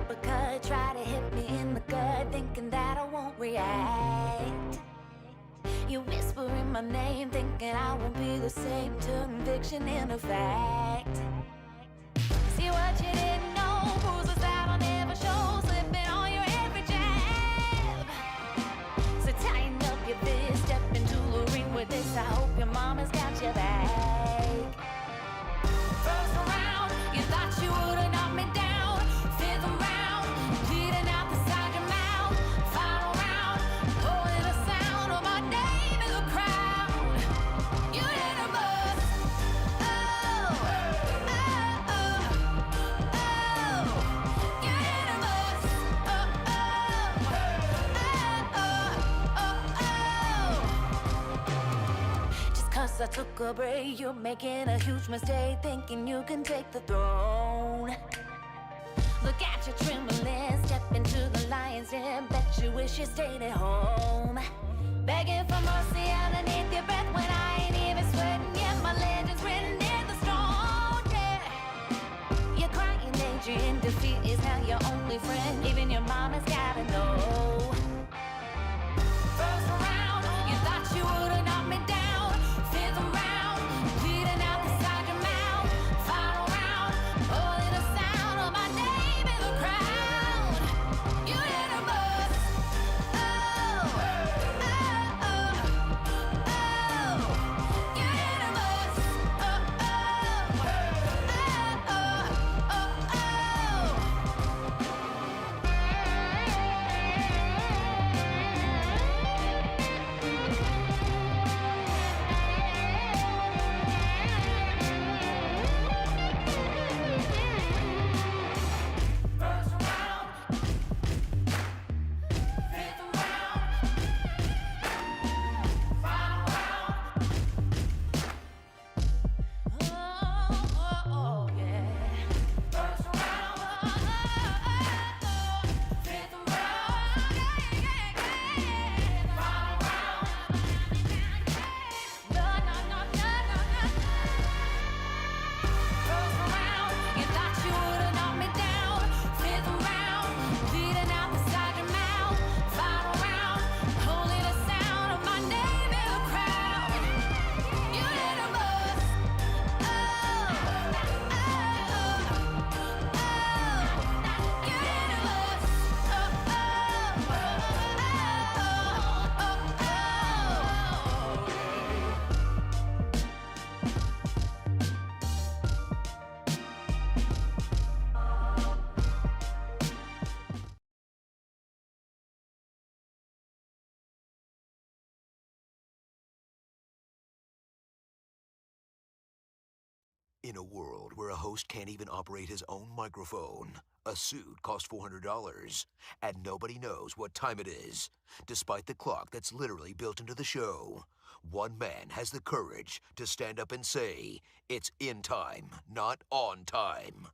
uppercut, try to hit me in the gut, thinking that I won't react. You whispering my name, thinking I won't be the same. Turn fiction into fact. See what you didn't know, bruises that'll never show, slipping on your every jab. So tighten up your fist, step into the ring with this. I hope your mama's got your back. First round, you thought you would've knocked me down. Fifth round, bleeding out the side of your mouth. Final round, pulling the sound of my name in the crowd. You hit a bus. Oh, oh, oh, oh. You hit a bus. Oh, oh, oh, oh, oh. Just 'cause I took a break, you're making a huge mistake, thinking you can take the throne. Look at you trembling, step into the lion's den, bet you wish you stayed at home. Begging for mercy underneath your breath when I ain't even sweating yet. My legend's written in the stone, yeah. You're crying danger in defeat is now your only friend. Even your mama's gotta know. First round, you thought you would've knocked me down. Fifth round, bleeding out the side of your mouth. Final round, pulling the sound of my name in the crowd. You hit a bus. Oh, oh, oh, oh. You hit a bus. Oh, oh, oh, oh, oh, First round, fifth round, final round. Oh, oh, oh, yeah. First round, fifth round, final round. No, no, no, no, no, no. First round, you thought you would've knocked me down. Fifth round, bleeding out the side of your mouth. Final round, holding the sound of my name in the crowd. You hit a bus. Oh, oh, oh, oh. You hit a bus. Oh, oh, oh, oh, oh, In a world where a host can't even operate his own microphone, a suit costs $400, and nobody knows what time it is, despite the clock that's literally built into the show, one man has the courage to stand up and say, it's in time, not on time.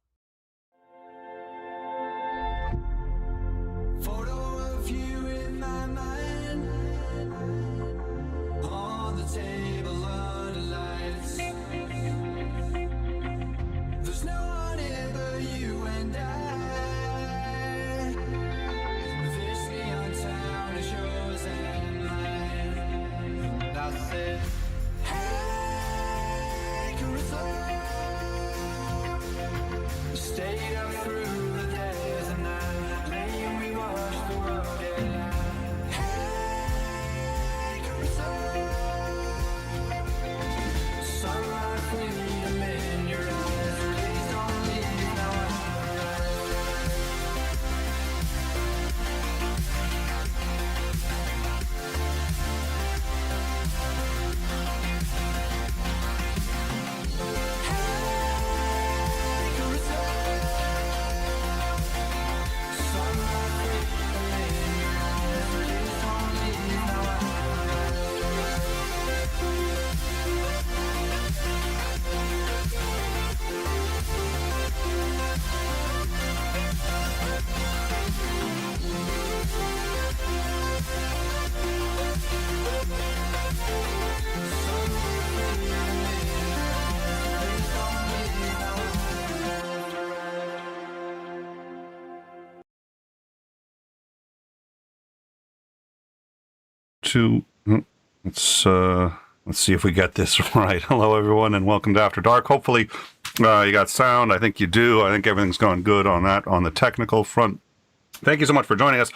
Photo of you in my mind, on the table under lights. There's no one here but you and I. This neon town is yours and mine. And I said, hey, Caruso. to... Let's see if we get this right. Hello, everyone, and welcome to After Dark. Hopefully, you got sound. I think you do. I think everything's going good on that, on the technical front. Thank you so much for joining us.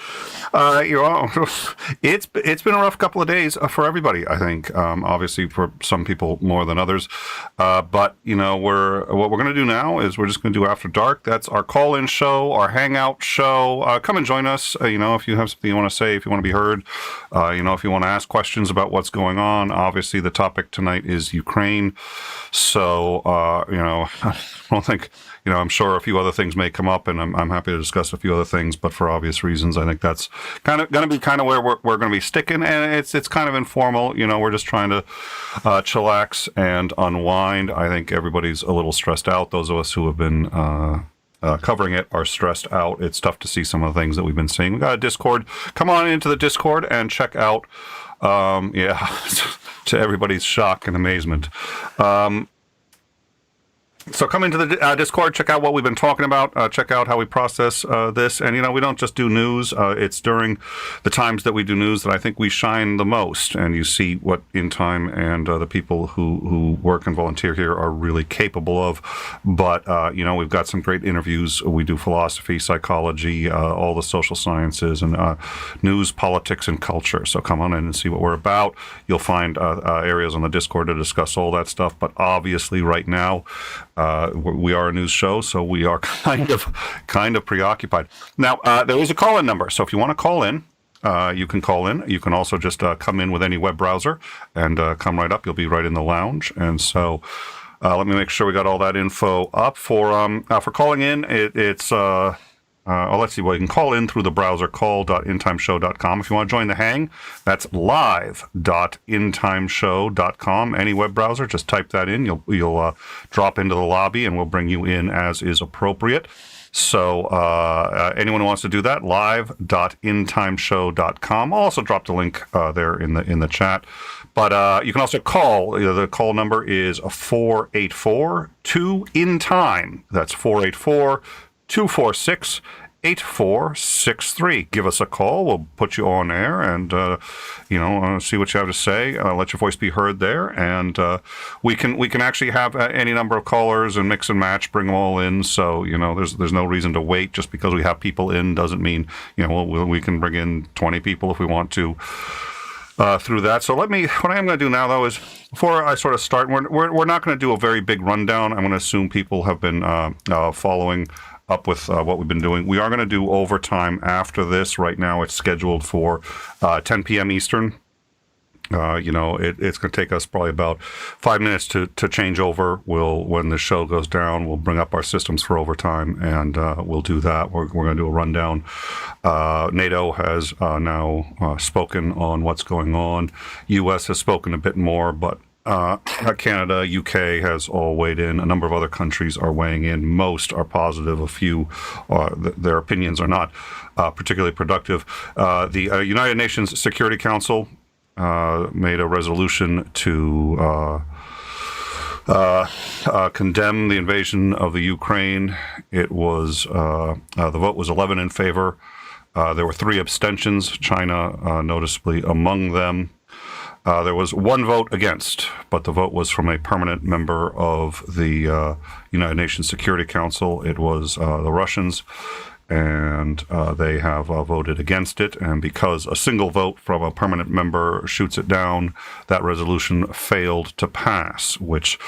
It's been a rough couple of days for everybody, I think. Obviously, for some people more than others. But what we're going to do now is we're just going to do After Dark. That's our call-in show, our hangout show. Come and join us. If you have something you want to say, if you want to be heard, if you want to ask questions about what's going on. Obviously, the topic tonight is Ukraine. So, I don't think. I'm sure a few other things may come up, and I'm happy to discuss a few other things. But for obvious reasons, I think that's kind of going to be where we're going to be sticking, and it's kind of informal. We're just trying to chillax and unwind. I think everybody's a little stressed out. Those of us who have been covering it are stressed out. It's tough to see some of the things that we've been seeing. We got a Discord. Come on into the Discord and check out. To everybody's shock and amazement. So come into the Discord, check out what we've been talking about, check out how we process this. And, we don't just do news. It's during the times that we do news that I think we shine the most. And you see what In Time and the people who work and volunteer here are really capable of. But, we've got some great interviews. We do philosophy, psychology, all the social sciences, and news, politics, and culture. So come on in and see what we're about. You'll find areas on the Discord to discuss all that stuff. But obviously right now, we are a news show, so we are kind of preoccupied. Now, there is a call-in number, so if you want to call in, you can call in. You can also just come in with any web browser and come right up. You'll be right in the lounge. And so let me make sure we got all that info up. For calling in, it's... let's see. Well, you can call in through the browser call.intimeshow.com. If you want to join the hang, that's live.intimeshow.com. Any web browser, just type that in. You'll drop into the lobby, and we'll bring you in as is appropriate. So anyone who wants to do that, live.intimeshow.com. I'll also drop the link there in the chat. But you can also call. The call number is 484-2-IN-TIME. That's 484-246-8463. Give us a call. We'll put you on air and, see what you have to say. Let your voice be heard there. And we can actually have any number of callers and mix and match, bring them all in. So, there's no reason to wait. Just because we have people in doesn't mean, we can bring in 20 people if we want to. Through that. So what I am going to do now, though, is before I sort of start, we're not going to do a very big rundown. I'm going to assume people have been following up with what we've been doing. We are going to do overtime after this. Right now, it's scheduled for 10 p.m. Eastern. It's going to take us probably about 5 minutes to change over. When the show goes down, we'll bring up our systems for overtime, and we'll do that. We're going to do a rundown. NATO has now spoken on what's going on. U.S. has spoken a bit more, but Canada, UK has all weighed in. A number of other countries are weighing in. Most are positive. A few, their opinions are not particularly productive. The United Nations Security Council made a resolution to condemn the invasion of the Ukraine. It was the vote was 11 in favor. There were 3 abstentions, China noticeably among them. There was 1 vote against, but the vote was from a permanent member of the United Nations Security Council. It was the Russians, and they have voted against it. And because a single vote from a permanent member shoots it down, that resolution failed to pass, which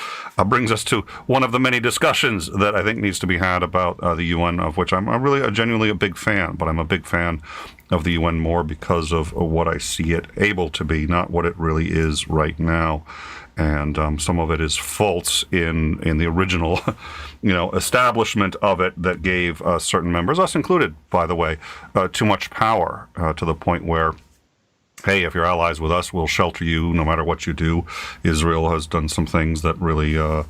brings us to one of the many discussions that I think needs to be had about the UN, of which I'm really genuinely a big fan, but I'm a big fan of the UN more because of what I see it able to be, not what it really is right now. And some of it is faults in the original, establishment of it that gave certain members, us included, by the way, too much power to the point where, hey, if you're allies with us, we'll shelter you no matter what you do. Israel has done some things that really, I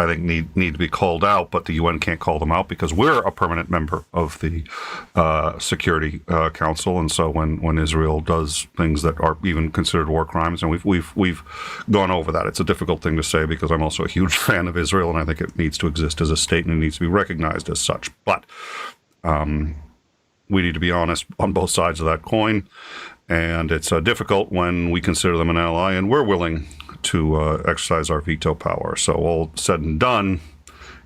think, need to be called out, but the UN can't call them out because we're a permanent member of the Security Council. And so when Israel does things that are even considered war crimes, and we've gone over that. It's a difficult thing to say because I'm also a huge fan of Israel, and I think it needs to exist as a state and it needs to be recognized as such. But we need to be honest on both sides of that coin. And it's difficult when we consider them an ally and we're willing to exercise our veto power. So all said and done,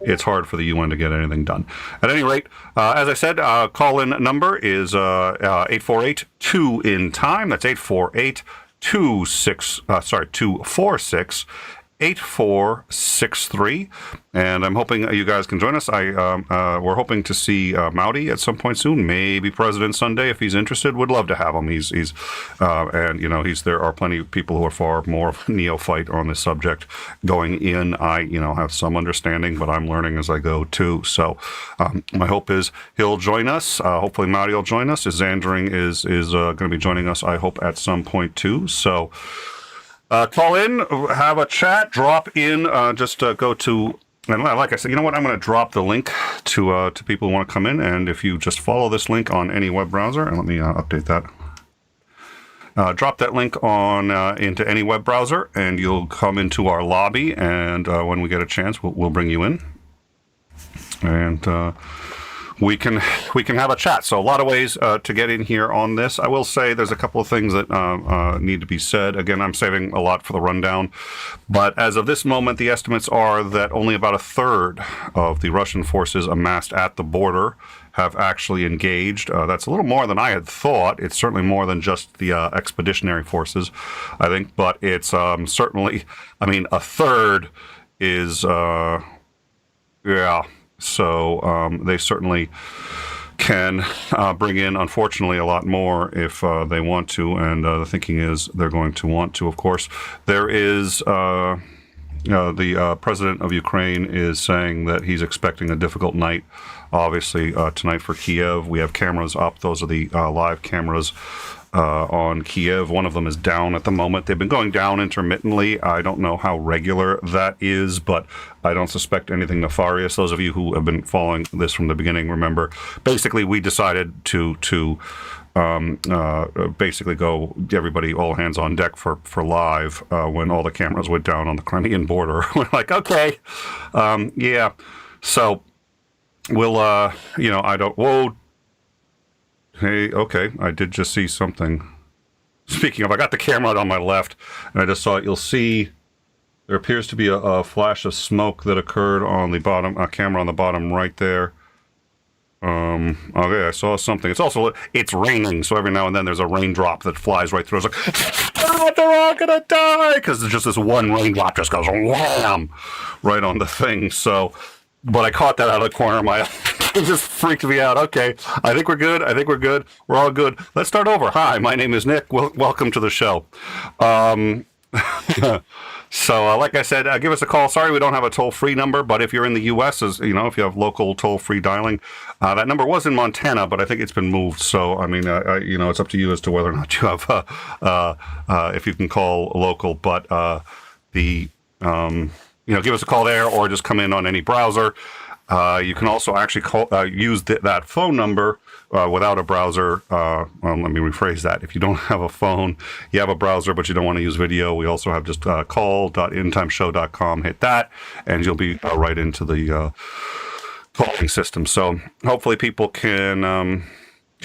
it's hard for the UN to get anything done. At any rate, as I said, call-in number is 848-2 in time. That's 246-8463, and I'm hoping you guys can join us. We're hoping to see Maute at some point soon, maybe President Sunday if he's interested. Would love to have him. There are plenty of people who are far more of a neophyte on this subject going in. I have some understanding, but I'm learning as I go too. So my hope is he'll join us. Hopefully Maute will join us. Zandring is going to be joining us, I hope, at some point too. So. Call in, have a chat, drop in, go to, and like I said, you know what, I'm going to drop the link to people who want to come in, and if you just follow this link on any web browser, and let me update that, drop that link on into any web browser, and you'll come into our lobby, and when we get a chance, we'll bring you in, and we can have a chat. So a lot of ways to get in here on this. I will say there's a couple of things that need to be said. Again, I'm saving a lot for the rundown. But as of this moment, the estimates are that only about a third of the Russian forces amassed at the border have actually engaged. That's a little more than I had thought. It's certainly more than just the expeditionary forces, I think. But it's certainly, a third is, yeah. So they certainly can bring in, unfortunately, a lot more if they want to. And the thinking is they're going to want to, of course. There is the president of Ukraine is saying that he's expecting a difficult night, obviously, tonight for Kiev. We have cameras up. Those are the live cameras on Kiev. One of them is down at the moment. They've been going down intermittently. I don't know how regular that is, but I don't suspect anything nefarious. Those of you who have been following this from the beginning remember, basically we decided to basically go everybody all hands on deck for live when all the cameras went down on the Crimean border. We're like, okay, yeah. So we'll, hey, okay, I did just see something. Speaking of, I got the camera out on my left, and I just saw it. You'll see there appears to be a flash of smoke that occurred on the bottom, a camera on the bottom right there. Okay, I saw something. It's raining, so every now and then there's a raindrop that flies right through. It's like, oh, they're all gonna die! Because there's just this one raindrop just goes wham! Right on the thing, so... But I caught that out of the corner of my eye. It just freaked me out. Okay, I think we're good. We're all good. Let's start over. Hi, my name is Nick. Welcome to the show. So, like I said, give us a call. Sorry we don't have a toll-free number, but if you're in the U.S., if you have local toll-free dialing, that number was in Montana, but I think it's been moved. So, it's up to you as to whether or not you have, if you can call local. But give us a call there, or just come in on any browser. You can also actually use that phone number without a browser. Well, let me rephrase that. If you don't have a phone, you have a browser, but you don't want to use video, we also have just call.intimeshow.com. Hit that, and you'll be right into the calling system. So hopefully people can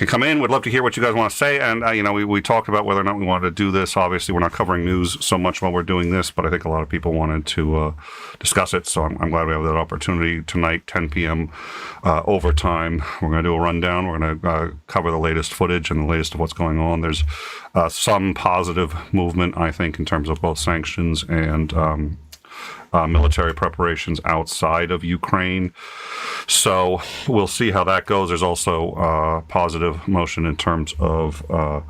come in. We'd love to hear what you guys want to say. And, we talked about whether or not we wanted to do this. Obviously, we're not covering news so much while we're doing this, but I think a lot of people wanted to discuss it. So I'm glad we have that opportunity tonight, 10 p.m. Overtime. We're going to do a rundown. We're going to cover the latest footage and the latest of what's going on. There's some positive movement, I think, in terms of both sanctions and military preparations outside of Ukraine. So we'll see how that goes. There's also positive motion in terms of, I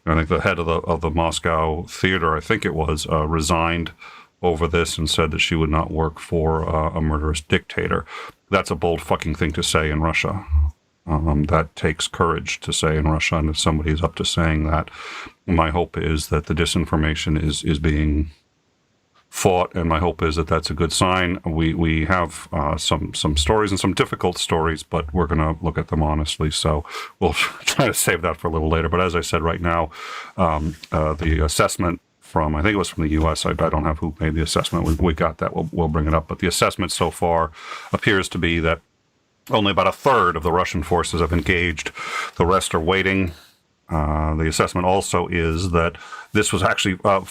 think the head of the Moscow theater, I think it was, resigned over this and said that she would not work for a murderous dictator. That's a bold fucking thing to say in Russia. That takes courage to say in Russia, and if somebody is up to saying that, my hope is that the disinformation is being fought, and my hope is that that's a good sign. We have some stories and some difficult stories, but we're going to look at them honestly, so we'll try to save that for a little later. But as I said, right now, the assessment from, I think it was from the U.S., I don't have who made the assessment, we got that, we'll bring it up, but the assessment so far appears to be that only about a third of the Russian forces have engaged. The rest are waiting. The assessment also is that this was actually there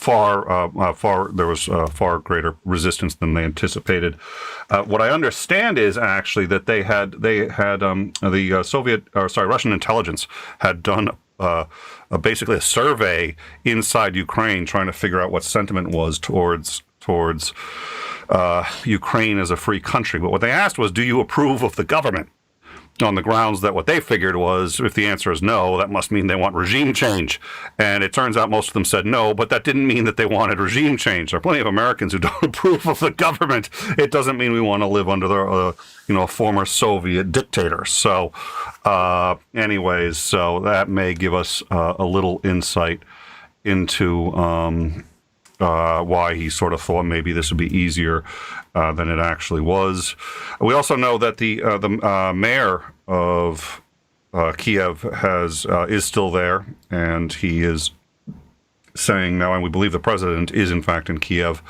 was far greater resistance than they anticipated. What I understand is actually that Russian intelligence had done basically a survey inside Ukraine, trying to figure out what sentiment was towards Ukraine as a free country. But what they asked was, do you approve of the government? On the grounds that what they figured was, if the answer is no, that must mean they want regime change. And it turns out most of them said no, but that didn't mean that they wanted regime change. There are plenty of Americans who don't approve of the government. It doesn't mean we want to live under a former Soviet dictator. So anyways, so that may give us a little insight into why he sort of thought maybe this would be easier than it actually was. We also know that the mayor of Kiev is still there, and he is saying now, and we believe the president is in fact in Kiev.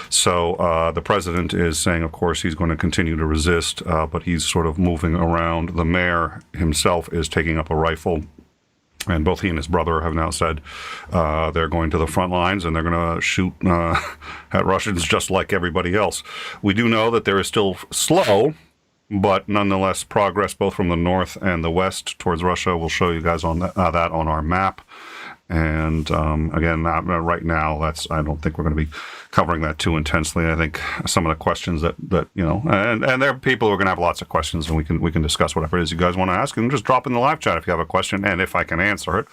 So the president is saying, of course, he's going to continue to resist, but he's sort of moving around. The mayor himself is taking up a rifle. And both he and his brother have now said they're going to the front lines and they're going to shoot at Russians just like everybody else. We do know that there is still slow, but nonetheless progress both from the north and the west towards Russia. We'll show you guys on that on our map. And again, right now, I don't think we're going to be covering that too intensely. I think some of the questions that and there are people who are going to have lots of questions, and we can discuss whatever it is you guys want to ask, and just drop in the live chat if you have a question, and if I can answer it,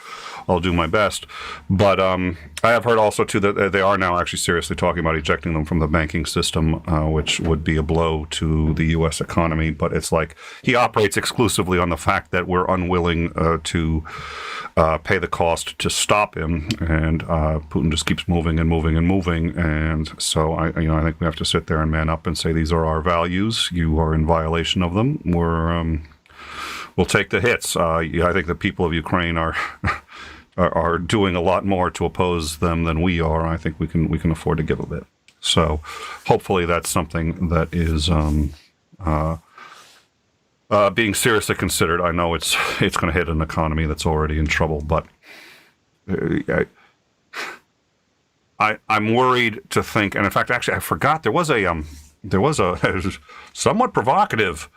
I'll do my best. But I have heard also too that they are now actually seriously talking about ejecting them from the banking system, which would be a blow to the U.S. economy. But it's like he operates exclusively on the fact that we're unwilling to pay the cost to stop him, and Putin just keeps moving and moving and moving. And so I think we have to sit there and man up and say, these are our values. You are in violation of them. We'll take the hits. I think the people of Ukraine are doing a lot more to oppose them than we are. I think we can afford to give a bit. So hopefully that's something that is being seriously considered. I know it's going to hit an economy that's already in trouble, but I'm worried to think, and in fact, actually, I forgot there was a somewhat provocative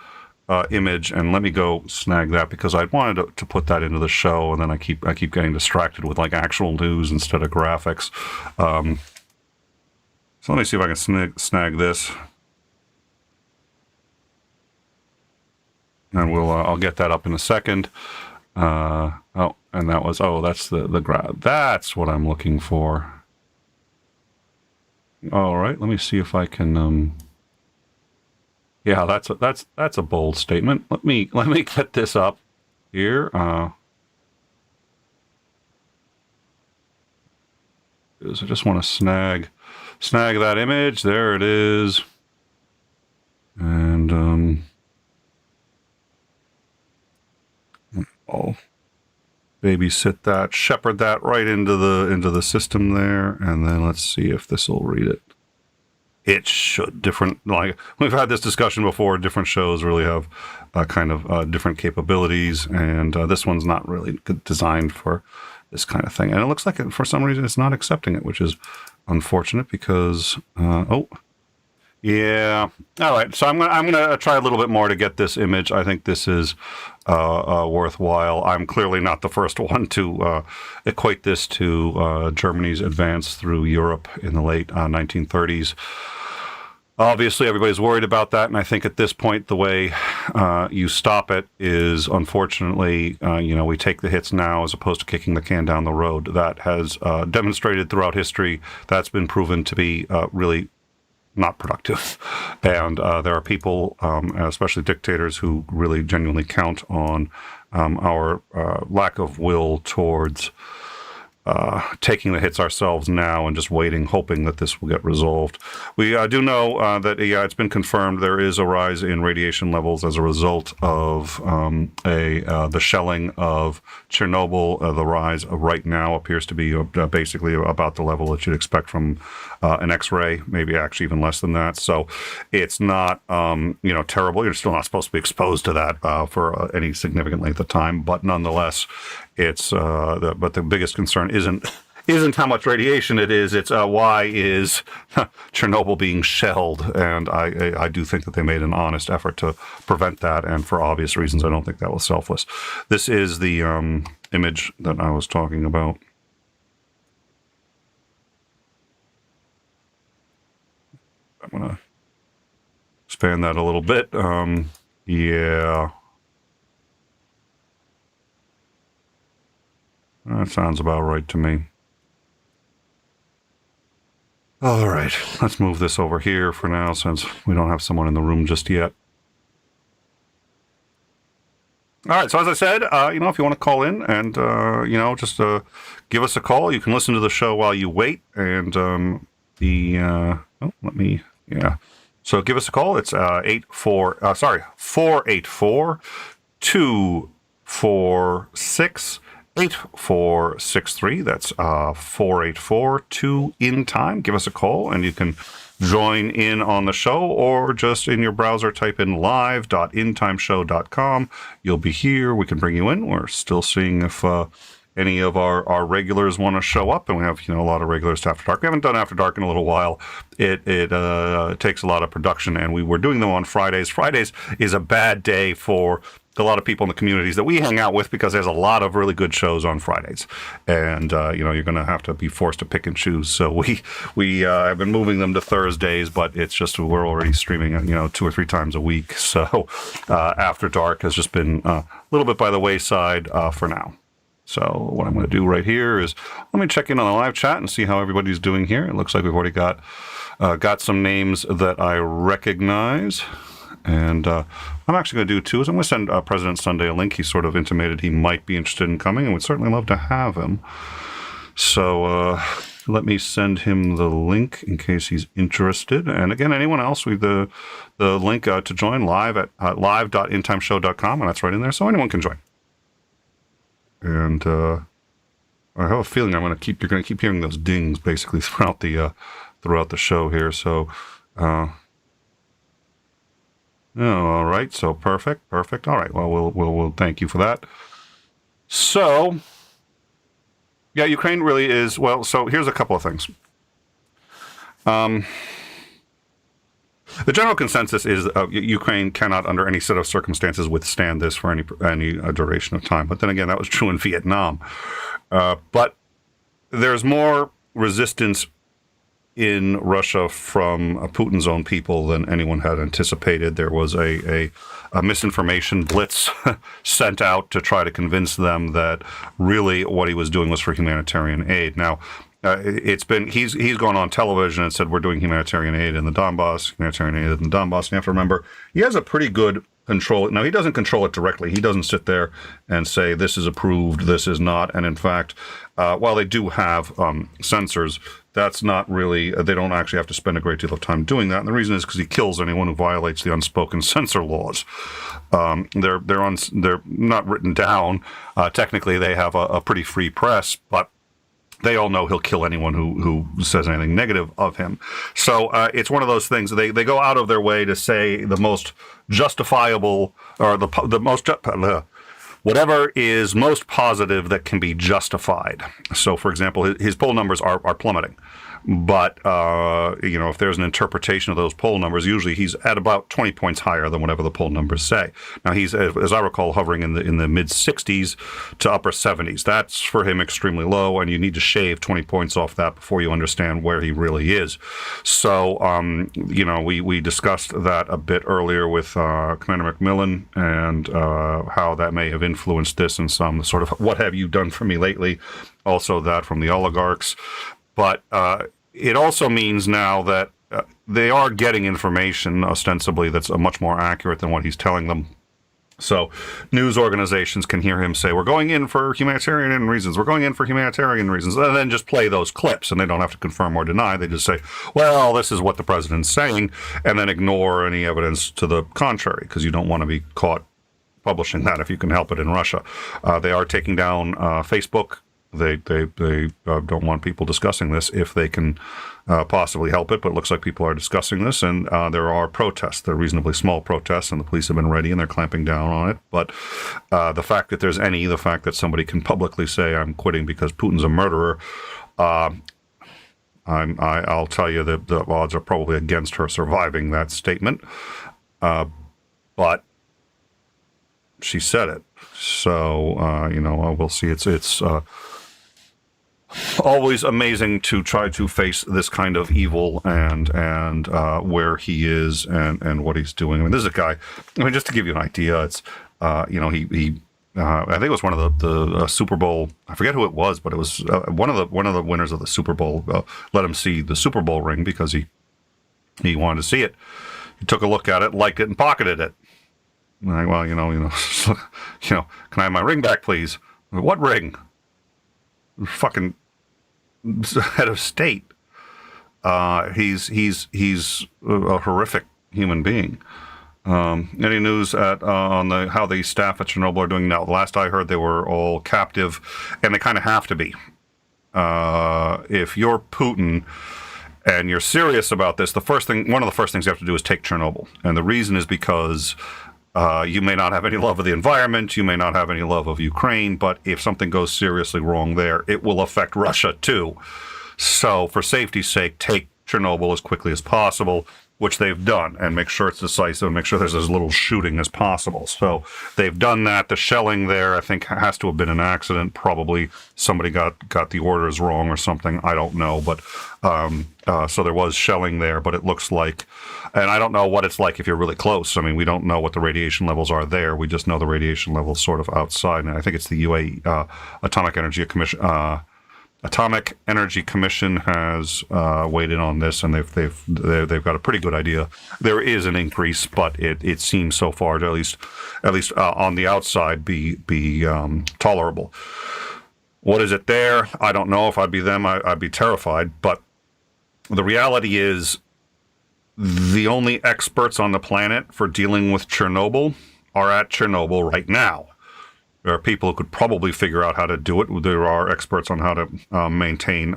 image, and let me go snag that because I wanted to put that into the show, and then I keep getting distracted with like actual news instead of graphics. So let me see if I can snag this. And I'll get that up in a second. And that was that's the graph. That's what I'm looking for. All right, let me see if I can. Yeah, that's a bold statement. Let me get this up here. I just want to snag that image. There it is. And I'll babysit that, shepherd that right into the system there, and then let's see if this will read it. It should. Like we've had this discussion before, different shows really have kind of different capabilities, and this one's not really designed for this kind of thing. And it looks like for some reason it's not accepting it, which is unfortunate because yeah. All right. So I'm gonna try a little bit more to get this image. I think this is worthwhile. I'm clearly not the first one to equate this to Germany's advance through Europe in the late 1930s. Obviously, everybody's worried about that, and I think at this point, the way you stop it is, unfortunately, we take the hits now as opposed to kicking the can down the road. That has demonstrated throughout history that's been proven to be really not productive. And there are people, especially dictators, who really genuinely count on our lack of will towards taking the hits ourselves now and just waiting, hoping that this will get resolved. We do know that it's been confirmed there is a rise in radiation levels as a result of the shelling of Chernobyl. The rise right now appears to be basically about the level that you'd expect from an X-ray, maybe actually even less than that. So it's not terrible. You're still not supposed to be exposed to that for any significant length of time, but nonetheless, It's but the biggest concern isn't how much radiation it is. It's why is Chernobyl being shelled, and I do think that they made an honest effort to prevent that, and for obvious reasons, I don't think that was selfless. This is the image that I was talking about. I'm gonna expand that a little bit. Yeah. That sounds about right to me. All right, let's move this over here for now since we don't have someone in the room just yet. All right, so as I said, if you want to call in and, just give us a call. You can listen to the show while you wait. And So give us a call. It's 484-246 8463. That's 484-2 in time. Give us a call and you can join in on the show, or just in your browser type in live.intimeshow.com. You'll be here. We can bring you in. We're still seeing if any of our regulars want to show up, and we have a lot of regulars to After Dark. We haven't done After Dark in a little while. It takes a lot of production, and we were doing them on Fridays. Fridays is a bad day for a lot of people in the communities that we hang out with, because there's a lot of really good shows on Fridays, and you're going to have to be forced to pick and choose. So we have been moving them to Thursdays, but it's just we're already streaming 2 or 3 times a week. So After Dark has just been a little bit by the wayside for now. So what I'm going to do right here is let me check in on the live chat and see how everybody's doing here. It looks like we've already got some names that I recognize. And I'm actually going to do too is I'm going to send President Sunday a link. He sort of intimated he might be interested in coming, and we'd certainly love to have him. So let me send him the link in case he's interested. And again, anyone else, we the link to join live at live.intimeshow.com, and that's right in there, so anyone can join. And I have a feeling you're going to keep hearing those dings basically throughout the show here. So. All right, so perfect. All right, well, we'll thank you for that. So, yeah, Ukraine really is, well, so here's a couple of things. The general consensus is Ukraine cannot, under any set of circumstances, withstand this for any duration of time. But then again, that was true in Vietnam. But there's more resistance in Russia from Putin's own people than anyone had anticipated. There was a misinformation blitz sent out to try to convince them that really what he was doing was for humanitarian aid. Now, he's gone on television and said we're doing humanitarian aid in the Donbass, And you have to remember, he has a pretty good control. Now, he doesn't control it directly. He doesn't sit there and say this is approved, this is not. And in fact, while they do have censors, that's not really, they don't actually have to spend a great deal of time doing that. And the reason is because he kills anyone who violates the unspoken censor laws. They're not written down. Technically, they have a pretty free press, but they all know he'll kill anyone who says anything negative of him. So it's one of those things. They go out of their way to say the most justifiable, or the most whatever is most positive that can be justified. So, for example, his poll numbers are plummeting. But, if there's an interpretation of those poll numbers, usually he's at about 20 points higher than whatever the poll numbers say. Now, he's, as I recall, hovering in the mid-60s to upper 70s. That's, for him, extremely low, and you need to shave 20 points off that before you understand where he really is. So, we discussed that a bit earlier with Commander McMillan, and how that may have influenced this and some sort of, what have you done for me lately? Also that from the oligarchs. But it also means now that they are getting information, ostensibly, that's much more accurate than what he's telling them. So news organizations can hear him say, we're going in for humanitarian reasons, and then just play those clips, and they don't have to confirm or deny. They just say, well, this is what the president's saying, and then ignore any evidence to the contrary, because you don't want to be caught publishing that if you can help it in Russia. They are taking down Facebook They don't want people discussing this if they can possibly help it, but it looks like people are discussing this, and there are protests. They're reasonably small protests, and the police have been ready, and they're clamping down on it. But the fact that there's the fact that somebody can publicly say, I'm quitting because Putin's a murderer, I'll tell you that the odds are probably against her surviving that statement. But she said it. So, we'll see. It's always amazing to try to face this kind of evil and where he is and what he's doing. I mean, this is a guy, just to give you an idea, it's, I think it was one of the Super Bowl, I forget who it was, but it was one of the winners of the Super Bowl, let him see the Super Bowl ring because he wanted to see it. He took a look at it, liked it, and pocketed it. Like, well, can I have my ring back, please? What ring? Fucking head of state. He's a horrific human being. Any news on how the staff at Chernobyl are doing now? The last I heard, they were all captive, and they kind of have to be. If you're Putin and you're serious about this, one of the first things you have to do is take Chernobyl, and the reason is because you may not have any love of the environment, you may not have any love of Ukraine, but if something goes seriously wrong there, it will affect Russia too. So for safety's sake, take Chernobyl as quickly as possible, which they've done, and make sure it's decisive, and make sure there's as little shooting as possible. So they've done that. The shelling there, I think, has to have been an accident. Probably somebody got the orders wrong or something. I don't know, but so there was shelling there, but it looks like, and I don't know what it's like if you're really close. I mean, we don't know what the radiation levels are there. We just know the radiation levels sort of outside, and I think it's the Atomic Energy Commission has weighed in on this, and they've got a pretty good idea. There is an increase, but it seems so far to at least on the outside be tolerable. What is it there? I don't know. If I'd be them, I'd be terrified. But the reality is, the only experts on the planet for dealing with Chernobyl are at Chernobyl right now. There are people who could probably figure out how to do it. There are experts on how to maintain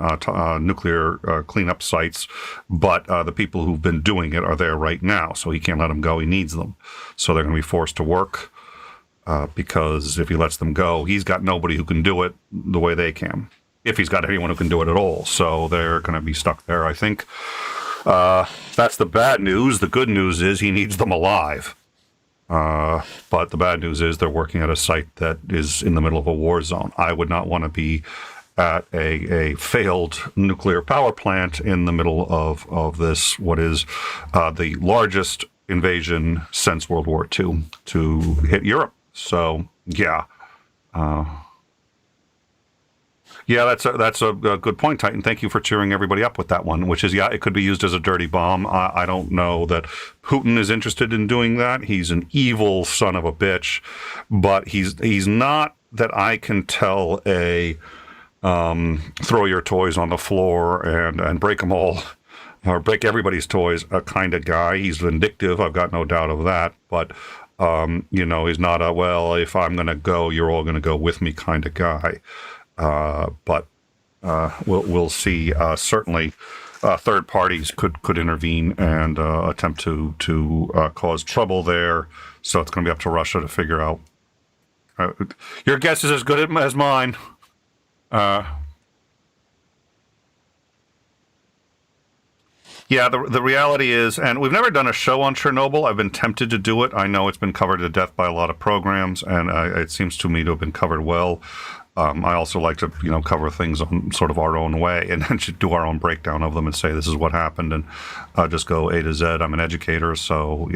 nuclear cleanup sites, but the people who've been doing it are there right now, so he can't let them go. He needs them. So they're going to be forced to work because if he lets them go, he's got nobody who can do it the way they can, if he's got anyone who can do it at all. So they're going to be stuck there, I think. That's the bad news. The good news is he needs them alive. But the bad news is they're working at a site that is in the middle of a war zone. I would not want to be at a failed nuclear power plant in the middle of this, what is the largest invasion since World War II to hit Europe. So, yeah. Yeah, that's a good point, Titan. Thank you for cheering everybody up with that one, which is, yeah, it could be used as a dirty bomb. I don't know that Putin is interested in doing that. He's an evil son of a bitch, but he's not, that I can tell, a throw your toys on the floor and break them all, or break everybody's toys, a kind of guy. He's vindictive, I've got no doubt of that, but he's not a, well, if I'm going to go, you're all going to go with me kind of guy. But we'll see. Certainly, third parties could intervene and attempt to cause trouble there. So it's going to be up to Russia to figure out. Your guess is as good as mine. Yeah, the reality is, and we've never done a show on Chernobyl. I've been tempted to do it. I know it's been covered to death by a lot of programs, and it seems to me to have been covered well. I also like to, cover things on sort of our own way and then do our own breakdown of them and say this is what happened and just go A to Z. I'm an educator, so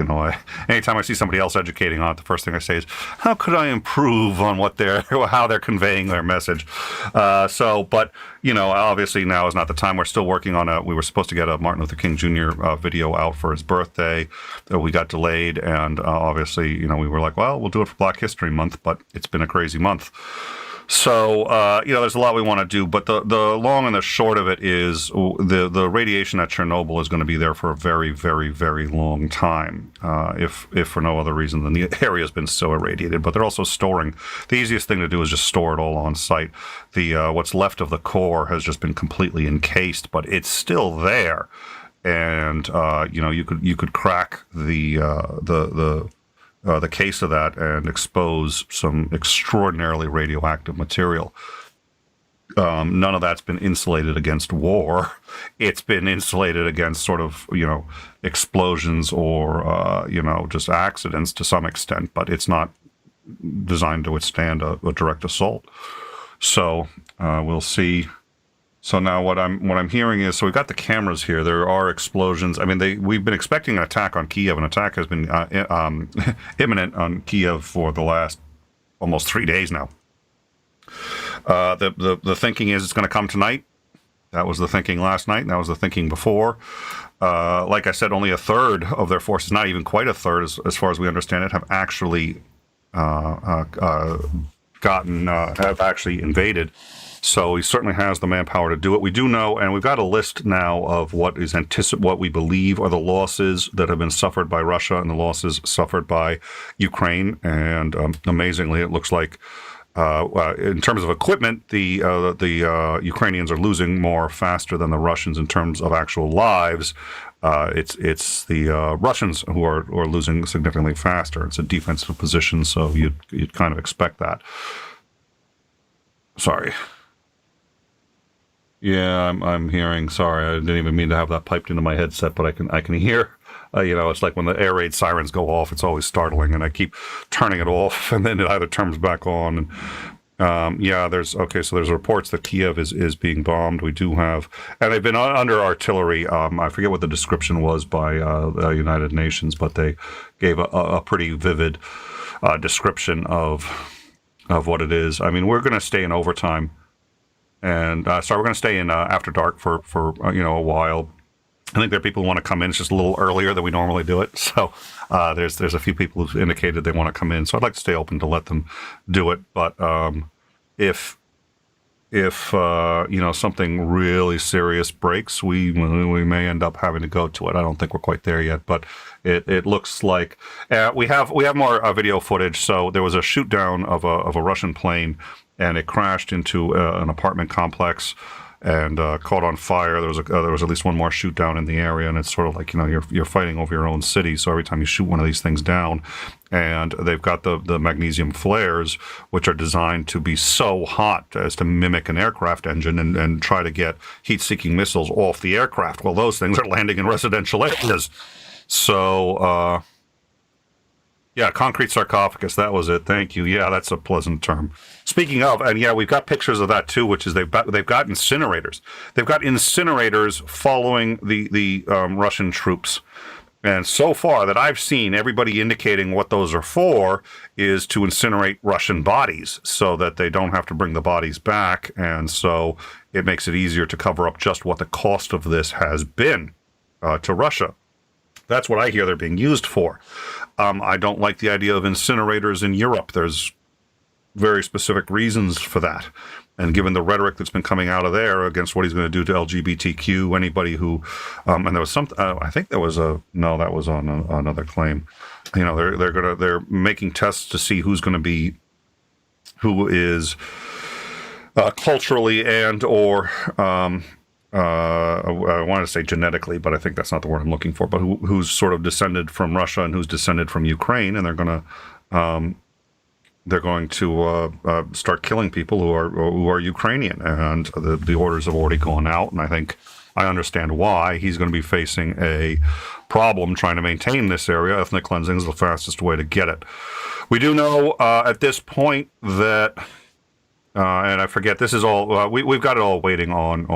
anytime I see somebody else educating on it, the first thing I say is, how could I improve on how they're conveying their message? But obviously now is not the time. We're still working on we were supposed to get a Martin Luther King Jr. Video out for his birthday. We got delayed, and obviously we were like, well, we'll do it for Black History Month, but it's been a crazy month. So, there's a lot we want to do, but the long and the short of it is the radiation at Chernobyl is going to be there for a very, very, very long time, if for no other reason than the area has been so irradiated. But they're also storing. The easiest thing to do is just store it all on site. What's left of the core has just been completely encased, but it's still there. And, you could crack the case of that and expose some extraordinarily radioactive material. None of that's been insulated against war. It's been insulated against sort of, explosions or, just accidents to some extent, but it's not designed to withstand a direct assault. So we'll see. So now what I'm hearing is, so we've got the cameras here. There are explosions. I mean, we've been expecting an attack on Kiev. An attack has been imminent on Kiev for the last almost 3 days now. The thinking is it's going to come tonight. That was the thinking last night, and that was the thinking before. Like I said, only a third of their forces, not even quite a third, as far as we understand it, have actually have actually invaded. So he certainly has the manpower to do it. We do know, and we've got a list now of what we believe are the losses that have been suffered by Russia and the losses suffered by Ukraine. And amazingly, it looks like in terms of equipment, the Ukrainians are losing more faster than the Russians in terms of actual lives. It's the Russians who are losing significantly faster. It's a defensive position, so you'd kind of expect that. Sorry. Yeah, I'm hearing. Sorry, I didn't even mean to have that piped into my headset, but I can hear. It's like when the air raid sirens go off. It's always startling, and I keep turning it off, and then it either turns back on. And there's reports that Kiev is being bombed. We do have, and they've been under artillery. I forget what the description was by the United Nations, but they gave a pretty vivid description of what it is. I mean, we're going to stay in overtime. And we're going to stay in after dark for a while. I think there are people who want to come in. It's just a little earlier than we normally do it. So there's a few people who've indicated they want to come in. So I'd like to stay open to let them do it. But if something really serious breaks, we may end up having to go to it. I don't think we're quite there yet, but it looks like we have more video footage. So there was a shoot down of a Russian plane, and it crashed into an apartment complex and caught on fire. There was at least one more shoot down in the area, and it's sort of like you're fighting over your own city. So every time you shoot one of these things down, and they've got the magnesium flares, which are designed to be so hot as to mimic an aircraft engine and try to get heat-seeking missiles off the aircraft. Well, those things are landing in residential areas. So concrete sarcophagus. That was it. Thank you. Yeah, that's a pleasant term. Speaking of, and we've got pictures of that too, which is they've got incinerators. They've got incinerators following the Russian troops. And so far that I've seen, everybody indicating what those are for is to incinerate Russian bodies so that they don't have to bring the bodies back. And so it makes it easier to cover up just what the cost of this has been to Russia. That's what I hear they're being used for. I don't like the idea of incinerators in Europe. There's very specific reasons for that. And given the rhetoric that's been coming out of there against what he's going to do to LGBTQ, anybody who, and there was something, I think that was that was on another claim. They're making tests to see who is culturally and or, I wanted to say genetically, but I think that's not the word I'm looking for, but who's sort of descended from Russia and who's descended from Ukraine, and they're going to start killing people who are Ukrainian, and the orders have already gone out, and I understand why. He's going to be facing a problem trying to maintain this area. Ethnic cleansing is the fastest way to get it. We do know at this point that, and I forget, this is all, we've got it all waiting on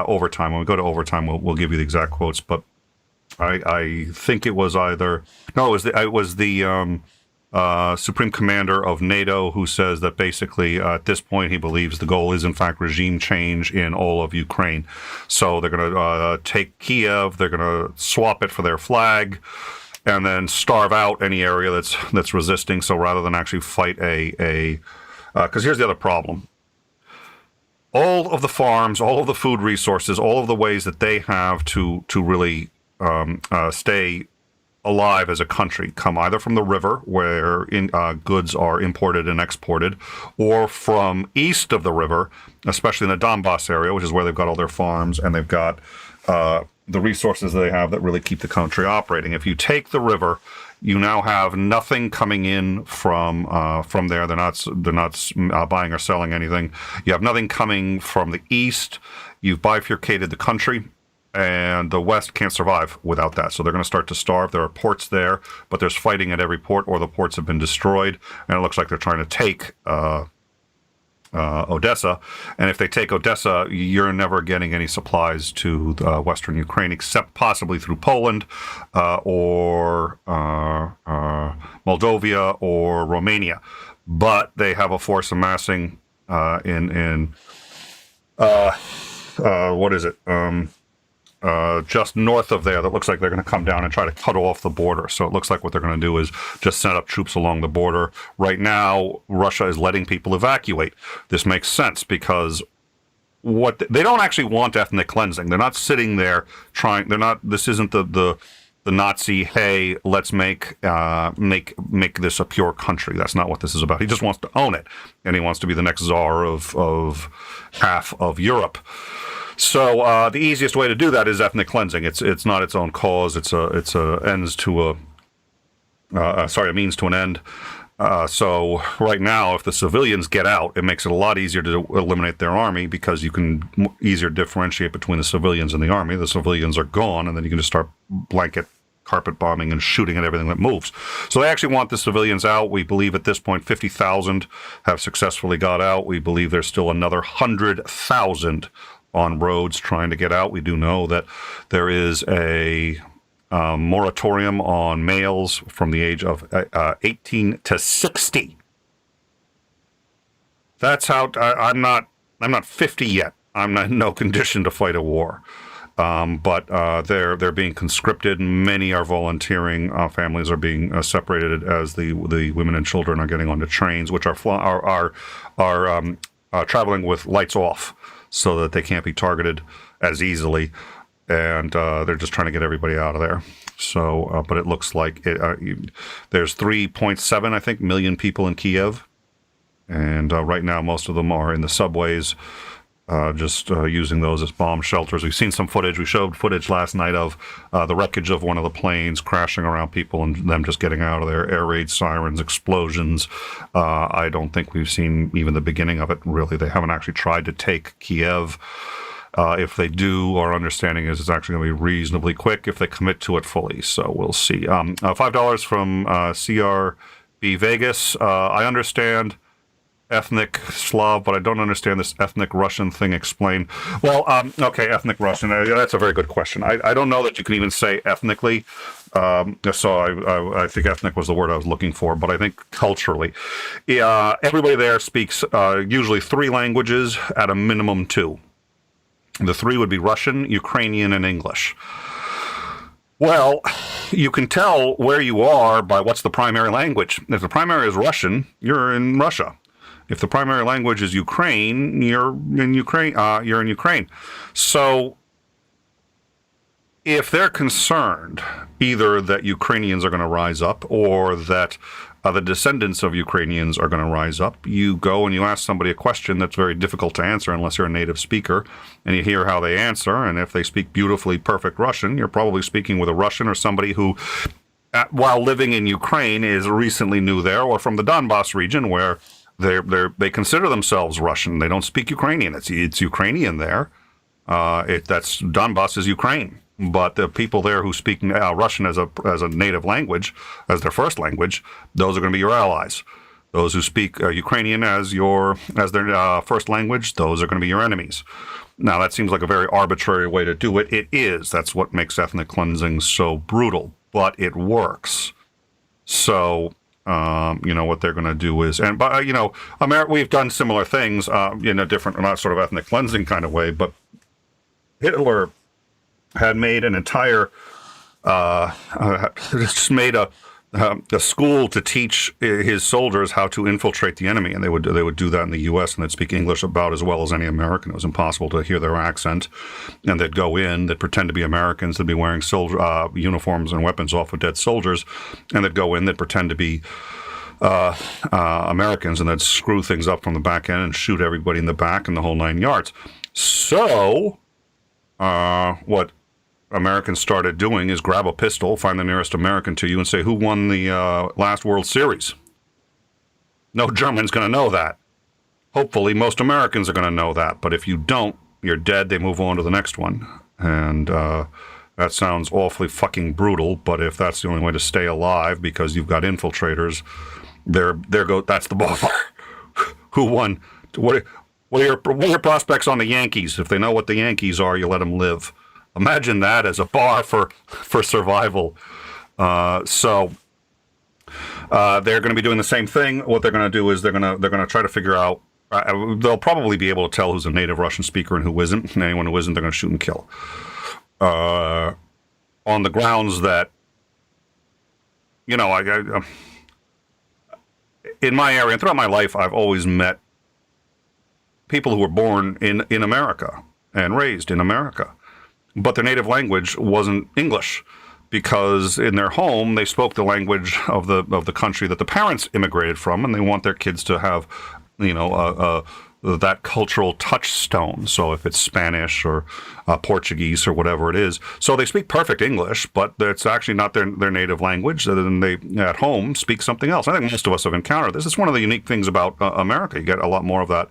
overtime. When we go to overtime, we'll give you the exact quotes, but I think it was it was the Supreme Commander of NATO who says that basically at this point he believes the goal is in fact regime change in all of Ukraine. So they're going to take Kiev, they're going to swap it for their flag, and then starve out any area that's resisting. So rather than actually fight because here's the other problem. all of the farms, all of the food resources, all of the ways that they have to really stay alive as a country come either from the river, where goods are imported and exported, or from east of the river, especially in the Donbass area, which is where they've got all their farms and they've got the resources they have that really keep the country operating. If you take the river, you now have nothing coming in from there. They're not buying or selling anything. You have nothing coming from the east. You've bifurcated the country, and the West can't survive without that. So they're going to start to starve. There are ports there, but there's fighting at every port, or the ports have been destroyed, and it looks like they're trying to take Odessa. And if they take Odessa, you're never getting any supplies to Western Ukraine, except possibly through Poland or Moldova or Romania. But they have a force amassing in what is it? Just north of there that looks like they're going to come down and try to cut off the border. So it looks like what they're going to do is just set up troops along the border. Right now, Russia is letting people evacuate. This makes sense because they don't actually want ethnic cleansing. They're not sitting there trying. This isn't the Nazi, hey, let's make this a pure country. That's not what this is about. He just wants to own it, and he wants to be the next czar of half of Europe. So the easiest way to do that is ethnic cleansing. It's not its own cause. It's a means to an end. So right now, if the civilians get out, it makes it a lot easier to eliminate their army, because you can easier differentiate between the civilians and the army. The civilians are gone, and then you can just start blanket carpet bombing and shooting at everything that moves. So they actually want the civilians out. We believe at this point 50,000 have successfully got out. We believe there's still another 100,000 on roads trying to get out. We do know that there is a moratorium on males from the age of 18 to 60. That's how I'm not 50 yet. I'm not in no condition to fight a war. But they're being conscripted. Many are volunteering. Families are being separated as the women and children are getting onto trains, which are traveling with lights off, so that they can't be targeted as easily, and they're just trying to get everybody out of there. So, but it looks like there's 3.7, I think, million people in Kiev, and right now most of them are in the subways, just using those as bomb shelters. We've seen some footage. We showed footage last night of the wreckage of one of the planes crashing around people and them just getting out of there. Air raid sirens, explosions. I don't think we've seen even the beginning of it, really. They haven't actually tried to take Kiev. If they do, our understanding is it's actually going to be reasonably quick if they commit to it fully. So we'll see. $5 from CRB Vegas. I understand ethnic Slav, but I don't understand this ethnic Russian thing. Explain. Well, okay, ethnic Russian. That's a very good question. I don't know that you can even say ethnically. So I think ethnic was the word I was looking for, but I think culturally. Everybody there speaks usually 3 languages, at a minimum 2. The 3 would be Russian, Ukrainian, and English. Well, you can tell where you are by what's the primary language. If the primary is Russian, you're in Russia. If the primary language is Ukraine, you're in Ukraine. So if they're concerned either that Ukrainians are going to rise up, or that the descendants of Ukrainians are going to rise up, you go and you ask somebody a question that's very difficult to answer unless you're a native speaker, and you hear how they answer. And if they speak beautifully perfect Russian, you're probably speaking with a Russian or somebody who, while living in Ukraine, is recently new there, or from the Donbass region, where they consider themselves Russian. They don't speak Ukrainian. It's Ukrainian there. That's Donbass is Ukraine. But the people there who speak Russian as a native language, as their first language, those are going to be your allies. Those who speak Ukrainian as their first language, those are going to be your enemies. Now, that seems like a very arbitrary way to do it. It is. That's what makes ethnic cleansing so brutal. But it works. So what they're going to do is, we've done similar things in a different, not sort of ethnic cleansing kind of way, but Hitler had made an entire, just made a a school to teach his soldiers how to infiltrate the enemy, and they would do that in the U.S. and they'd speak English about as well as any American. It was impossible to hear their accent, and they'd go in, they'd pretend to be Americans, they'd be wearing uniforms and weapons off of dead soldiers, and they'd go in, they'd pretend to be Americans, and they'd screw things up from the back end and shoot everybody in the back and the whole 9 yards. So, what Americans started doing is grab a pistol, find the nearest American to you, and say, who won the last World Series? No German's going to know that. Hopefully, most Americans are going to know that. But if you don't, you're dead. They move on to the next one. And that sounds awfully fucking brutal. But if that's the only way to stay alive because you've got infiltrators, that's the ballpark. Who won? What are your prospects on the Yankees? If they know what the Yankees are, you let them live. Imagine that as a bar for survival. So they're going to be doing the same thing. What they're going to do is they're going to try to figure out. They'll probably be able to tell who's a native Russian speaker and who isn't. And anyone who isn't, they're going to shoot and kill. On the grounds that, you know, in my area and throughout my life, I've always met people who were born in America and raised in America. But their native language wasn't English, because in their home they spoke the language of the country that the parents immigrated from, and they want their kids to have, you know, that cultural touchstone. So if it's Spanish or Portuguese or whatever it is, so they speak perfect English, but it's actually not their native language. Then they at home speak something else. I think most of us have encountered this. It's one of the unique things about America. You get a lot more of that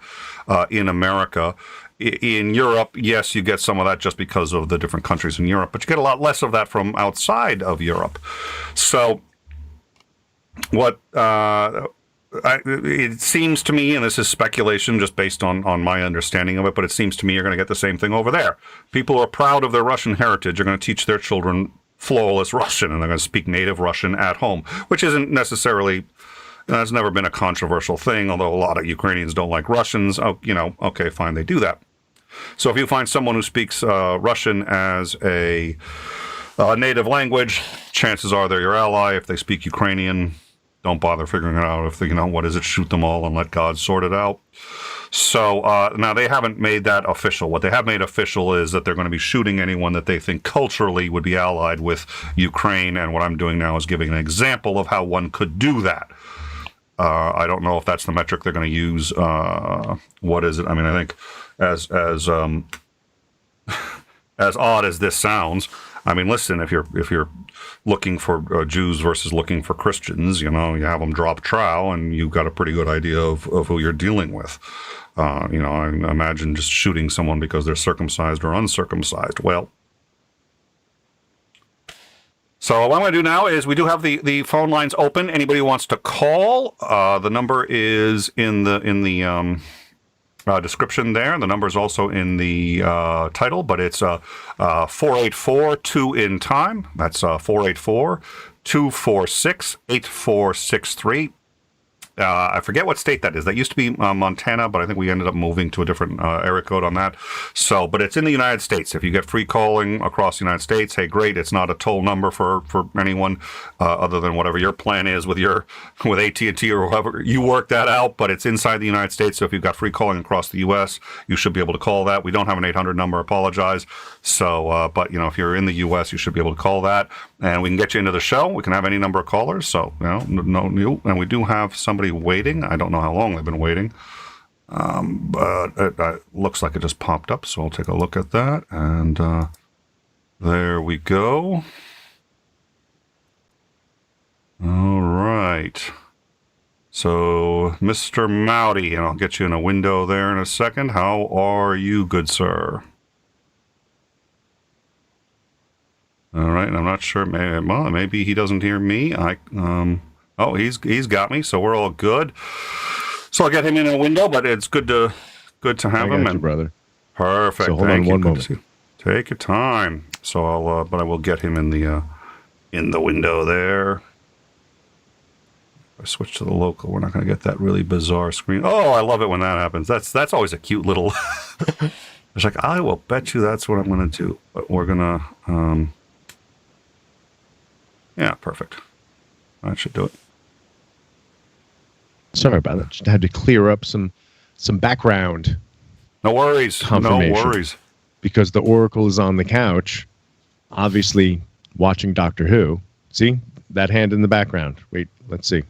in America. In Europe, yes, you get some of that just because of the different countries in Europe, but you get a lot less of that from outside of Europe. So what it seems to me, and this is speculation just based on my understanding of it, but it seems to me you're going to get the same thing over there. People who are proud of their Russian heritage are going to teach their children flawless Russian, and they're going to speak native Russian at home, which isn't necessarily... That's never been a controversial thing, although a lot of Ukrainians don't like Russians. Oh, you know, okay, fine, they do that. So if you find someone who speaks Russian as a native language, chances are they're your ally. If they speak Ukrainian, don't bother figuring it out. If they, you know, what is it? Shoot them all and let God sort it out. So now they haven't made that official. What they have made official is that they're going to be shooting anyone that they think culturally would be allied with Ukraine. And what I'm doing now is giving an example of how one could do that. I don't know if that's the metric they're going to use. What is it? I mean, I think as odd as this sounds, I mean, listen, if you're looking for Jews versus looking for Christians, you know, you have them drop trowel, and you've got a pretty good idea of who you're dealing with. You know, I imagine just shooting someone because they're circumcised or uncircumcised. Well. So what I'm going to do now is we do have the phone lines open. Anybody who wants to call, the number is in the description there. The number is also in the title, but it's 484-2-IN-TIME. That's 484-246-8463. I forget what state that is. That used to be Montana, but I think we ended up moving to a different area code on that. So, but it's in the United States. If you get free calling across the United States, hey, great. It's not a toll number for anyone other than whatever your plan is with AT&T or whoever. You work that out, but it's inside the United States. So if you've got free calling across the U.S., you should be able to call that. We don't have an 800 number. Apologize. So, but you know, if you're in the U.S., you should be able to call that, and we can get you into the show. We can have any number of callers. So, you know, and we do have somebody waiting. I don't know how long they've been waiting, but it looks like it just popped up, so I'll take a look at that, and there we go. All right. So, Mr. Maute, and I'll get you in a window there in a second. How are you, good sir? All right, and I'm not sure. Maybe he doesn't hear me. Oh, he's got me, so we're all good. So I'll get him in a window, but it's good to have him. I got you, brother. Perfect. So hold on one moment. Take your time. So but I will get him in the window there. If I switch to the local, we're not going to get that really bizarre screen. Oh, I love it when that happens. That's always a cute little. It's like, I will bet you that's what I'm going to do. But we're gonna. Yeah, perfect. That should do it. Sorry about that. Just had to clear up some background. No worries. Confirmation. No worries. Because the Oracle is on the couch, obviously watching Doctor Who. See that hand in the background? Wait, let's see.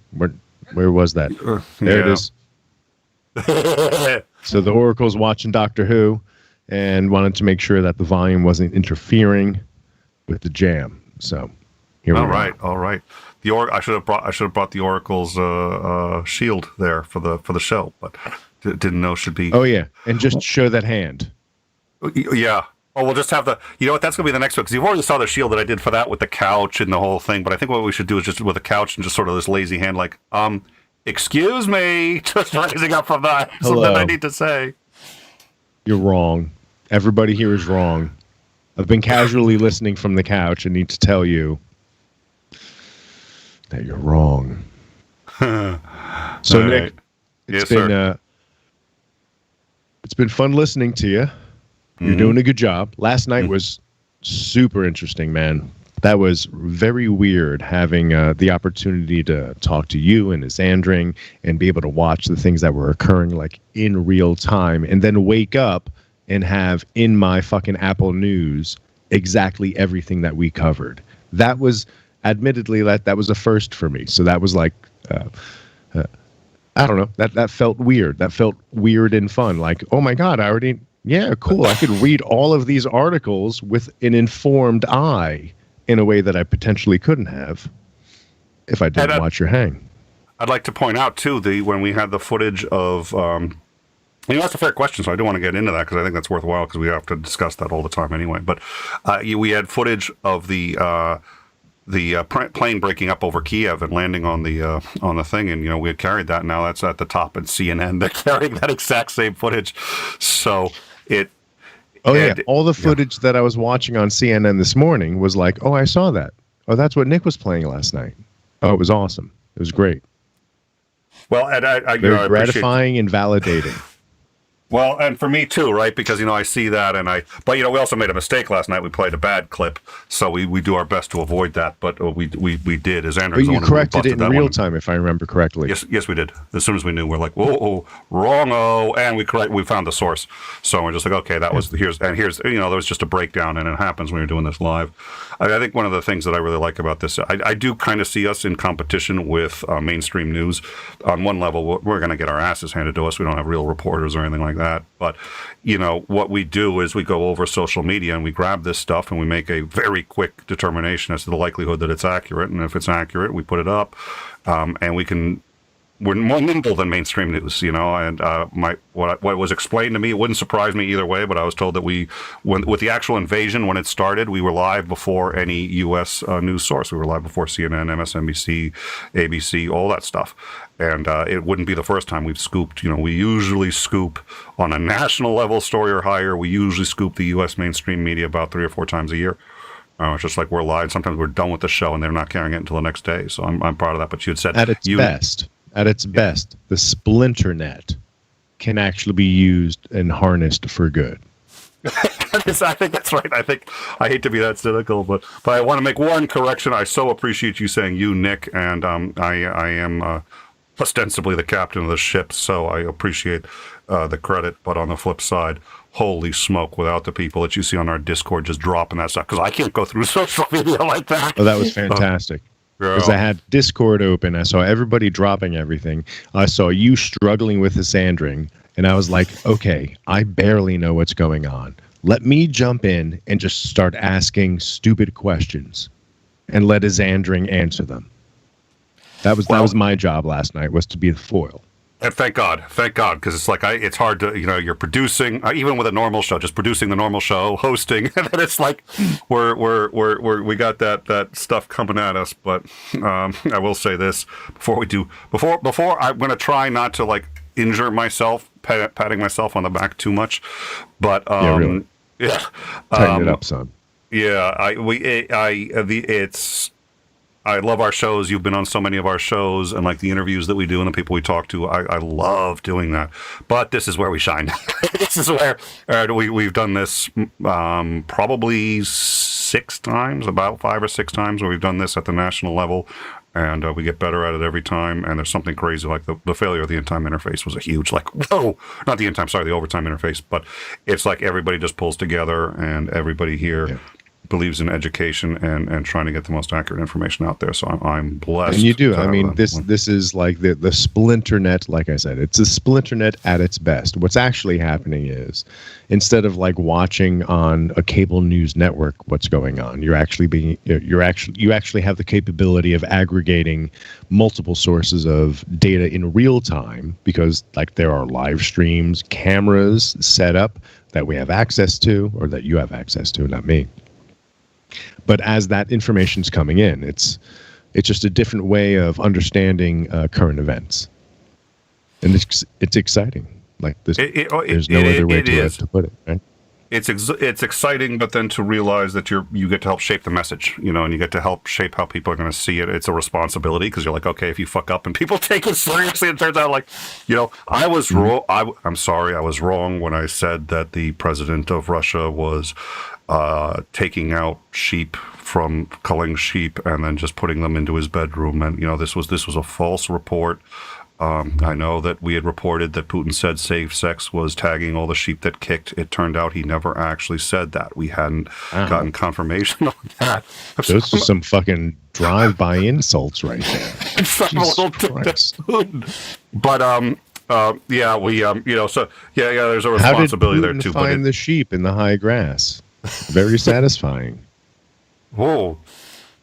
Where was that? There it is. So the Oracle's watching Doctor Who and wanted to make sure that the volume wasn't interfering with the jam. So here we go. All right. I should have brought the Oracle's shield there for the show, but didn't know should be. Oh yeah, and just show that hand. Yeah. Oh, we'll just have the. You know what? That's gonna be the next one because you've already saw the shield that I did for that with the couch and the whole thing. But I think what we should do is just with the couch and just sort of this lazy hand, like, excuse me, just rising up from that. Hello. Something I need to say. You're wrong. Everybody here is wrong. I've been casually listening from the couch and need to tell you that you're wrong. So, Nick, it's been fun listening to you. You're doing a good job. Last night was super interesting, man. That was very weird having the opportunity to talk to you and Xandring and be able to watch the things that were occurring like in real time and then wake up and have in my fucking Apple News exactly everything that we covered. That was admittedly that was a first for me. So that was like, I don't know, that felt weird. That felt weird and fun. Like, oh my God, yeah, cool. I could read all of these articles with an informed eye in a way that I potentially couldn't have if I didn't watch your hang. I'd like to point out, too, when we had the footage of... that's a fair question, so I do want to get into that because I think that's worthwhile because we have to discuss that all the time anyway. But we had footage of the plane breaking up over Kiev and landing on the thing, and we had carried that. Now that's at the top at CNN. They're carrying that exact same footage, so it. Oh yeah, all the footage that I was watching on CNN this morning was like, oh, I saw that. Oh, that's what Nick was playing last night. Oh, it was awesome. It was great. Well, and I very gratifying and validating. Well, and for me too, right? Because I see that, but we also made a mistake last night. We played a bad clip, so we do our best to avoid that. But we did. As Andrew, but you corrected it in real time, if I remember correctly. Yes, we did. As soon as we knew, we're like, whoa, wrong-o, and we found the source. So we're just like, okay, that was here's there was just a breakdown, and it happens when you're doing this live. I think one of the things that I really like about this, I do kind of see us in competition with mainstream news. On one level, we're going to get our asses handed to us. We don't have real reporters or anything like that. But, what we do is we go over social media and we grab this stuff and we make a very quick determination as to the likelihood that it's accurate. And if it's accurate, we put it up. And we're more nimble than mainstream news, and what was explained to me, it wouldn't surprise me either way, but I was told that with the actual invasion, when it started, we were live before any U.S. News source. We were live before CNN, MSNBC, ABC, all that stuff. And it wouldn't be the first time we've scooped. We usually scoop on a national level story or higher. We usually scoop the U.S. mainstream media about 3 or 4 times a year. It's just like we're live. Sometimes we're done with the show and they're not carrying it until the next day. So I'm proud of that. But you had said at its best, the splinter net can actually be used and harnessed for good. I think that's right. I hate to be that cynical, but I want to make one correction. I so appreciate you saying you, Nick, and I am ostensibly the captain of the ship, so I appreciate the credit. But on the flip side, holy smoke, without the people that you see on our Discord just dropping that stuff, because I can't go through social media like that. Oh, that was fantastic. Because I had Discord open. I saw everybody dropping everything. I saw you struggling with the Xandring. And I was like, okay, I barely know what's going on. Let me jump in and just start asking stupid questions and let a Xandring answer them. That was my job last night, was to be the foil. And thank God, because it's like it's hard to, you're producing, even with a normal show, just producing the normal show, hosting, and then it's like we got that stuff coming at us. But I will say this before I'm going to try not to injure myself, patting myself on the back too much. But really. Yeah, tighten it up, son. Yeah, I love our shows. You've been on so many of our shows and the interviews that we do and the people we talk to. I love doing that. But this is where we shine. This is where we've done this probably 6 times, about 5 or 6 times where we've done this at the national level. and we get better at it every time. And there's something crazy like the failure of the in-time interface was a huge, like, whoa, not the in-time, sorry, the overtime interface, but it's like everybody just pulls together, and everybody here believes in education and trying to get the most accurate information out there. So I'm blessed. And you do. I mean, this is like the splinter net. Like I said, it's a splinter net at its best. What's actually happening is, instead of like watching on a cable news network what's going on, you actually have the capability of aggregating multiple sources of data in real time, because like there are live streams, cameras set up that we have access to, or that you have access to, not me. But as that information's coming in, it's just a different way of understanding current events, and it's exciting. Like this, there's no other way to put it. Right? It's exciting, but then to realize that you get to help shape the message, you know, and you get to help shape how people are going to see it. It's a responsibility, because you're like, okay, if you fuck up and people take it seriously, it turns out like, you know, I was wrong. I'm sorry, I was wrong when I said that the president of Russia was taking out sheep from culling sheep and then just putting them into his bedroom. And, you know, this was a false report. I know that we had reported that Putin said safe sex was tagging all the sheep that kicked. It turned out he never actually said that. We hadn't gotten confirmation on that. Those are some fucking drive-by insults right there. But yeah, we you know, so yeah, there's a responsibility there too. Find the sheep in the high grass. Very satisfying. Whoa.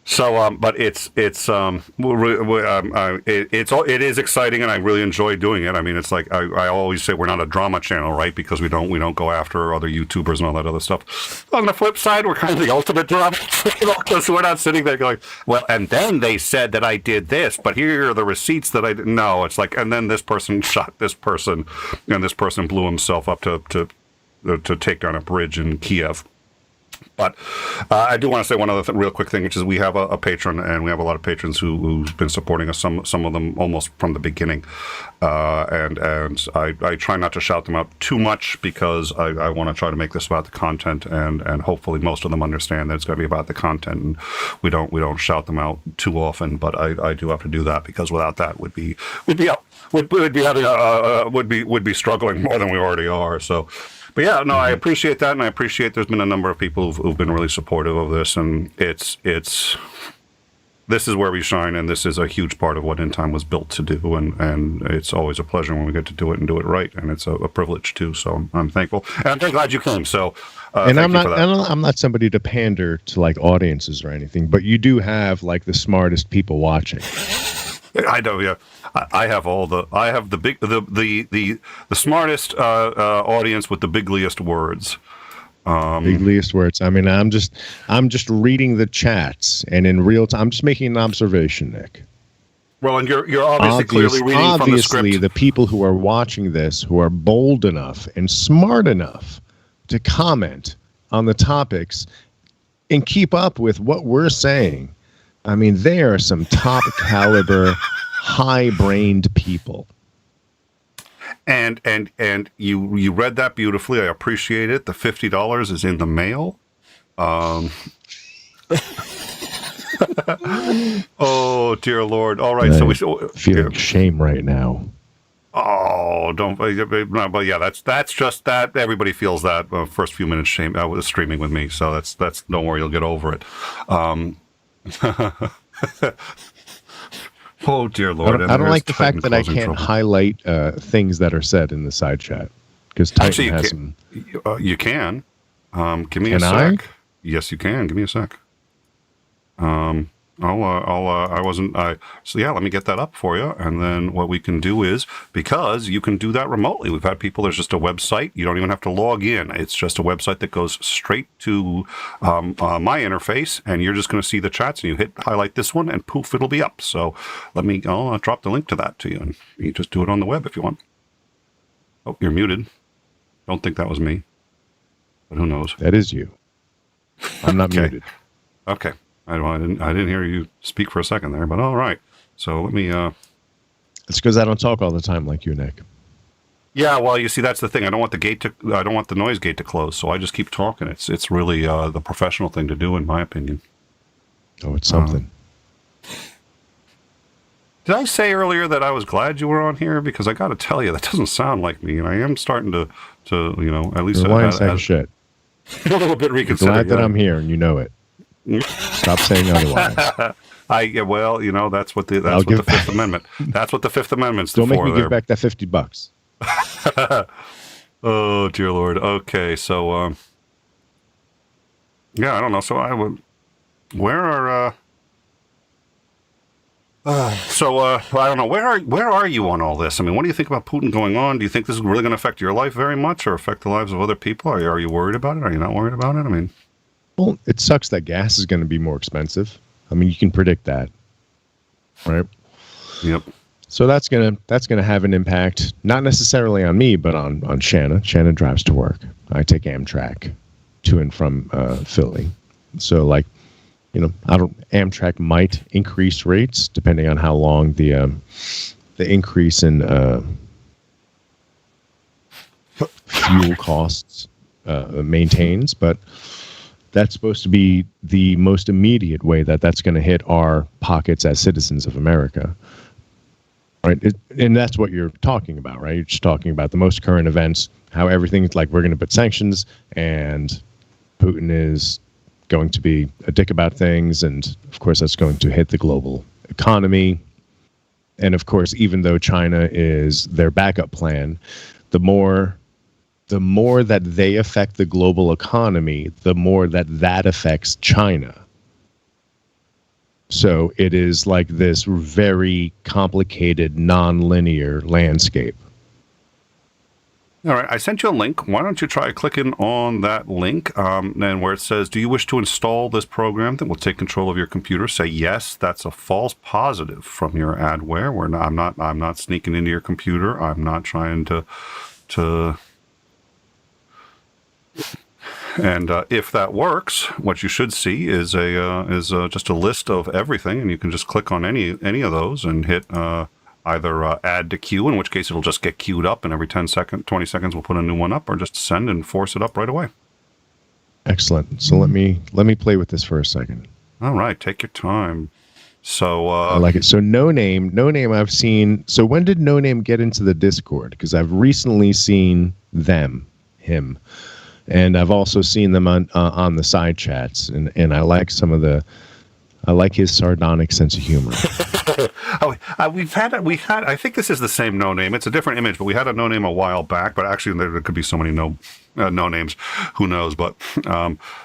So, but it is exciting, and I really enjoy doing it. I mean, it's like I always say we're not a drama channel, right? Because we don't go after other YouTubers and all that other stuff. On the flip side, we're kind of the ultimate drama channel, because we're not sitting there going, well, and then they said that I did this, but here are the receipts that I did. No, it's like, and then this person shot this person, and this person blew himself up to take down a bridge in Kiev. But I do want to say one other real quick thing, which is we have a patron, and we have a lot of patrons who've been supporting us. Some of them almost from the beginning, and I try not to shout them out too much, because I want to try to make this about the content, and hopefully most of them understand that it's going to be about the content, and we don't shout them out too often. But I do have to do that, because without that we'd be struggling more than we already are. So. But yeah, no, I appreciate that, and I appreciate there's been a number of people who've been really supportive of this, and this is where we shine, and this is a huge part of what In Time was built to do, and it's always a pleasure when we get to do it and do it right, and it's a privilege too. So I'm thankful, and I'm very glad you came. So, and I'm not somebody to pander to like audiences or anything, but you do have like the smartest people watching. I know, yeah. I have the smartest audience with the bigliest words. Bigliest words. I mean, I'm just reading the chats, and in real time, I'm just making an observation, Nick. Well, and you're obviously clearly reading from the script. Obviously, the people who are watching this, who are bold enough and smart enough to comment on the topics and keep up with what we're saying. I mean, they are some top caliber, high-brained people. And you read that beautifully. I appreciate it. The $50 is in the mail. Oh dear Lord! All right, so we feeling shame right now. Oh, don't. But yeah, that's just that. Everybody feels that first few minutes shame. Was streaming with me, so that's. Don't worry, you'll get over it. Oh dear Lord! I don't like the fact that I can't highlight things that are said in the side chat, because Titan has some. You can. Give me a sec. Yes, you can. Give me a sec. So yeah, let me get that up for you. And then what we can do is, because you can do that remotely. We've had people, there's just a website. You don't even have to log in. It's just a website that goes straight to my interface, and you're just going to see the chats, and you highlight this one, and poof, it'll be up. So I'll drop the link to that to you, and you just do it on the web if you want. Oh, you're muted. Don't think that was me, but who knows? That is you. I'm not muted. Okay. I didn't hear you speak for a second there, but all right. So let me. It's because I don't talk all the time like you, Nick. Yeah, well, you see, that's the thing. I don't want the noise gate to close, so I just keep talking. It's really the professional thing to do, in my opinion. Oh, it's something. Did I say earlier that I was glad you were on here? Because I got to tell you, that doesn't sound like me, and I am starting to at least shit. a little bit reconsider. Glad that I'm here, and you know it. Stop saying otherwise. That's what the Fifth Amendment. That's what the Fifth Amendment's for. Don't make me give back that $50. Oh dear Lord. Okay, so I don't know. So I would. Where are? I don't know. Where are you on all this? I mean, what do you think about Putin going on? Do you think this is really going to affect your life very much, or affect the lives of other people? Are you worried about it? Are you not worried about it? I mean, well, it sucks that gas is going to be more expensive. I mean, you can predict that, right? Yep. So that's gonna have an impact, not necessarily on me, but on Shanna. Shanna drives to work. I take Amtrak to and from Philly. So Amtrak might increase rates depending on how long the increase in fuel costs maintains, but that's supposed to be the most immediate way that's going to hit our pockets as citizens of America. Right, and that's what you're talking about, right? You're just talking about the most current events, how everything's like we're going to put sanctions, and Putin is going to be a dick about things, and of course that's going to hit the global economy. And of course, even though China is their backup plan, the more that they affect the global economy, the more that affects China. So it is like this very complicated, non-linear landscape. All right, I sent you a link. Why don't you try clicking on that link, and where it says, "Do you wish to install this program that will take control of your computer?" Say yes. That's a false positive from your adware. I'm not sneaking into your computer. I'm not trying to. And if that works, what you should see is just a list of everything, and you can just click on any of those and hit either add to queue, in which case it'll just get queued up, and every 20 seconds we'll put a new one up, or just send and force it up right away. Excellent. So let me play with this for a second. All right, take your time. So I like it. So no name I've seen. So when did No Name get into the Discord? Because I've recently seen him. And I've also seen them on the side chats, and I like I like his sardonic sense of humor. we had. I think this is the same No Name. It's a different image, but we had a No Name a while back. But actually, there could be so many no names. Who knows? But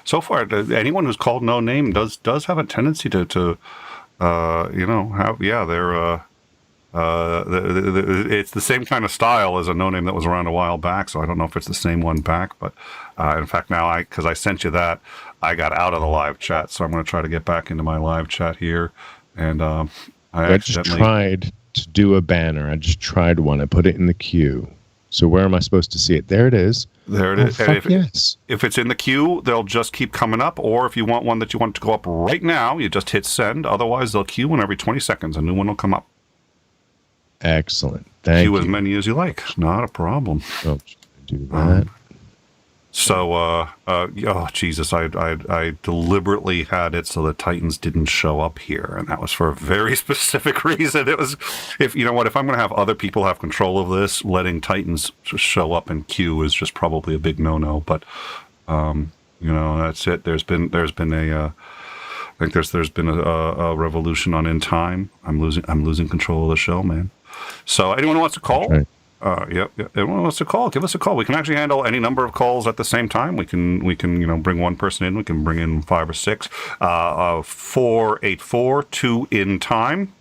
so far, anyone who's called No Name does have a tendency to it's the same kind of style as a No Name that was around a while back, so I don't know if it's the same one back, but in fact now, because I sent you that, I got out of the live chat, so I'm going to try to get back into my live chat here, and I just tried to do a banner. I just tried one. I put it in the queue. So where am I supposed to see it? There it is. There it is. Fuck yes. If it's in the queue, they'll just keep coming up, or if you want one that you want to go up right now, you just hit send. Otherwise, they'll queue, and every 20 seconds, a new one will come up. Excellent. Thank you. Queue as many as you like. Not a problem. Oh, do that. Oh Jesus! I deliberately had it so the Titans didn't show up here, and that was for a very specific reason. It was, if I'm going to have other people have control of this, letting Titans show up in queue is just probably a big no-no. But that's it. There's been a revolution on In Time. I'm losing control of the show, man. So anyone who wants to call? Right. Everyone wants to call. Give us a call. We can actually handle any number of calls at the same time. We can bring one person in. We can bring in 5 or 6. 484-2-IN-TIME.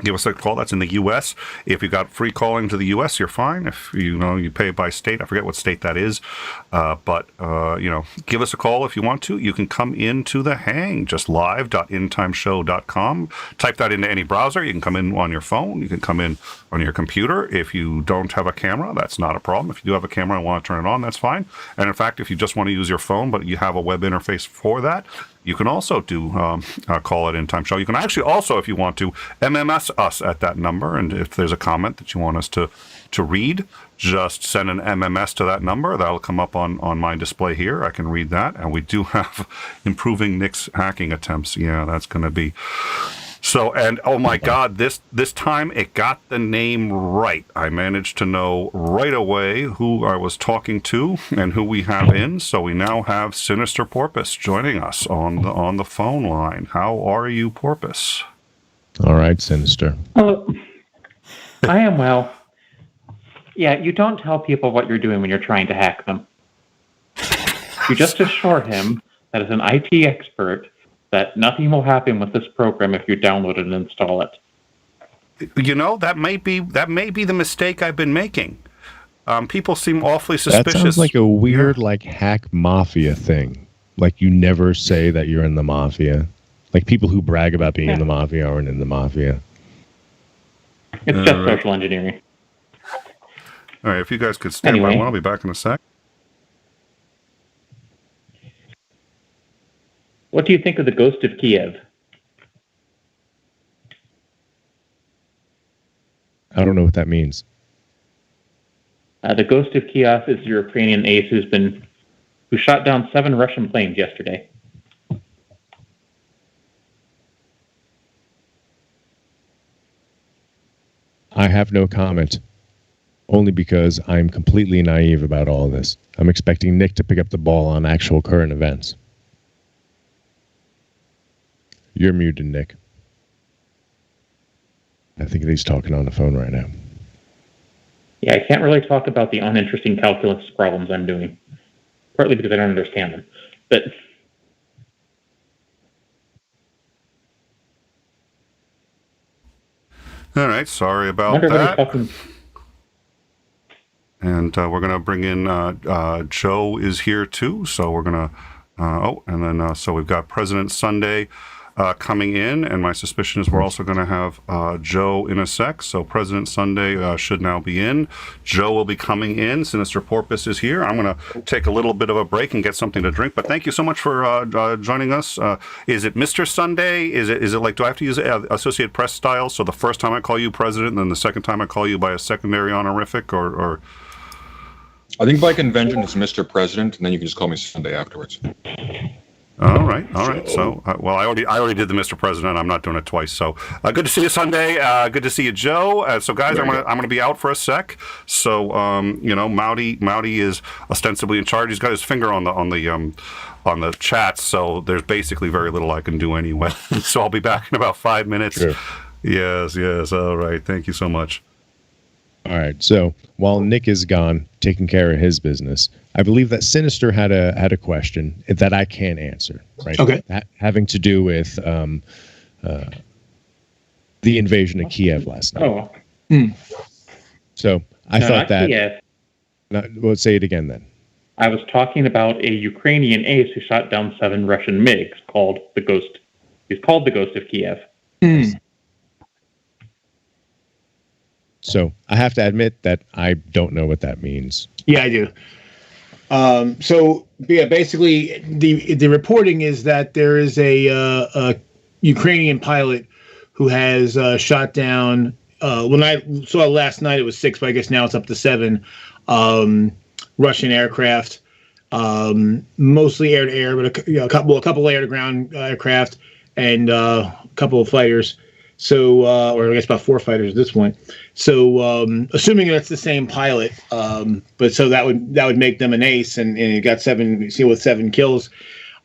Give us a call. That's in the U.S. If you got free calling to the U.S., you're fine. If you pay by state, I forget what state that is, but give us a call if you want to. You can come into the hang, just live.intimeshow.com. Type that into any browser. You can come in on your phone. You can come in on your computer. If you don't have a camera, that's not a problem. If you do have a camera and want to turn it on, that's fine. And in fact, if you just want to use your phone, but you have a web interface for that, you can also do call it In Time Show. You can actually also, if you want to, MMS us at that number. And if there's a comment that you want us to read, just send an MMS to that number. That'll come up on my display here. I can read that. And we do have improving Nick's hacking attempts. Yeah, that's going to be So, and oh my God, this time it got the name right. I managed to know right away who I was talking to and who we have in. So we now have Sinister Porpoise joining us on the phone line. How are you, Porpoise? All right, Sinister. Hello. I am well. Yeah, you don't tell people what you're doing when you're trying to hack them. You just assure him that as an IT expert, that nothing will happen with this program if you download it and install it. You know, that may be the mistake I've been making. People seem awfully suspicious. That sounds like a weird, like, hack mafia thing. Like, you never say that you're in the mafia. Like, people who brag about being in the mafia aren't in the mafia. It's just social engineering. All right, if you guys could stand by one, I'll be back in a sec. What do you think of the Ghost of Kiev? I don't know what that means. The Ghost of Kiev is a Ukrainian ace who shot down 7 Russian planes yesterday. I have no comment. Only because I'm completely naive about all this. I'm expecting Nick to pick up the ball on actual current events. You're muted, Nick. I think he's talking on the phone right now. Yeah, I can't really talk about the uninteresting calculus problems I'm doing. Partly because I don't understand them. But All right, sorry about that. And we're going to bring in Joe is here too. So we're going to, so we've got President Sunday coming in, and my suspicion is we're also going to have Joe in a sec. So President Sunday should now be in. Joe will be coming in. Sinister Porpoise is here. I'm going to take a little bit of a break and get something to drink. But thank you so much for joining us. Is it Mr. Sunday? Is it like, do I have to use Associated Press style? So the first time I call you President, and then the second time I call you by a secondary honorific, or? I think by convention it's Mr. President, and then you can just call me Sunday afterwards. All right. So, well, I already did the Mr. President. I'm not doing it twice. So, good to see you, Sunday. Good to see you, Joe. So, guys, I'm gonna be out for a sec. So, Maute is ostensibly in charge. He's got his finger on the chat. So, there's basically very little I can do anyway. So, I'll be back in about 5 minutes. Sure. Yes. All right. Thank you so much. All right. So while Nick is gone, taking care of his business, I believe that Sinister had a question that I can't answer. Right. Okay. Having to do with the invasion of Kiev last night. Oh. So I thought that. Kiev. Well, say it again then. I was talking about a Ukrainian ace who shot down 7 Russian MiGs called the Ghost. He's called the Ghost of Kiev. So I have to admit that I don't know what that means. Yeah, I do. So yeah, basically the reporting is that there is a Ukrainian pilot who has shot down. When I saw last night, it was 6, but I guess now it's up to 7 Russian aircraft, mostly air to air, but a couple air to ground aircraft and a couple of fighters. So, or I guess about 4 fighters at this point. So, assuming that's the same pilot, but so that would make them an ace, and you got 7 with 7 kills.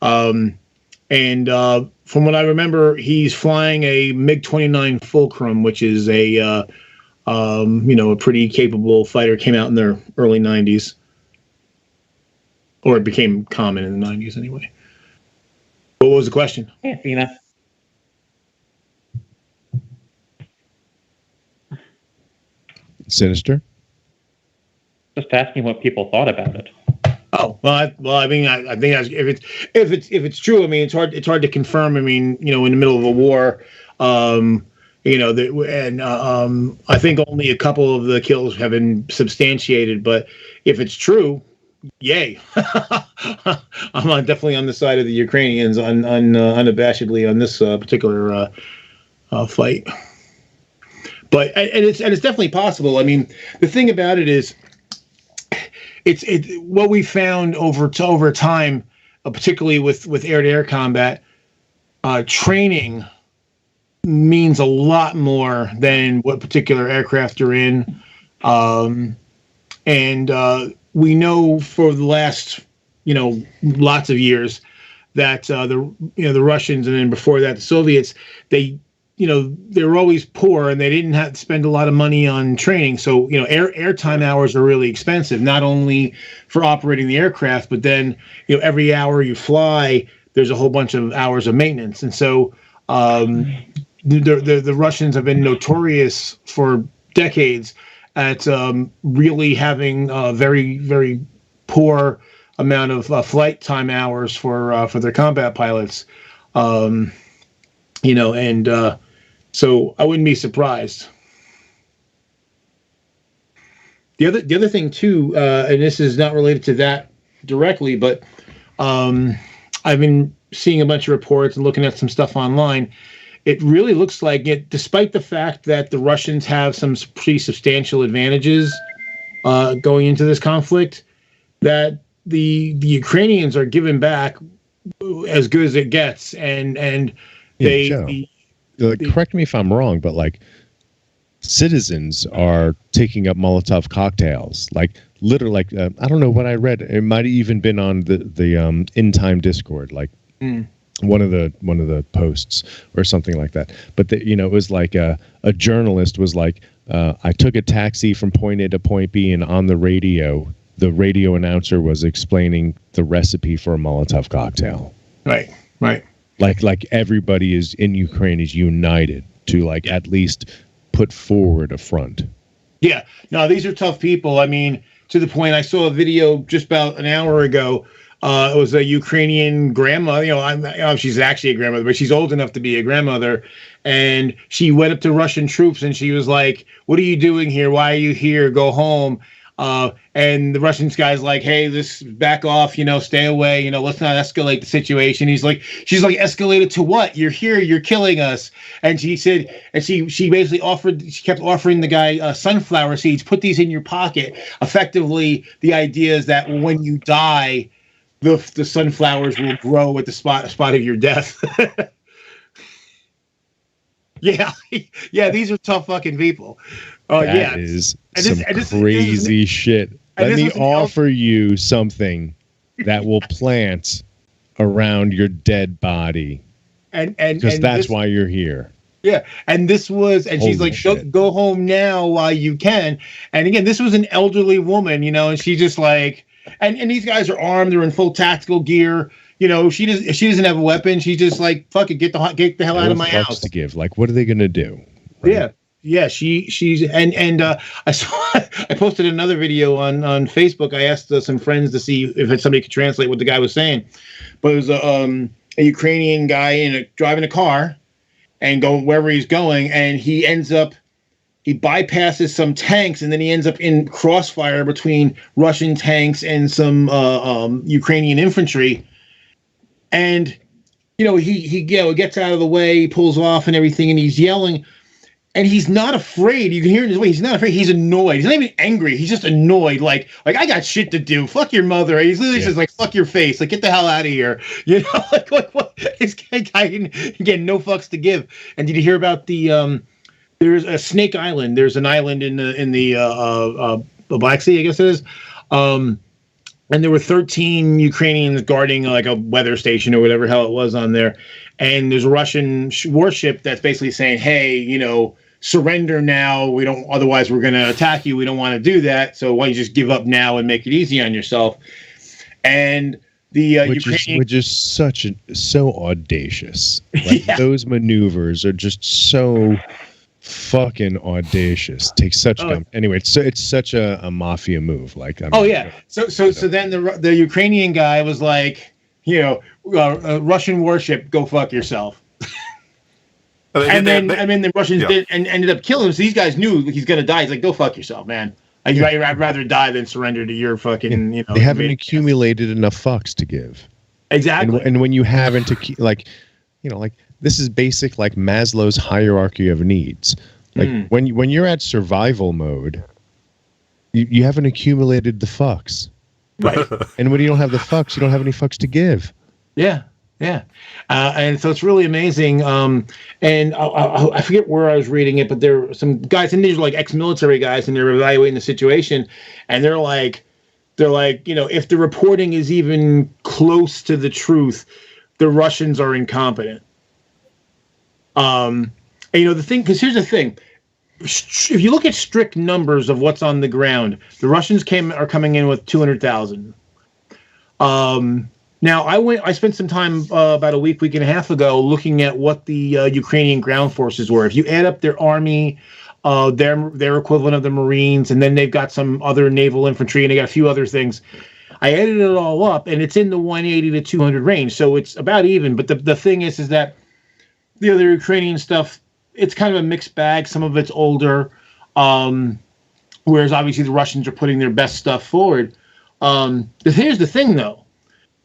And from what I remember, he's flying a MiG-29 Fulcrum, which is a pretty capable fighter. Came out in the early 90s, or it became common in the 90s anyway. What was the question? Hey, Athena. Sinister? Just asking what people thought about it. Oh well, I think if it's true, I mean it's hard to confirm. I mean, in the middle of a war, I think only a couple of the kills have been substantiated. But if it's true, yay! I'm definitely on the side of the Ukrainians, unabashedly on this particular fight. But it's definitely possible. I mean, the thing about it is, it's what we found over time, particularly with air-to-air combat, training means a lot more than what particular aircraft you're in. And we know for the last, lots of years that the Russians, and then before that the Soviets, they were always poor and they didn't have to spend a lot of money on training. So airtime hours are really expensive, not only for operating the aircraft, but then every hour you fly, there's a whole bunch of hours of maintenance. And so the Russians have been notorious for decades at really having a very, very poor amount of flight time hours for their combat pilots. So I wouldn't be surprised. The other thing too, and this is not related to that directly, but I've been seeing a bunch of reports and looking at some stuff online. It really looks like it, despite the fact that the Russians have some pretty substantial advantages going into this conflict, that the Ukrainians are giving back as good as it gets, and they. Correct me if I'm wrong, but citizens are taking up Molotov cocktails, literally. I don't know what I read. It might have even been on the In Time Discord, one of the posts or something like that. But it was like a journalist was like, I took a taxi from point A to point B, and on the radio announcer was explaining the recipe for a Molotov cocktail. Right. Like everybody is in Ukraine is united to at least put forward a front. Yeah. No, these are tough people. I mean, to the point, I saw a video just about an hour ago. It was a Ukrainian grandma. She's actually a grandmother, but she's old enough to be a grandmother. And she went up to Russian troops and she was like, "What are you doing here? Why are you here? Go home." And the Russian guy's like, "Hey, this back off, stay away, let's not escalate the situation." She's like, "Escalate it to what? You're here, you're killing us." And she said, and she basically kept offering the guy sunflower seeds, put these in your pocket. Effectively, the idea is that when you die, the sunflowers will grow at the spot of your death. Yeah, these are tough fucking people. That is some crazy shit. Let me offer you something that will plant around your dead body, and because that's why you're here. Yeah, and she's like, go home now while you can. And again, this was an elderly woman, and she just and these guys are armed. They're in full tactical gear. She doesn't have a weapon. She's just like, fuck it, get the hell out of my house. To give, what are they gonna do? Right? Yeah. She's I posted another video on Facebook. I asked some friends to see if somebody could translate what the guy was saying, but it was a Ukrainian guy driving a car and going wherever he's going, and he bypasses some tanks, and then he ends up in crossfire between Russian tanks and some Ukrainian infantry. And he gets out of the way, he pulls off and everything, and he's yelling, and he's not afraid. You can hear in his way, he's not afraid. He's annoyed. He's not even angry. He's just annoyed. Like I got shit to do. Fuck your mother. He's literally just like, fuck your face. Like, get the hell out of here. Like what? This guy again, no fucks to give. And did you hear about the there's a Snake Island. There's an island in the Black Sea, I guess it is. And there were 13 Ukrainians guarding like a weather station or whatever hell it was on there. And there's a Russian warship that's basically saying, hey, surrender now. Otherwise we're going to attack you. We don't want to do that. So why don't you just give up now and make it easy on yourself? And the which is so audacious. Those maneuvers are just so fucking audacious. Takes such anyway. It's such a mafia move. So then the Ukrainian guy was like, a Russian warship, go fuck yourself. And then the Russians did and ended up killing him. So these guys knew he's gonna die. He's like, go fuck yourself, man. I'd rather die than surrender to your fucking. They haven't accumulated enough fucks to give. Exactly. And when you haven't, this is basic like Maslow's hierarchy of needs. When you're at survival mode, you haven't accumulated the fucks. Right. And when you don't have the fucks, you don't have any fucks to give. Yeah. Yeah. And so it's really amazing. And I forget where I was reading it, but there were some guys, and these are like ex-military guys, and they're evaluating the situation, and they're like, if the reporting is even close to the truth, the Russians are incompetent. And the thing, because here's the thing. If you look at strict numbers of what's on the ground, the Russians are coming in with 200,000. Now, I spent some time about a week and a half ago looking at what the Ukrainian ground forces were. If you add up their army, their equivalent of the Marines, and then they've got some other naval infantry, and they got a few other things. I added it all up, and it's in the 180 to 200 range, so it's about even. But the thing is that the other Ukrainian stuff, it's kind of a mixed bag. Some of it's older, whereas obviously the Russians are putting their best stuff forward. Here's the thing, though,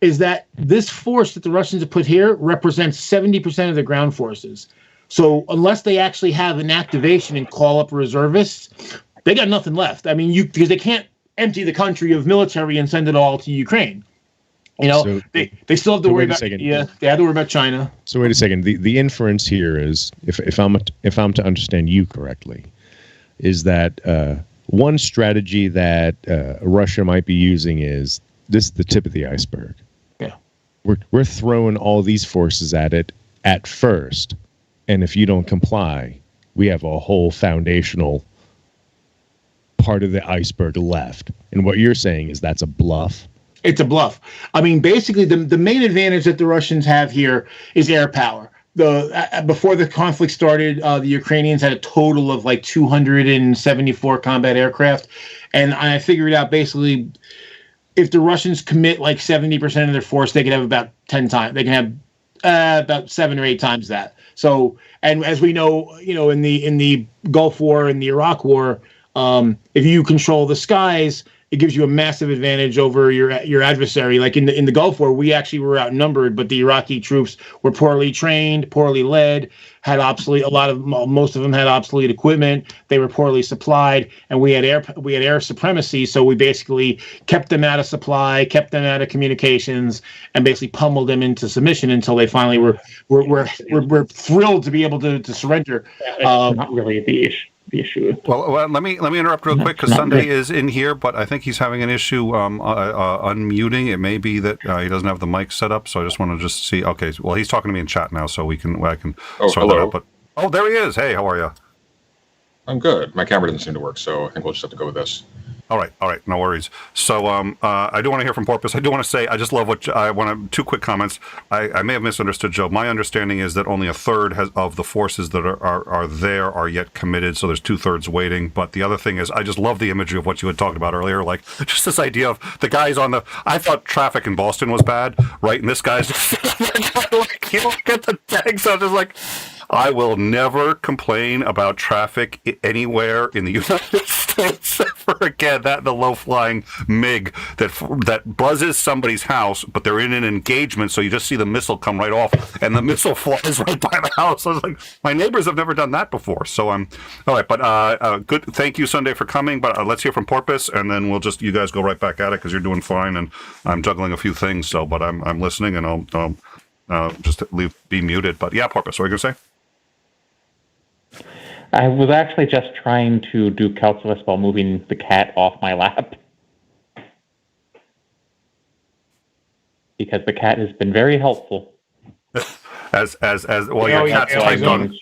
is that this force that the Russians have put here represents 70% of their ground forces. So unless they actually have an activation and call up reservists, they got nothing left. I mean, because they can't empty the country of military and send it all to Ukraine. So they still have to worry about. Yeah, they have to worry about China. So wait a second. The inference here is, if I'm to understand you correctly, is that one strategy that Russia might be using is this is the tip of the iceberg. Yeah, we're throwing all these forces at it at first, and if you don't comply, we have a whole foundational part of the iceberg left. And what you're saying is that's a bluff. It's a bluff. I mean, basically, the main advantage that the Russians have here is air power. Before the conflict started, the Ukrainians had a total of like 274 combat aircraft, and I figured out basically if the Russians commit like 70% of their force, they can have about 10 times. They can have about 7 or 8 times that. So, and as we know, in the Gulf War and the Iraq War, if you control the skies, it gives you a massive advantage over your adversary. Like in the Gulf War, we actually were outnumbered, but the Iraqi troops were poorly trained, poorly led, had most of them had obsolete equipment. They were poorly supplied, and we had air supremacy. So we basically kept them out of supply, kept them out of communications, and basically pummeled them into submission until they finally were thrilled to be able to surrender. Not really the issue. Well, let me interrupt real quick because Sunday is in here, but I think he's having an issue unmuting. It may be that he doesn't have the mic set up, so I just want to see. Okay, well, he's talking to me in chat now, so I can sort that out. But there he is. Hey, how are you? I'm good. My camera doesn't seem to work, so I think we'll just have to go with this. All right, no worries. So I do want to hear from Porpoise. I do want to say I just love two quick comments. I may have misunderstood Joe. My understanding is that only a third of the forces that are there are yet committed, so there's 2/3 waiting. But the other thing is I just love the imagery of what you had talked about earlier, like just this idea of the guys on the. I thought traffic in Boston was bad, right? And this guy's just like, you don't get the tags. I'm just like, I will never complain about traffic anywhere in the United States ever again. That the low-flying MiG that buzzes somebody's house, but they're in an engagement, so you just see the missile come right off, and the missile flies right by the house. I was like, my neighbors have never done that before. So all right, but good. Thank you, Sunday, for coming. But let's hear from Porpoise, and then you guys go right back at it because you're doing fine, and I'm juggling a few things. So, but I'm listening, and I'll just be muted. But yeah, Porpoise, what are you gonna say? I was actually just trying to do calculus while moving the cat off my lap. Because the cat has been very helpful. As well, your cat's typed on.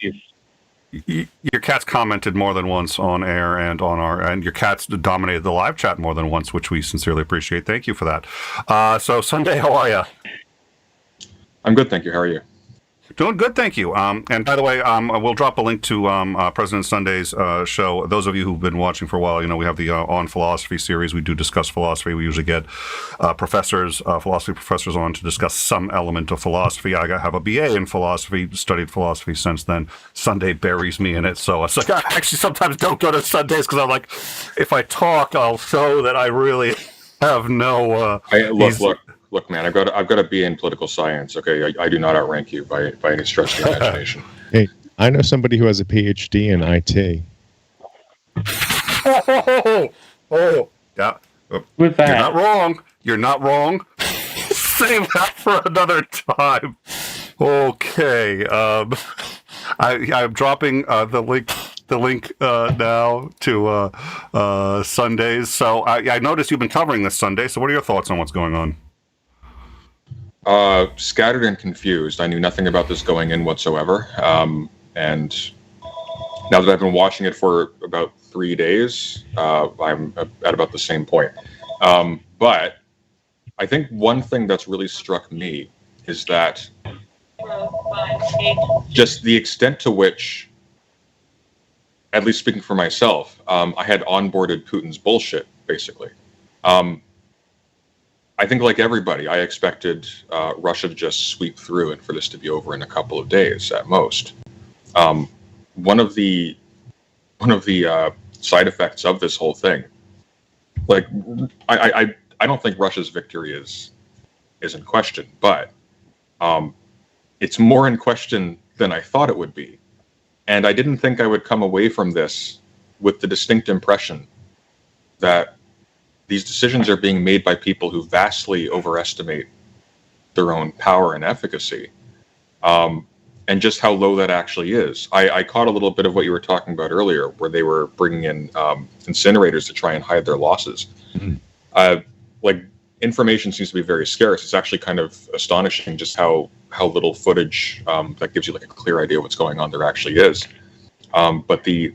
Your cat's commented more than once on air and and your cat's dominated the live chat more than once, which we sincerely appreciate. Thank you for that. So Sunday, how are you? I'm good, thank you. How are you? Doing good, thank you. And by the way, we'll drop a link to President Sunday's show. Those of you who've been watching for a while, we have the On Philosophy series. We do discuss philosophy. We usually get philosophy professors on to discuss some element of philosophy. I have a BA in philosophy, studied philosophy since then. Sunday buries me in it. So it's like, I actually sometimes don't go to Sundays because I'm like, if I talk, I'll show that I really have no... Look, man, I've got a BA in political science. Okay, I do not outrank you by any stretch of the imagination. Hey, I know somebody who has a PhD in IT. Yeah. With that, You're not wrong. save that for another time. Okay. I'm dropping the link now to Sundays. So I noticed you've been covering this Sunday. So what are your thoughts on what's going on? Scattered and confused. I knew nothing about this going in whatsoever. And now that I've been watching it for about 3 days, I'm at about the same point. But I think one thing that's really struck me is that just the extent to which, at least speaking for myself, I had onboarded Putin's bullshit, basically. I think, like everybody, I expected Russia to just sweep through and for this to be over in a couple of days at most. One of the side effects of this whole thing, like I don't think Russia's victory is in question, but it's more in question than I thought it would be. And I didn't think I would come away from this with the distinct impression that these decisions are being made by people who vastly overestimate their own power and efficacy, and just how low that actually is. I caught a little bit of what you were talking about earlier, where they were bringing in incinerators to try and hide their losses. Like, information seems to be very scarce. It's actually kind of astonishing just how little footage that gives you like a clear idea of what's going on there actually is. But the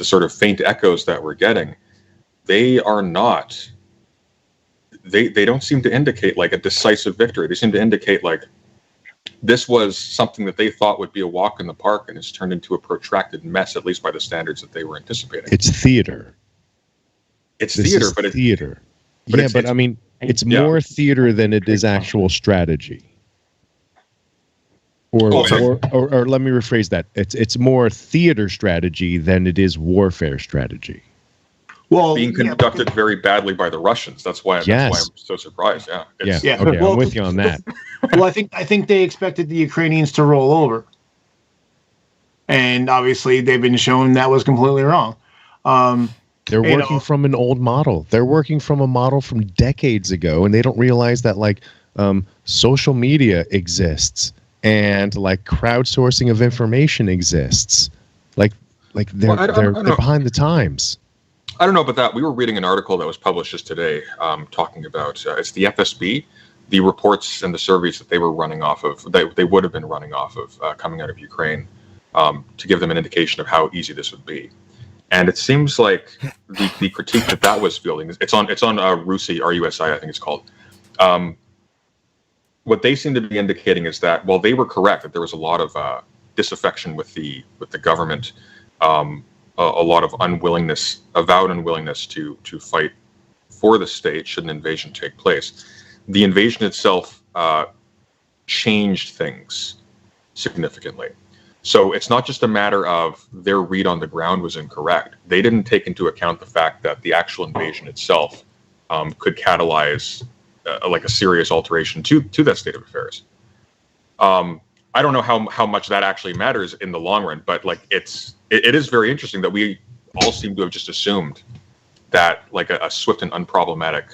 sort of faint echoes that we're getting, they are not. They don't seem to indicate like a decisive victory. They seem to indicate like this was something that they thought would be a walk in the park, and it's turned into a protracted mess, at least by the standards that they were anticipating. It's theater. It's theater, but it's theater. But yeah, but I mean, it's more theater than it is actual strategy. Or let me rephrase that. It's more theater strategy than it is warfare strategy. Well, being conducted very badly by the Russians. That's why I'm so surprised. Okay, I'm with you on that. Well, I think they expected the Ukrainians to roll over, and obviously they've been shown that was completely wrong. They're working from an old model. They're working from a model from decades ago, and they don't realize that like social media exists and like crowdsourcing of information exists. Like they're behind the times. I don't know about that. We were reading an article that was published just today talking about it's the FSB, the reports and the surveys that they were running off of, they would have been running off of coming out of Ukraine to give them an indication of how easy this would be. And it seems like the critique that was fielding, it's on RUSI, RUSI, I think it's called. What they seem to be indicating is that while they were correct that there was a lot of disaffection with the government, a lot of unwillingness, avowed unwillingness to fight for the state should an invasion take place. The invasion itself changed things significantly. So it's not just a matter of their read on the ground was incorrect. They didn't take into account the fact that the actual invasion itself could catalyze like a serious alteration to that state of affairs. I don't know how much that actually matters in the long run, but like it is very interesting that we all seem to have just assumed that like a swift and unproblematic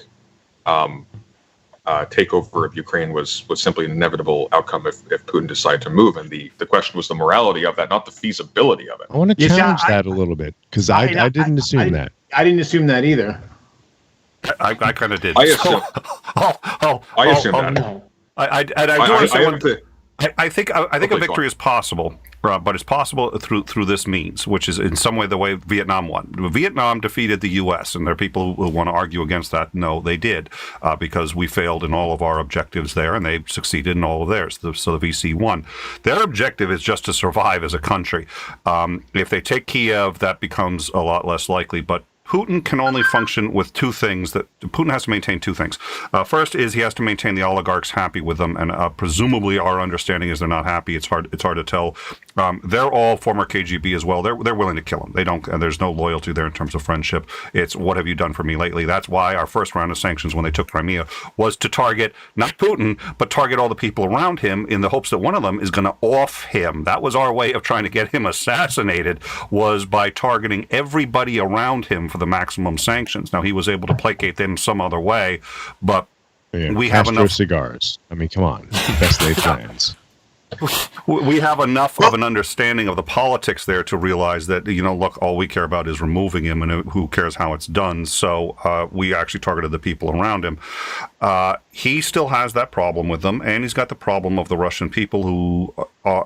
takeover of Ukraine was simply an inevitable outcome if Putin decided to move, and the question was the morality of that, not the feasibility of it. I want to challenge that a little bit because I didn't assume that. I didn't assume that either. I kind of did. I assume. I assume that. No. I think a victory is possible, but it's possible through this means, which is in some way the way Vietnam won. Vietnam defeated the U.S., and there are people who want to argue against that. No, they did, because we failed in all of our objectives there, and they succeeded in all of theirs. So the VC won. Their objective is just to survive as a country. If they take Kiev, that becomes a lot less likely, but Putin can only function with two things. Putin has to maintain two things. First is he has to maintain the oligarchs happy with them, and presumably our understanding is they're not happy. It's hard to tell. They're all former KGB as well. They're willing to kill him. They don't. And there's no loyalty there in terms of friendship. It's what have you done for me lately? That's why our first round of sanctions when they took Crimea was to target not Putin but target all the people around him in the hopes that one of them is going to off him. That was our way of trying to get him assassinated, was by targeting everybody around him for the maximum sanctions. Now, he was able to placate them some other way, but Yeah, we have Castro enough cigars. I mean, come on, best laid plans. We have enough of an understanding of the politics there to realize that, look, all we care about is removing him, and who cares how it's done. So we actually targeted the people around him. He still has that problem with them, and he's got the problem of the Russian people who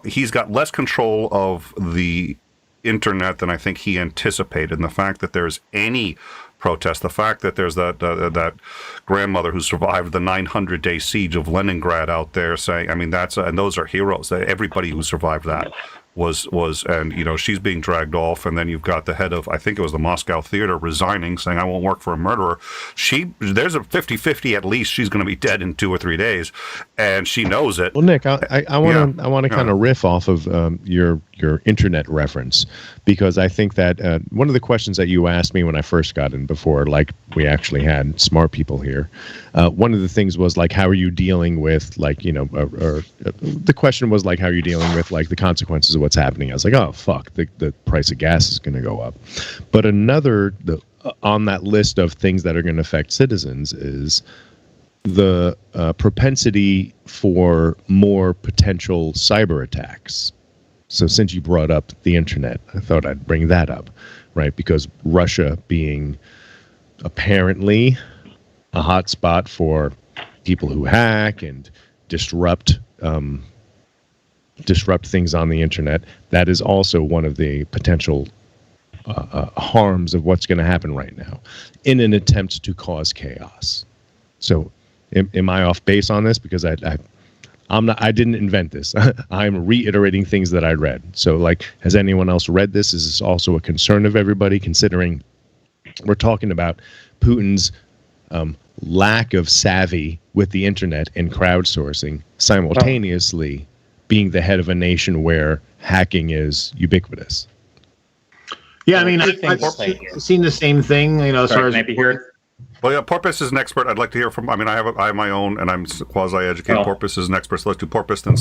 he's got less control of the internet than I think he anticipated. And the fact that there's any protest, the fact that there's that grandmother who survived the 900-day siege of Leningrad out there saying, I mean, and those are heroes. Everybody who survived that was, and she's being dragged off, and then you've got the head of, I think it was the Moscow theater, resigning, saying, I won't work for a murderer. There's a 50-50 at least she's going to be dead in 2 or 3 days, and she knows it. Well, Nick, I want to kind of riff off of your internet reference, because I think that one of the questions that you asked me when I first got in, before like we actually had smart people here, one of the things was like, how are you dealing with the question was like, how are you dealing with like the consequences of what's happening? I was like, oh fuck, the price of gas is going to go up. But on that list of things that are going to affect citizens is the propensity for more potential cyber attacks. So since you brought up the internet, I thought I'd bring that up, right? Because Russia being apparently a hot spot for people who hack and disrupt things on the internet, that is also one of the potential harms of what's going to happen right now in an attempt to cause chaos. So am I off base on this? Because I didn't invent this. I'm reiterating things that I read. So, like, has anyone else read this? Is this also a concern of everybody, considering we're talking about Putin's lack of savvy with the internet and crowdsourcing, simultaneously being the head of a nation where hacking is ubiquitous? Yeah, I mean, I've seen the same thing, as far as maybe here. Well, yeah, Porpoise is an expert. I'd like to hear from. I mean, I have my own, and I'm quasi-educated. Porpoise is an expert. So let's do Porpoise, then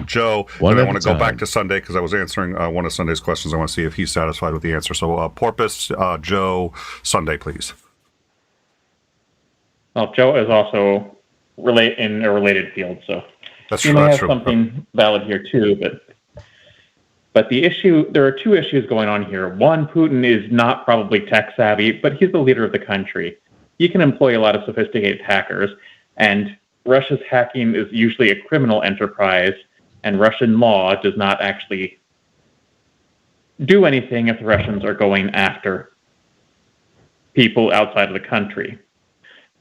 Joe. One and I at want a to go back time. to Sunday because I was answering one of Sunday's questions. I want to see if he's satisfied with the answer. So Porpoise, Joe, Sunday, please. Well, Joe is also in a related field, so That's you true. may That's have true. something valid here too. But the issue, there are two issues going on here. One, Putin is not probably tech savvy, but he's the leader of the country. He can employ a lot of sophisticated hackers, and Russia's hacking is usually a criminal enterprise, and Russian law does not actually do anything if the Russians are going after people outside of the country.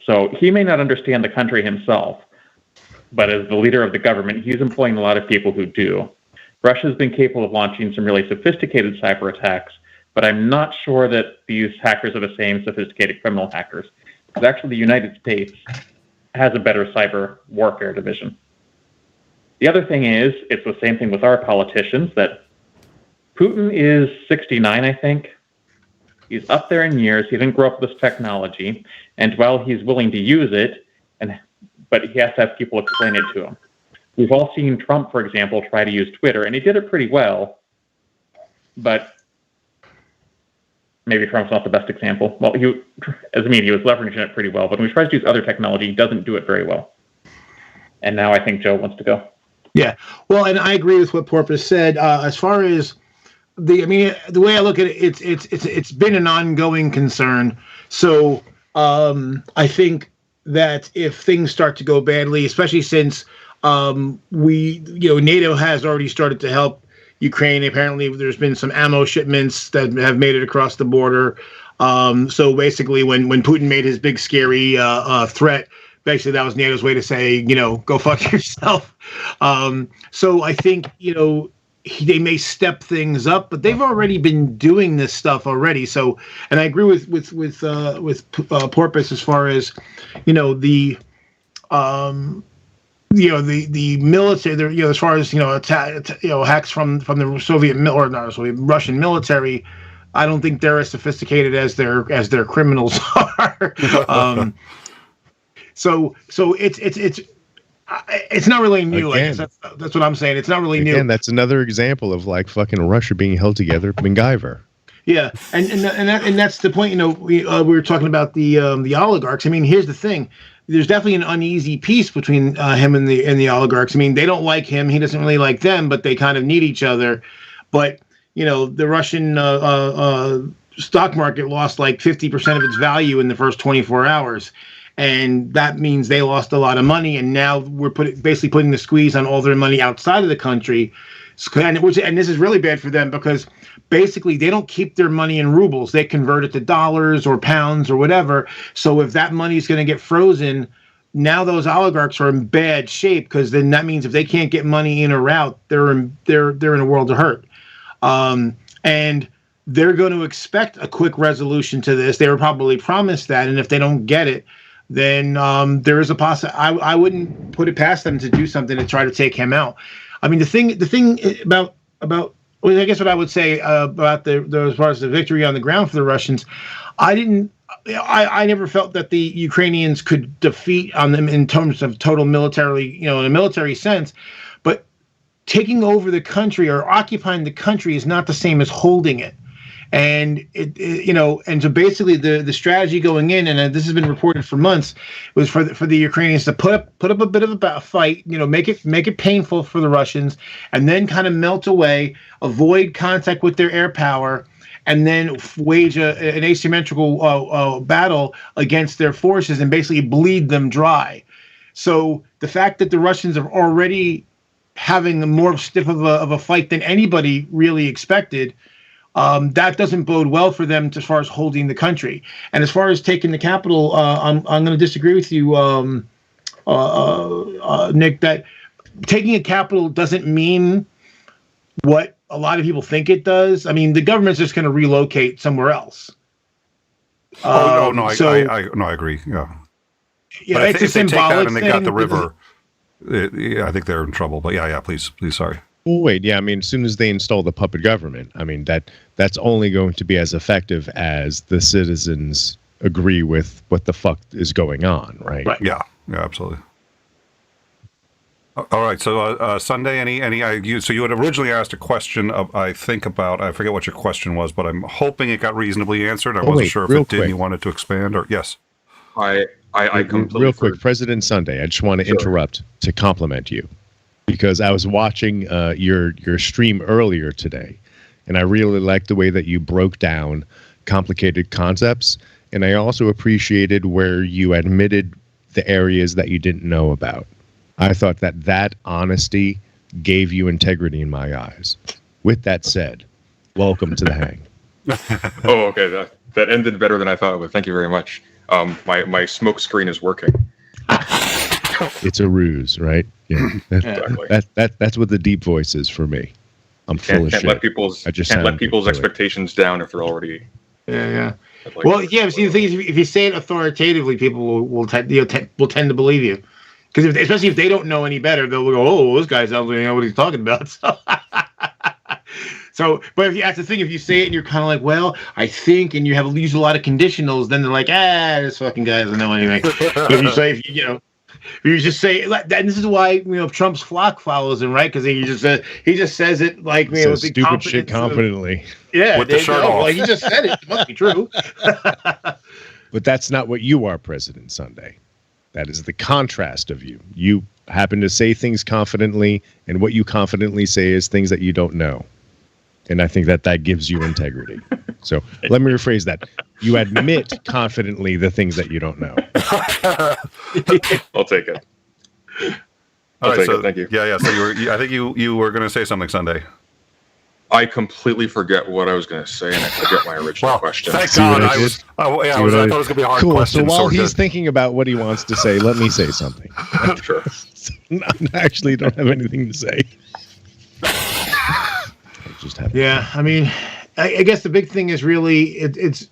So he may not understand the country himself, but as the leader of the government, he's employing a lot of people who do. Russia's been capable of launching some really sophisticated cyber attacks, but I'm not sure that these hackers are the same sophisticated criminal hackers. Because actually the United States has a better cyber warfare division. The other thing is, it's the same thing with our politicians, that Putin is 69, I think. He's up there in years. He didn't grow up with this technology. And while he's willing to use it, but he has to have people explain it to him. We've all seen Trump, for example, try to use Twitter, and he did it pretty well. But maybe Trump's not the best example. Well, he was leveraging it pretty well, but when he tries to use other technology, he doesn't do it very well. And now I think Joe wants to go. Yeah, well, and I agree with what Porpoise said. As far as the way I look at it, it's been an ongoing concern. So I think that if things start to go badly, especially since NATO has already started to help Ukraine. Apparently, there's been some ammo shipments that have made it across the border. So basically, when Putin made his big scary threat, basically that was NATO's way to say, go fuck yourself. So I think they may step things up, but they've already been doing this stuff already. So, and I agree with Porpoise as far as the military, as far as hacks from the Russian military. I don't think they're as sophisticated as their criminals are. So it's not really new. Again, that's what I'm saying. It's not really new. Again, that's another example of like fucking Russia being held together, MacGyver. Yeah, and that's the point. You know, we were talking about the oligarchs. I mean, here's the thing: there's definitely an uneasy peace between him and the oligarchs. I mean, they don't like him; he doesn't really like them, but they kind of need each other. But you know, the Russian stock market lost like 50% of its value in the first 24 hours. And that means they lost a lot of money. And now we're basically putting the squeeze on all their money outside of the country. And this is really bad for them because basically they don't keep their money in rubles. They convert it to dollars or pounds or whatever. So if that money is going to get frozen, now those oligarchs are in bad shape, because then that means if they can't get money in or out, they're in a world of hurt. And they're going to expect a quick resolution to this. They were probably promised that, and if they don't get it, then there is a I wouldn't put it past them to do something to try to take him out. I mean, the thing about I guess what I would say about as far as the victory on the ground for the Russians, I never felt that the Ukrainians could defeat on them in terms of total military, in a military sense, but taking over the country or occupying the country is not the same as holding it. And and so basically the strategy going in, and this has been reported for months, was for the Ukrainians to put up a bit of a fight, make it painful for the Russians, and then kind of melt away, avoid contact with their air power, and then wage an asymmetrical battle against their forces and basically bleed them dry. So the fact that the Russians are already having a more stiff of a fight than anybody really expected, that doesn't bode well for them as far as holding the country. And as far as taking the capital, I'm going to disagree with you, Nick, that taking a capital doesn't mean what a lot of people think it does. I mean, the government's just going to relocate somewhere else. I agree. Yeah. Yeah, it's a symbolic thing. They got the river. I think they're in trouble. But yeah, please, sorry. Well, wait, yeah, I mean, as soon as they install the puppet government, I mean, that's only going to be as effective as the citizens agree with what the fuck is going on, right? Right. Yeah, absolutely. All right, so Sunday, so you had originally asked a question I forget what your question was, but I'm hoping it got reasonably answered. I wasn't sure if it did and you wanted to expand, or yes. I completely real quick, President Sunday, I just want to interrupt to compliment you, because I was watching your stream earlier today, and I really liked the way that you broke down complicated concepts, and I also appreciated where you admitted the areas that you didn't know about. I thought that honesty gave you integrity in my eyes. With that said, welcome to the hang. Oh, okay. That ended better than I thought it would. Thank you very much. My smoke screen is working. It's a ruse, right? Yeah. Exactly. That's what the deep voice is for me. I'm full of shit. Can't let people's expectations down if they're already. Yeah. Well, yeah. See, the thing is, if you say it authoritatively, people will tend to believe you, because especially if they don't know any better, they'll go, "Oh, this guy sounds like he knows what he's talking about." So, but that's the thing. If you say it and you're kind of like, "Well, I think," and you use a lot of conditionals, then they're like, "This fucking guy doesn't know anything." But if you just say, and this is why Trump's flock follows him, right? Because he just says it like with stupid shit confidently. Yeah, with the shirt off. Like, he just said it. It must be true. But that's not what you are, President Sunday. That is the contrast of you. You happen to say things confidently, and what you confidently say is things that you don't know. And I think that gives you integrity. So let me rephrase that. You admit confidently the things that you don't know. I'll take it. I'll take it. Thank you. Yeah. So I think you were going to say something, Sunday. I completely forget what I was going to say, and I forget my original question. Thank God. I thought it was going to be a hard question. So while he's thinking about what he wants to say, let me say something. Sure. I actually don't have anything to say. I mean, I guess the big thing is really it's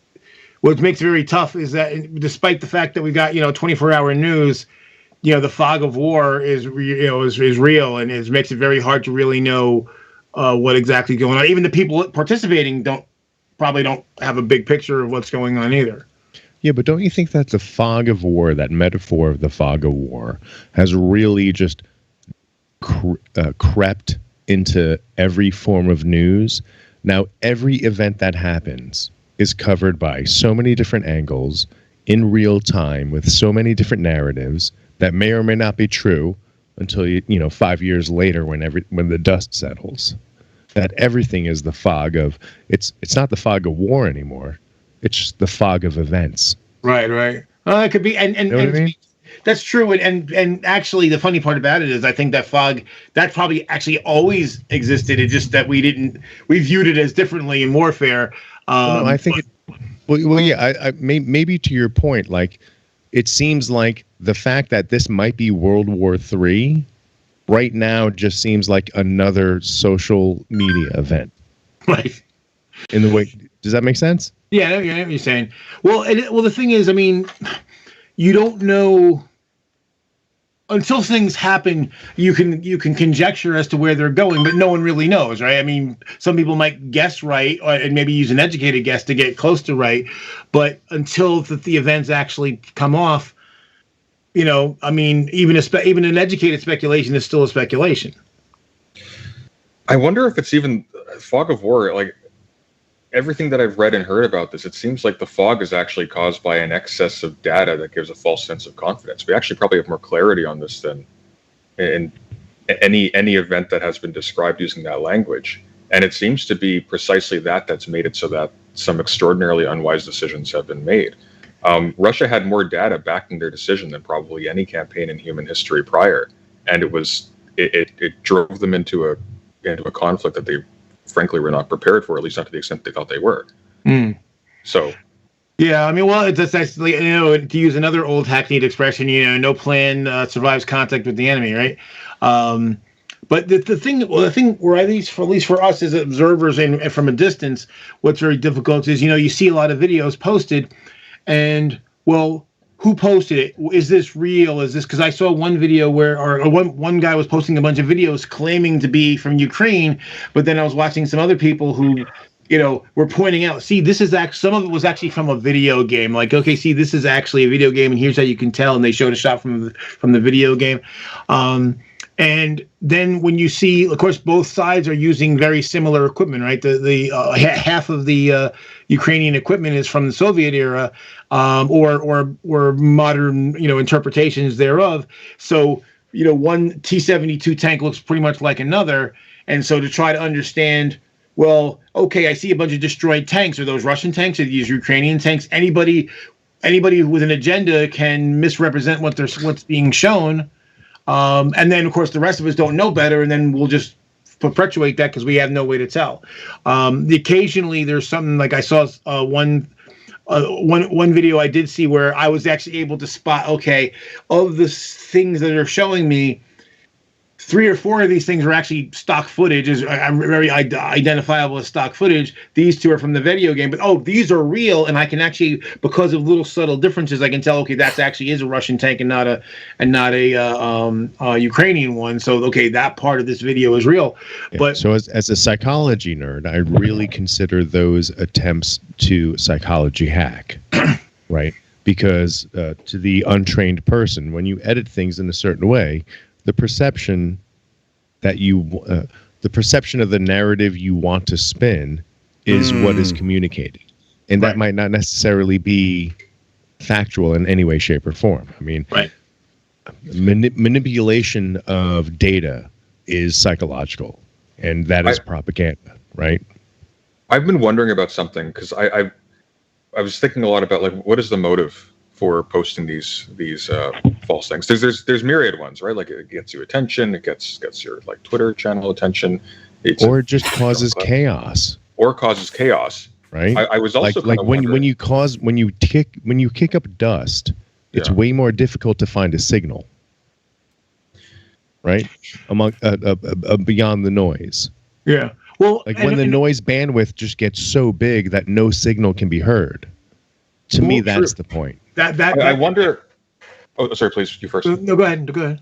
what makes it very tough is that despite the fact that we've got 24-hour news, the fog of war is real, and it makes it very hard to really know what exactly is going on. Even the people participating probably don't have a big picture of what's going on either. Yeah, but don't you think that the fog of war, that metaphor of the fog of war, has really just crept into every form of news Now, every event that happens is covered by so many different angles in real time with so many different narratives that may or may not be true until 5 years later when the dust settles. That everything is the fog of it's not the fog of war anymore. It's just the fog of events. Right. Well, it could be, and You know what I mean? that's true. And actually, the funny part about it is, I think that fog that probably actually always existed. It's just that we viewed it as differently in warfare. No, I think I maybe to your point, like it seems like the fact that this might be World War III right now just seems like another social media event. Right. In the way, does that make sense? Yeah, I know what you're saying. Well, the thing is, I mean, you don't know until things happen. You can conjecture as to where they're going, but no one really knows, right? I mean, some people might guess right, and maybe use an educated guess to get close to right, but until the events actually come off, I mean, even an educated speculation is still a speculation. I wonder if it's even fog of war. Like everything that I've read and heard about this, it seems like the fog is actually caused by an excess of data that gives a false sense of confidence. We actually probably have more clarity on this than in any event that has been described using that language. And it seems to be precisely that's made it so that some extraordinarily unwise decisions have been made. Russia had more data backing their decision than probably any campaign in human history prior, and it drove them into a conflict that they frankly were not prepared for, at least not to the extent they thought they were. So yeah, I mean, well, it's actually, to use another old hackneyed expression, no plan survives contact with the enemy, right? But the thing where at least for us as observers and from a distance, what's very difficult is you see a lot of videos posted, and well, who posted it? Is this real? Is this, because I saw one video where one guy was posting a bunch of videos claiming to be from Ukraine, but then I was watching some other people who were pointing out, see, this is actually, some of it was actually from a video game. Like, okay, see, this is actually a video game, and here's how you can tell. And they showed a shot from the video game. And then when you see, of course, both sides are using very similar equipment, right? The half of the Ukrainian equipment is from the Soviet era, or modern, interpretations thereof. So, one T-72 tank looks pretty much like another. And so to try to understand, well, okay, I see a bunch of destroyed tanks. Are those Russian tanks? Are these Ukrainian tanks? Anybody with an agenda can misrepresent what's being shown. And then, of course, the rest of us don't know better, and then we'll just perpetuate that because we have no way to tell. Occasionally, there's something like I saw one video I did see where I was actually able to spot, okay, of the things that are showing me, 3 or 4 of these things are actually stock footage, is very identifiable as stock footage. These 2 are from the video game, but these are real, and I can actually, because of little subtle differences, I can tell, okay, that's actually is a Russian tank and not a Ukrainian one. So okay, that part of this video is real. Yeah, but so as a psychology nerd, I really consider those attempts to psychology hack, right? Because to the untrained person, when you edit things in a certain way, the perception of the narrative you want to spin is what is communicated, and that might not necessarily be factual in any way, shape, or form. I mean, manipulation of data is psychological, and that is propaganda, right? I've been wondering about something because I was thinking a lot about, like, what is the motive for posting these false things? There's myriad ones, right? Like, it gets you attention, it gets your like Twitter channel attention, or it just causes chaos. Or causes chaos, right? I was also like when you kick up dust, it's way more difficult to find a signal, right? Among beyond the noise. Yeah. Well, like when the noise bandwidth just gets so big that no signal can be heard. To me, that's the point. I wonder. Oh, sorry. Please, you first. No, go ahead.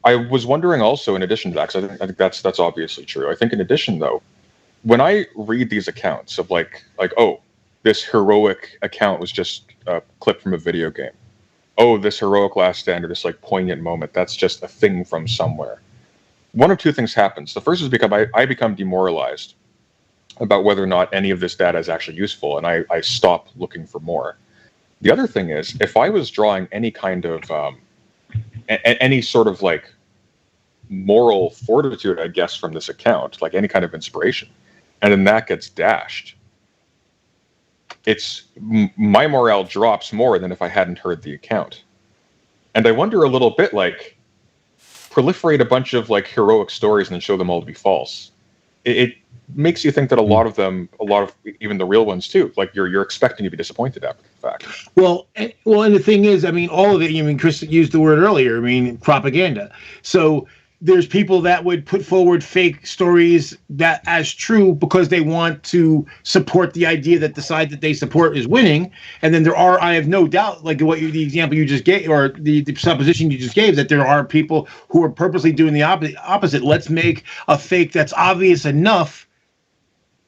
I was wondering also, in addition to that, because I think that's obviously true. I think in addition, though, when I read these accounts of like, oh, this heroic account was just a clip from a video game. Oh, this heroic last stand, or this like poignant moment, that's just a thing from somewhere. One of two things happens. The first is I become demoralized, about whether or not any of this data is actually useful, and I stop looking for more. The other thing is, if I was drawing any kind of any sort of like moral fortitude, I guess, from this account, like any kind of inspiration, and then that gets dashed, my morale drops more than if I hadn't heard the account. And I wonder a little bit, like, proliferate a bunch of like heroic stories and then show them all to be false. It makes you think that a lot of even the real ones too, like you're expecting to be disappointed after the fact. Well, and the thing is, I mean, all of it. I mean, Chris used the word earlier. I mean, propaganda. So there's people that would put forward fake stories that as true because they want to support the idea that the side that they support is winning. And then there are, I have no doubt, like the example you just gave, or the supposition you just gave, that there are people who are purposely doing the opposite. Let's make a fake that's obvious enough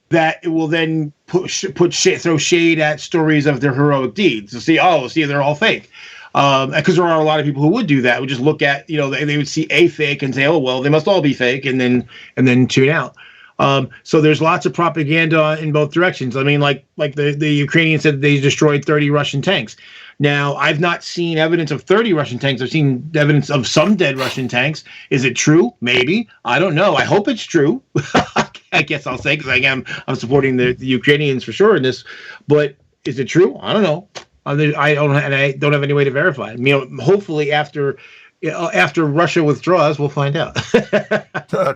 that it will then throw shade at stories of their heroic deeds. To see, they're all fake. Because there are a lot of people who would do that. Would just look at, they would see a fake and say, oh, well, they must all be fake, and then tune out. So there's lots of propaganda in both directions. I mean, like the Ukrainians said they destroyed 30 Russian tanks. Now, I've not seen evidence of 30 Russian tanks. I've seen evidence of some dead Russian tanks. Is it true? Maybe. I don't know. I hope it's true. I guess I'll say, because I'm supporting the Ukrainians for sure in this. But is it true? I don't know. I don't have any way to verify it. Hopefully after Russia withdraws, we'll find out.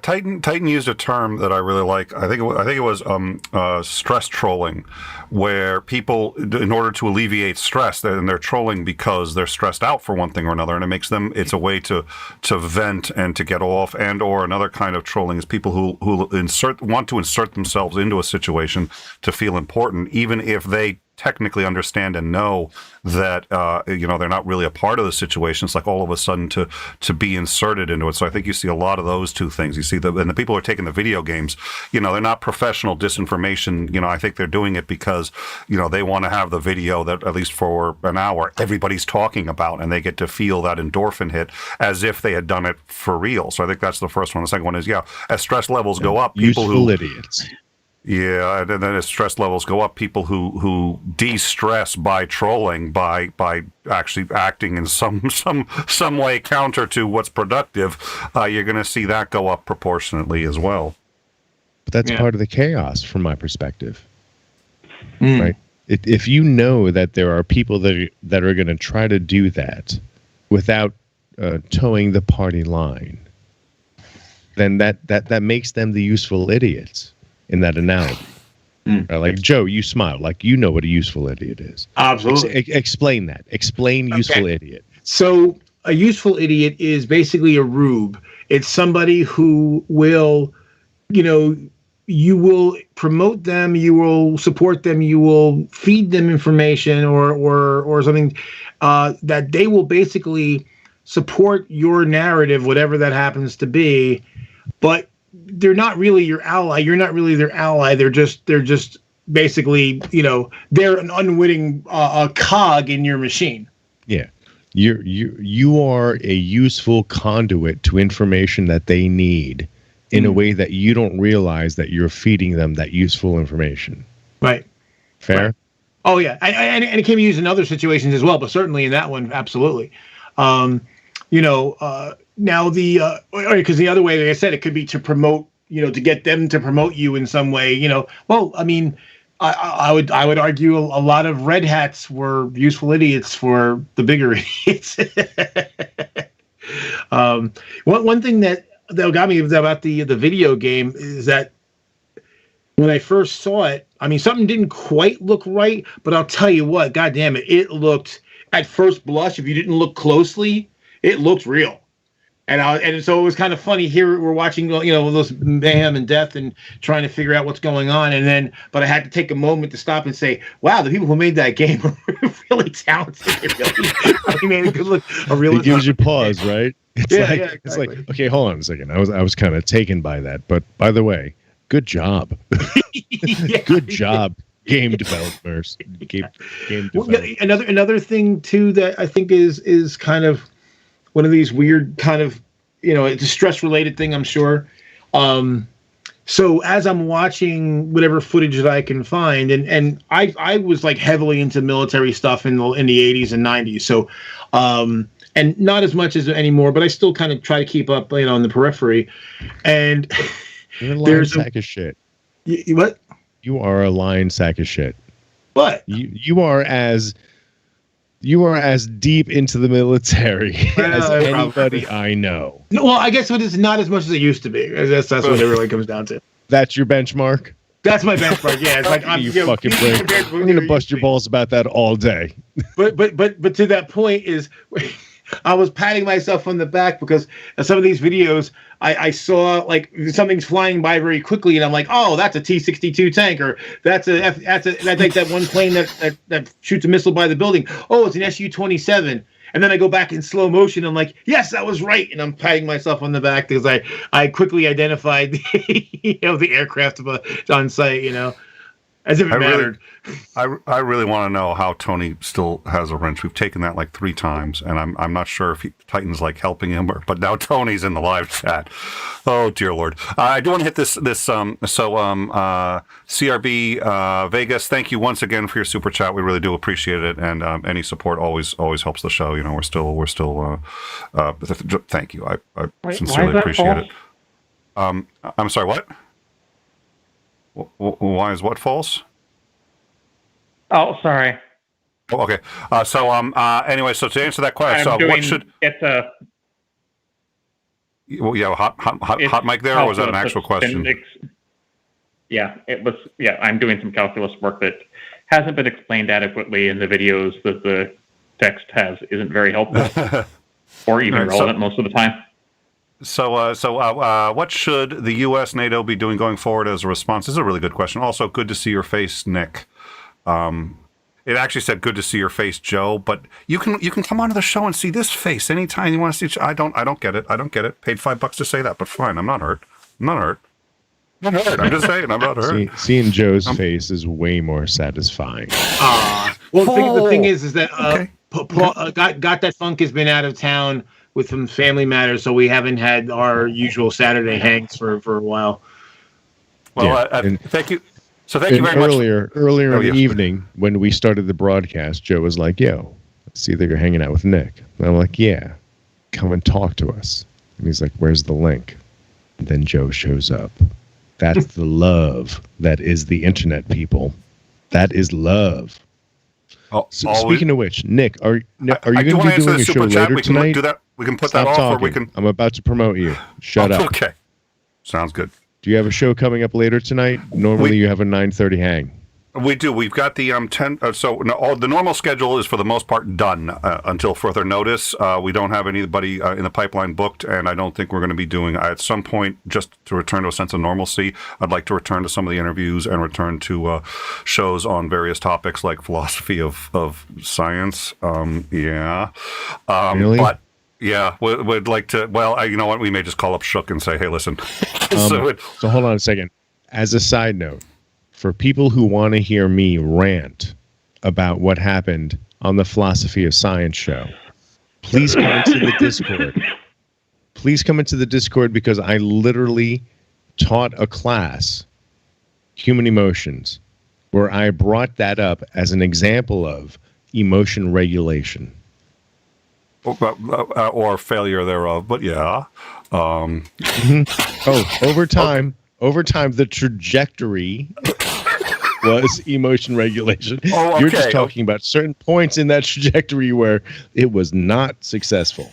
Titan used a term that I really like. I think it was stress trolling, where people, in order to alleviate stress, they're trolling because they're stressed out for one thing or another, and it's a way to vent and to get off. And or another kind of trolling is people who want to insert themselves into a situation to feel important, even if they technically understand and know that they're not really a part of the situation. It's like all of a sudden to be inserted into it. So I think you see a lot of those two things. You see and the people who are taking the video games, they're not professional disinformation. I think they're doing it because they want to have the video that at least for an hour everybody's talking about, and they get to feel that endorphin hit as if they had done it for real. So I think that's the first one. The second one is as stress levels go up, people idiots. Yeah, and then as stress levels go up, people who de-stress by trolling, by actually acting in some way counter to what's productive, you're going to see that go up proportionately as well. But that's part of the chaos, from my perspective. Right? If you know that there are people that are going to try to do that without towing the party line, then that makes them the useful idiots. In that analogy, like Joe, you smile like you know what a useful idiot is. Absolutely. Explain that. Explain useful idiot. So a useful idiot is basically a rube. It's somebody who will, you will promote them, you will support them, you will feed them information or something that they will basically support your narrative, whatever that happens to be, but they're not really your ally. You're not really their ally. They're just basically, they're an unwitting cog in your machine. Yeah. You are a useful conduit to information that they need in a way that you don't realize that you're feeding them that useful information. Right. Fair? Right. Oh, yeah. And it can be used in other situations as well, but certainly in that one, absolutely. Now because the other way, like I said, it could be to promote, to get them to promote you in some way, well, I mean, I would argue a lot of red hats were useful idiots for the bigger idiots. One thing that got me about the video game is that when I first saw it, I mean, something didn't quite look right, but I'll tell you what, God damn it, it looked, at first blush, if you didn't look closely, it looked real. And so it was kind of funny. Here we're watching, those mayhem and death and trying to figure out what's going on. But I had to take a moment to stop and say, wow, the people who made that game are really talented. They made a good look. It gives you pause, right? Exactly. It's like, okay, hold on a second. I was kind of taken by that. But by the way, good job. Good job, game developers. Game developers. Another thing too that I think is kind of one of these weird kind of, it's a stress related thing, I'm sure. So as I'm watching whatever footage that I can find, and I was like heavily into military stuff in the 80s and 90s. So, and not as much as anymore, but I still kind of try to keep up, on the periphery. And you're a lying sack of shit. What? You are a lying sack of shit. What? You are as deep into the military as anybody I know. No, well, I guess it's not as much as it used to be. That's what it really comes down to. That's your benchmark? That's my benchmark. Yeah, it's like I'm fucking brain. I'm gonna bust your balls about that all day. But to that point is, I was patting myself on the back because some of these videos I saw like something's flying by very quickly, and I'm like, oh, that's a T-62 tank, or that's like that one plane that shoots a missile by the building. Oh, it's an Su-27. And then I go back in slow motion. I'm like, yes, I was right. And I'm patting myself on the back because I quickly identified the aircraft on site, as if it mattered. I really want to know how Tony still has a wrench. We've taken that like 3 times, and I'm not sure if Titan's like helping him, but now Tony's in the live chat. Oh dear Lord! I do want to hit this. CRB Vegas, thank you once again for your super chat. We really do appreciate it, and any support always helps the show. We're still. Thank you. I sincerely appreciate it. I'm sorry. What? Why is what false? Oh, sorry. Oh, okay. Anyway, so to answer that question, what should it's a hot mic there, or was that an actual question? It was. Yeah, I'm doing some calculus work that hasn't been explained adequately in the videos that the text isn't very helpful or even relevant most of the time. So, what should the U.S. NATO be doing going forward as a response? This is a really good question. Also, good to see your face, Nick. It actually said good to see your face, Joe. But you can come onto the show and see this face anytime you want to see. I don't get it. Paid $5 to say that, but fine. I'm not hurt. I'm just saying, I'm not hurt. Seeing Joe's face is way more satisfying. The thing is that Paul, Got That Funk has been out of town with some family matters, so we haven't had our usual Saturday hangs for a while. Well, thank you. So thank you very much. Earlier in the evening, when we started the broadcast, Joe was like, yo, I see that you're hanging out with Nick. And I'm like, yeah, come and talk to us. And he's like, where's the link? And then Joe shows up. That's the love that is the internet, people. That is love. So speaking of which, Nick, are you going to be doing a show later tonight? We can put that off, or we can. I'm about to promote you. Shut up. Okay, sounds good. Do you have a show coming up later tonight? Normally, you have a 9:30 hang. We do. We've got the 10. The normal schedule is for the most part done until further notice. We don't have anybody in the pipeline booked, and I don't think we're going to be doing at some point, just to return to a sense of normalcy. I'd like to return to some of the interviews and return to shows on various topics like philosophy of science. Really? But yeah, we'd like to. Well, you know what? We may just call up Shook and say, "Hey, listen." So hold on a second. As a side note, for people who want to hear me rant about what happened on the Philosophy of Science show, please come into the Discord. Please come into the Discord, because I literally taught a class, Human Emotions, where I brought that up as an example of emotion regulation. Or failure thereof, but yeah. Over time, the trajectory was emotion regulation. Oh, okay. You're just talking about certain points in that trajectory where it was not successful.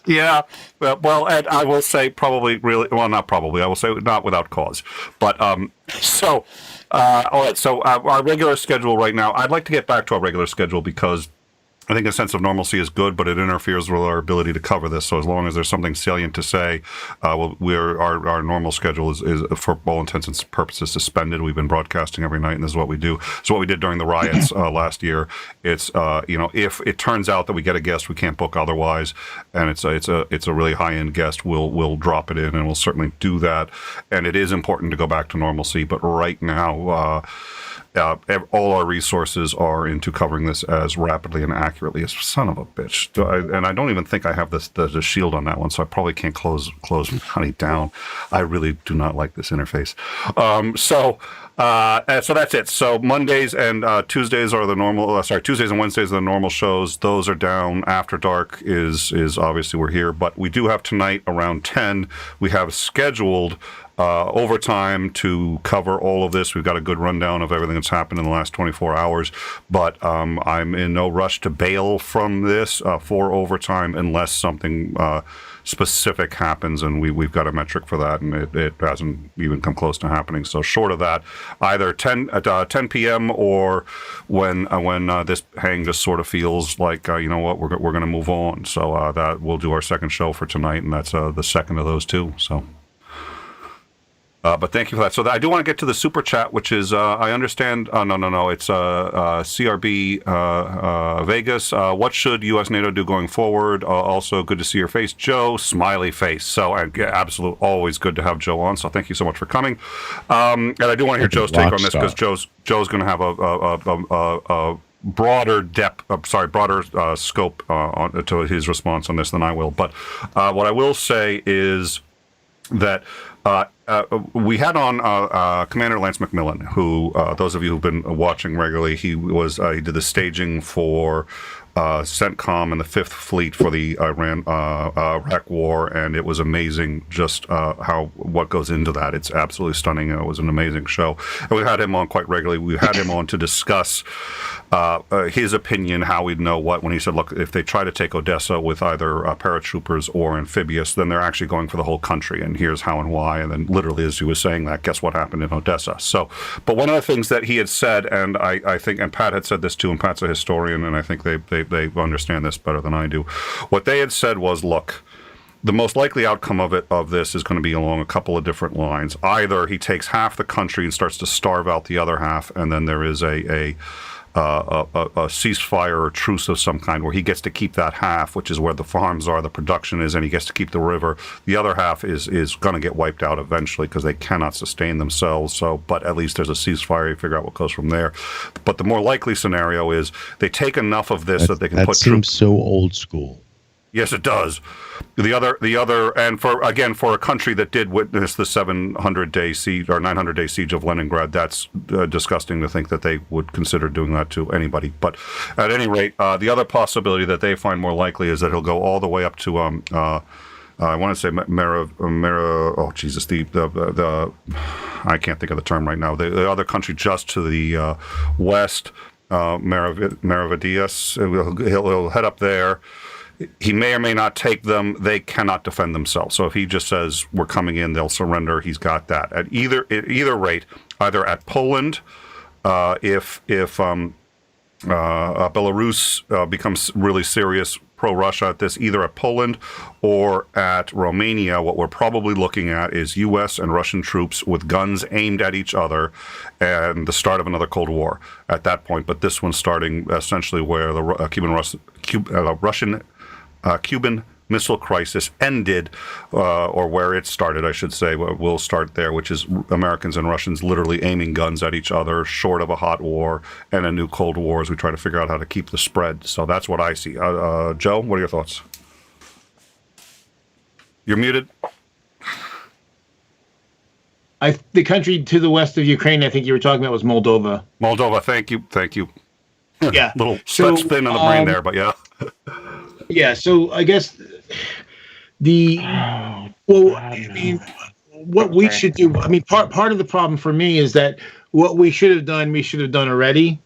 Yeah. Well, Ed, I will say probably really, well, not probably, I will say not without cause. But, all right. So our regular schedule right now, I'd like to get back to our regular schedule because I think a sense of normalcy is good, but it interferes with our ability to cover this. So as long as there's something salient to say, our normal schedule is for all intents and purposes suspended. We've been broadcasting every night, and this is what we do. So what we did during the riots last year, it's if it turns out that we get a guest we can't book otherwise, and it's a really high end guest, we'll drop it in, and we'll certainly do that. And it is important to go back to normalcy, but right now. all our resources are into covering this as rapidly and accurately as son of a bitch. And I don't even think I have the shield on that one, so I probably can't close money down. I really do not like this interface. So that's it. So Mondays and Tuesdays are the normal. Tuesdays and Wednesdays are the normal shows. Those are down. After Dark is obviously we're here, but we do have tonight around 10. We have scheduled overtime to cover all of this. We've got a good rundown of everything that's happened in the last 24 hours, but I'm in no rush to bail from this for overtime unless something specific happens, and we've got a metric for that, and it hasn't even come close to happening. So short of that, either 10 p.m. or when this hang just sort of feels like you know what, we're going to move on. So that we'll do our second show for tonight, and that's the second of those two. So. But thank you for that. So I do want to get to the super chat, which is, I understand, no, it's CRB Vegas. What should U.S. NATO do going forward? Also, good to see your face, Joe. Smiley face. So, absolutely, always good to have Joe on. So, thank you so much for coming. And I do want to hear Joe's take on this because Joe's going to have a broader scope to his response on this than I will. But what I will say is that we had on Commander Lance McMillan, who those of you who've been watching regularly, he did the staging for CENTCOM and the Fifth Fleet for the Iraq War, and it was amazing just what goes into that. It's absolutely stunning. It was an amazing show, and we had him on quite regularly. We had him on to discuss his opinion, how we'd know what, when he said, look, if they try to take Odessa with either paratroopers or amphibious, then they're actually going for the whole country, and here's how and why. And then literally as he was saying that, guess what happened in Odessa? So, but one of the things that he had said, and I think, and Pat had said this too, and Pat's a historian, and I think they understand this better than I do. What they had said was, look, the most likely outcome of this is going to be along a couple of different lines. Either he takes half the country and starts to starve out the other half, and then there is a ceasefire or truce of some kind where he gets to keep that half, which is where the farms are, the production is, and he gets to keep the river. The other half is going to get wiped out eventually because they cannot sustain themselves. So, but at least there's a ceasefire. You figure out what goes from there. But the more likely scenario is they take enough of this that they can put troops. That seems so old school. Yes, it does. The other, and for a country that did witness the 700-day siege or 900-day siege of Leningrad, that's disgusting to think that they would consider doing that to anybody. But at any rate, the other possibility that they find more likely is that he'll go all the way up to I want to say oh Jesus, the I can't think of the term right now. The other country just to the west, Maravidias. He'll head up there. He may or may not take them. They cannot defend themselves. So if he just says we're coming in, they'll surrender. He's got that. At either rate, either at Poland, if Belarus becomes really serious pro-Russia at this, either at Poland or at Romania, what we're probably looking at is U.S. and Russian troops with guns aimed at each other and the start of another Cold War at that point. But this one's starting essentially where the Cuban Missile Crisis ended, or where it started, I should say. We'll start there, which is Americans and Russians literally aiming guns at each other, short of a hot war and a new Cold War as we try to figure out how to keep the spread. So that's what I see. Joe, what are your thoughts? You're muted. The country to the west of Ukraine, I think you were talking about, was Moldova. Moldova, thank you. Yeah. Little stretch thin on the brain there, but yeah. Yeah, so I guess what we should do, part of the problem for me is that what we should have done already.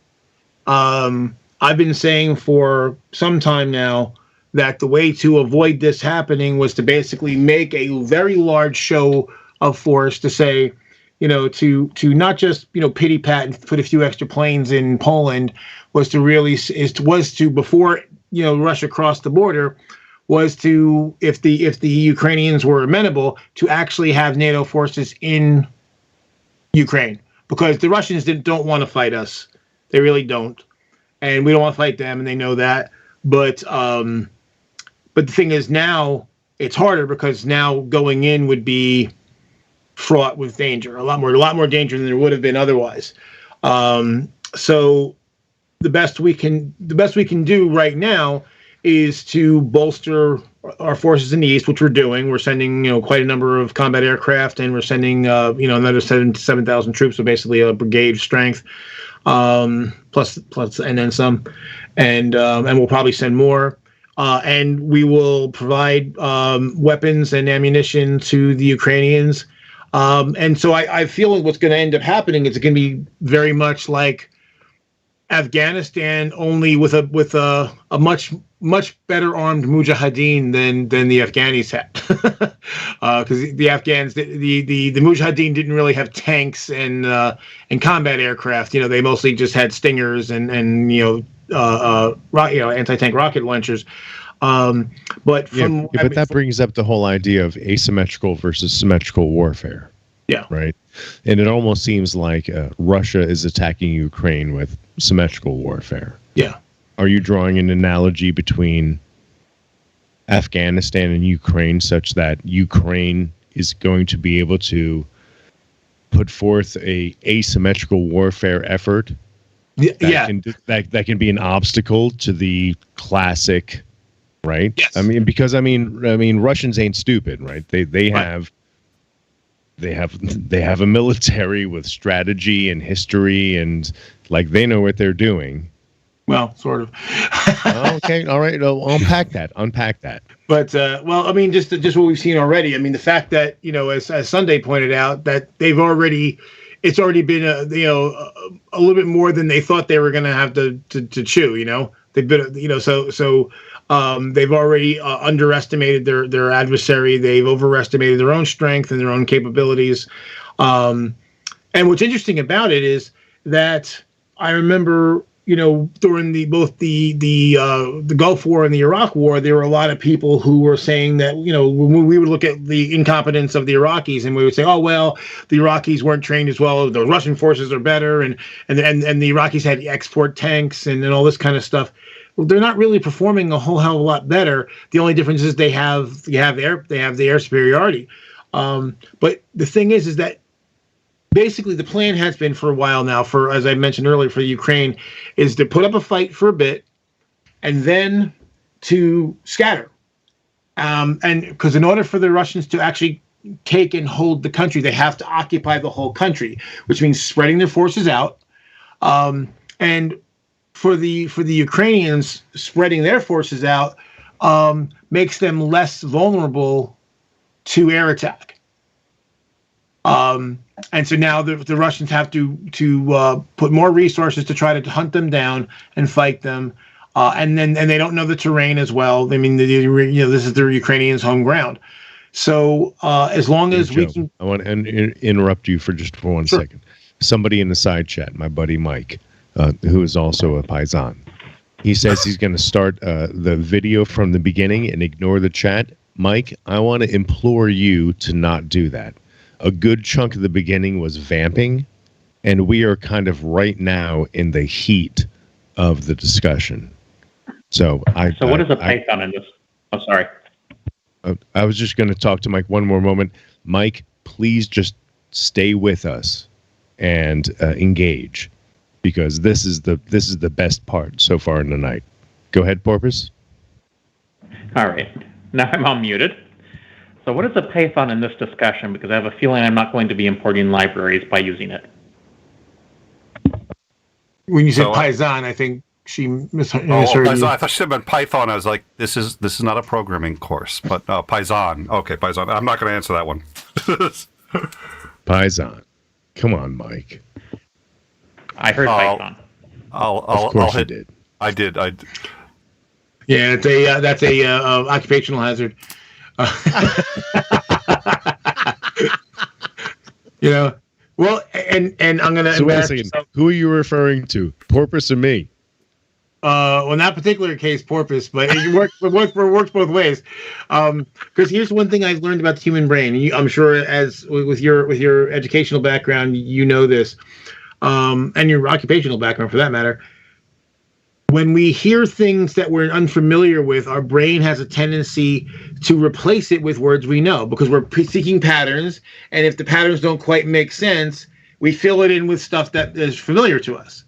I've been saying for some time now that the way to avoid this happening was to basically make a very large show of force to say, to not just, pity pat and put a few extra planes in Poland, was to before Russia crossed the border, was to, if the Ukrainians were amenable, to actually have NATO forces in Ukraine, because the Russians don't want to fight us. They really don't, and we don't want to fight them, and they know that. But the thing is, now it's harder because now going in would be fraught with danger, a lot more danger than there would have been otherwise. So the best we can do right now is to bolster our forces in the east, which we're doing. We're sending, quite a number of combat aircraft, and we're sending, another 7,000 troops, so basically a brigade strength, plus, and then some, and we'll probably send more. And we will provide weapons and ammunition to the Ukrainians. And so I feel what's going to end up happening is it's going to be very much like Afghanistan, only with a much better armed mujahideen than the Afghanis had, because the Afghans, the mujahideen didn't really have tanks and combat aircraft. They mostly just had Stingers and anti-tank rocket launchers. But that brings up the whole idea of asymmetrical versus symmetrical warfare. Yeah. Right. And it almost seems like Russia is attacking Ukraine with symmetrical warfare. Yeah. Are you drawing an analogy between Afghanistan and Ukraine such that Ukraine is going to be able to put forth a asymmetrical warfare effort? That can be an obstacle to the classic, right? Yes. I mean, because Russians ain't stupid, right? They have a military with strategy and history, and they know what they're doing. Well, sort of. Okay, all right. Unpack that. But just what we've seen already. The fact that as Sunday pointed out, that it's already been a little bit more than they thought they were going to have to chew. They've been they've already underestimated their adversary. They've overestimated their own strength and their own capabilities. And what's interesting about it is that I remember, during both the Gulf War and the Iraq War, there were a lot of people who were saying that, when we would look at the incompetence of the Iraqis, and we would say, oh, well, the Iraqis weren't trained as well. The Russian forces are better. And the Iraqis had export tanks and all this kind of stuff. Well, they're not really performing a whole hell of a lot better. The only difference is they have the air superiority. But the thing is that basically the plan has been for a while now, for, as I mentioned earlier, for Ukraine, is to put up a fight for a bit and then to scatter. And because in order for the Russians to actually take and hold the country, they have to occupy the whole country, which means spreading their forces out. And for the Ukrainians, spreading their forces out makes them less vulnerable to air attack. And so now the Russians have to put more resources to try to hunt them down and fight them, and they don't know the terrain as well. This is the Ukrainians' home ground. So as long as we can, I want to interrupt you for 1 Sure. second. Somebody in the side chat, my buddy Mike, who is also a paisan, he says he's going to start the video from the beginning and ignore the chat. Mike, I want to implore you to not do that. A good chunk of the beginning was vamping, and we are kind of right now in the heat of the discussion. So what is a Python in this? Oh, sorry. I was just going to talk to Mike one more moment. Mike, please just stay with us and engage, because this is the best part so far in the night. Go ahead, Porpoise. All right. Now I'm unmuted. So what is a Python in this discussion? Because I have a feeling I'm not going to be importing libraries by using it. When you said Paisan, I think she misheard you. I thought she meant Python. I was like, this is not a programming course, but Paisan. Okay, Paisan. I'm not going to answer that one. Paisan. Come on, Mike. I heard Python. Of course you did. I did. Yeah, that's a occupational hazard. Well, and I'm gonna. So wait a second. Who are you referring to, Porpoise or me? Well, in that particular case, Porpoise, but it works both ways. Because here's one thing I've learned about the human brain. I'm sure, as with your educational background, you know this, and your occupational background for that matter. When we hear things that we're unfamiliar with, our brain has a tendency to replace it with words we know, because we're seeking patterns. And if the patterns don't quite make sense, we fill it in with stuff that is familiar to us.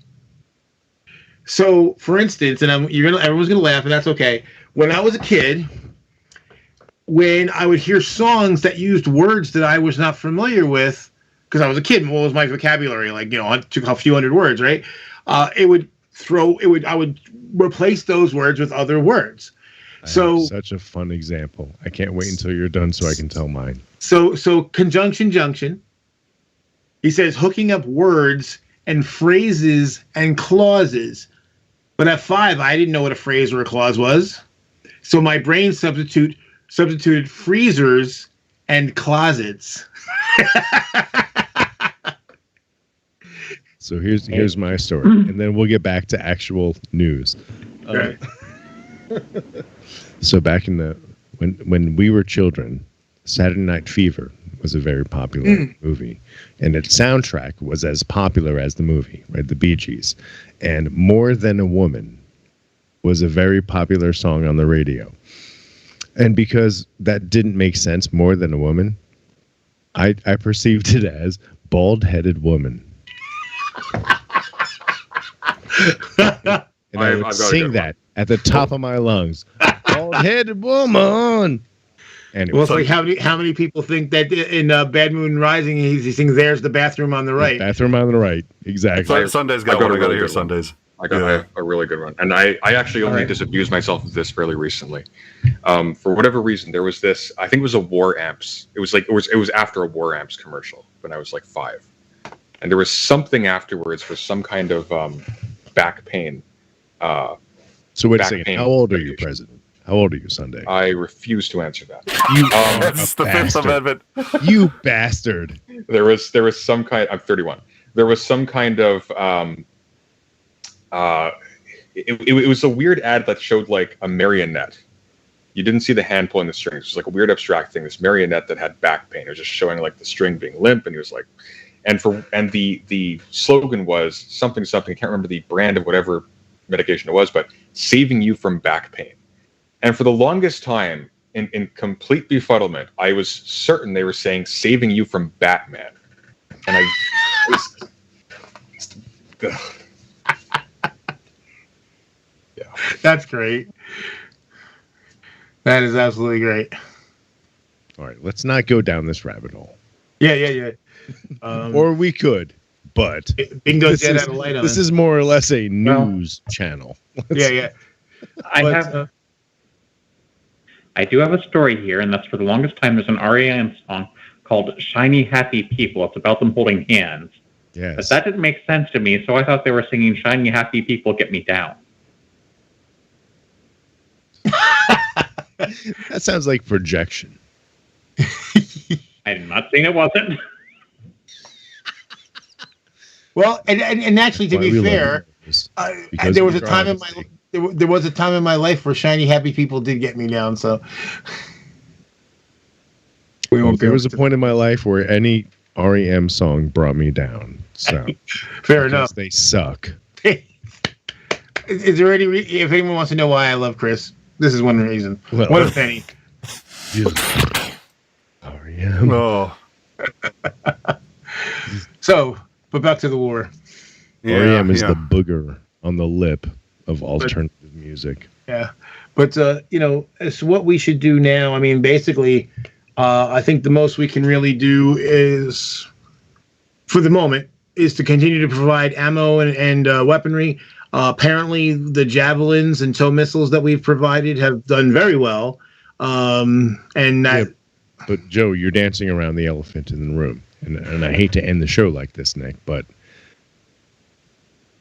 So, for instance, and everyone's gonna laugh, and that's okay. When I was a kid, when I would hear songs that used words that I was not familiar with, because I was a kid, what was my vocabulary? Like, a few hundred words, right? I would replace those words with other words. So such a fun example. I can't wait until you're done so I can tell mine. So conjunction junction. He says hooking up words and phrases and clauses. But at 5, I didn't know what a phrase or a clause was. So my brain substituted freezers and closets. So here's my story, and then we'll get back to actual news. Right. So back in when we were children, Saturday Night Fever was a very popular movie, and its soundtrack was as popular as the movie, right? The Bee Gees, and More Than a Woman was a very popular song on the radio. And because that didn't make sense, More Than a Woman, I perceived it as Bald-Headed Woman. And I would sing that at the top of my lungs. Bald-Headed Woman. Anyway, Well, it's like how many people think that in Bad Moon Rising he sings "There's the bathroom on the right." Bathroom on the right, exactly. Sunday's got one. I got to hear Sundays. I got a really good one, and I actually only disabused myself of this fairly recently. For whatever reason, there was this. I think it was a War Amps. It was after a War Amps commercial when I was like 5, and there was something afterwards for some kind of back pain. So wait a second. How old are you, President? How old are you, Sunday? I refuse to answer that. That's the Fifth Amendment. You bastard. There was some kind. I'm 31. There was some kind of. It was a weird ad that showed like a marionette. You didn't see the hand pulling the strings. It was like a weird abstract thing. This marionette that had back pain. It was just showing like the string being limp, and he was like, and the slogan was something. I can't remember the brand of whatever medication it was, but saving you from back pain. And for the longest time, in complete befuddlement, I was certain they were saying saving you from Batman. And I was... Yeah. That's great. That is absolutely great. All right, let's not go down this rabbit hole. Yeah. Or we could, but Bingo's dead out of light on this it. is more or less a news channel. Yeah. I do have a story here, and that's for the longest time. There's an REM song called "Shiny Happy People." It's about them holding hands. Yes. But that didn't make sense to me, so I thought they were singing "Shiny Happy People, Get Me Down." That sounds like projection. I'm not saying it wasn't. Well, and actually, to be fair, there was a time in my there was a time in my life where "Shiny Happy People" did get me down. So there was a point in my life where any REM song brought me down. So fair enough. They suck. Is there any? If anyone wants to know why I love Chris, this is one reason. Well, one of many. REM. Oh. So, but back to the war. REM is the booger on the lip of alternative music. Yeah, but it's what we should do now. I mean, basically, I think the most we can really do is, for the moment, is to continue to provide ammo and weaponry. Apparently, the javelins and tow missiles that we've provided have done very well. And that. Yeah, but Joe, you're dancing around the elephant in the room, and I hate to end the show like this, Nick, but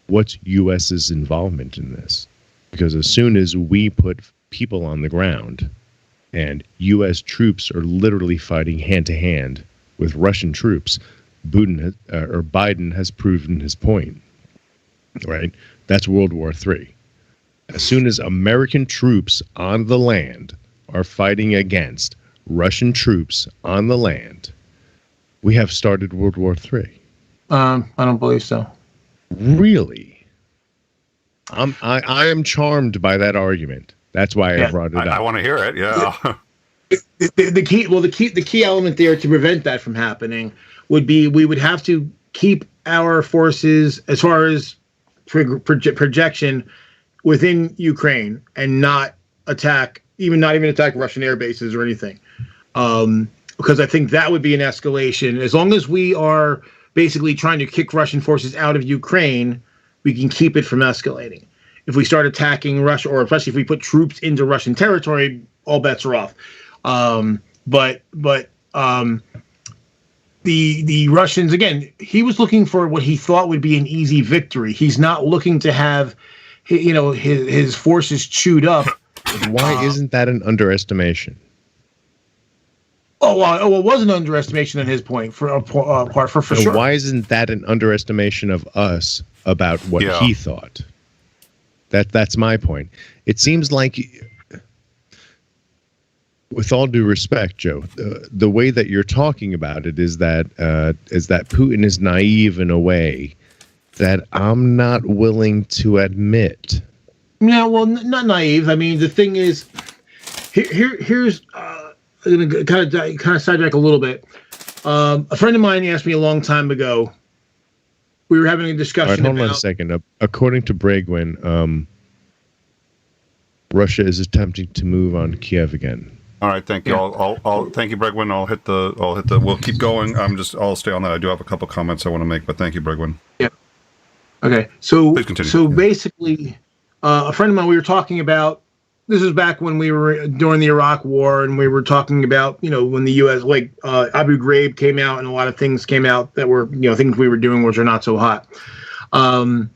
what's U.S.'s involvement in this? Because as soon as we put people on the ground and U.S. troops are literally fighting hand-to-hand with Russian troops, Biden has proven his point, right? That's World War III. As soon as American troops on the land are fighting against Russian troops on the land, we have started World War III. I don't believe so. Really? I am charmed by that argument. That's why I brought it up. I want to hear it. Yeah. The key element there to prevent that from happening would be we would have to keep our forces, as far as projection, within Ukraine and not attack, not even attack Russian air bases or anything. Because I think that would be an escalation. As long as we are basically trying to kick Russian forces out of Ukraine, we can keep it from escalating. If we start attacking Russia, or especially if we put troops into Russian territory, all bets are off. But the Russians, again, he was looking for what he thought would be an easy victory. He's not looking to have, his forces chewed up. Why isn't that an underestimation? It was an underestimation on his point for sure. Why isn't that an underestimation of us about what he thought? That's my point. It seems like, with all due respect, Joe, the way that you're talking about it is that Putin is naive in a way that I'm not willing to admit. No, well, not naive. I mean, the thing is, here's. I'm going to kind of sidetrack a little bit. A friend of mine asked me a long time ago. We were having a discussion. Hold on a second. According to Bregwin, Russia is attempting to move on Kiev again. All right, thank you. I'll thank you, Bregwin. I'll hit the. We'll keep going. I'll stay on that. I do have a couple comments I want to make, but thank you, Bregwin. Yeah. Okay. So please continue. So basically, a friend of mine, we were talking about. This is back when we were during the Iraq War, and we were talking about, when the U.S. Abu Ghraib came out, and a lot of things came out that were, things we were doing which are not so hot. And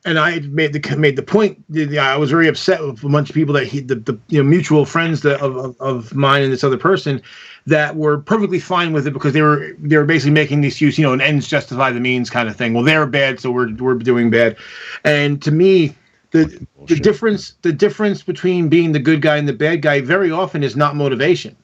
I made the point. I was very upset with a bunch of people that the mutual friends of mine and this other person that were perfectly fine with it because they were basically making the excuse, an ends justify the means kind of thing. Well, they're bad, so we're doing bad. And to me, the difference between being the good guy and the bad guy very often is not motivation.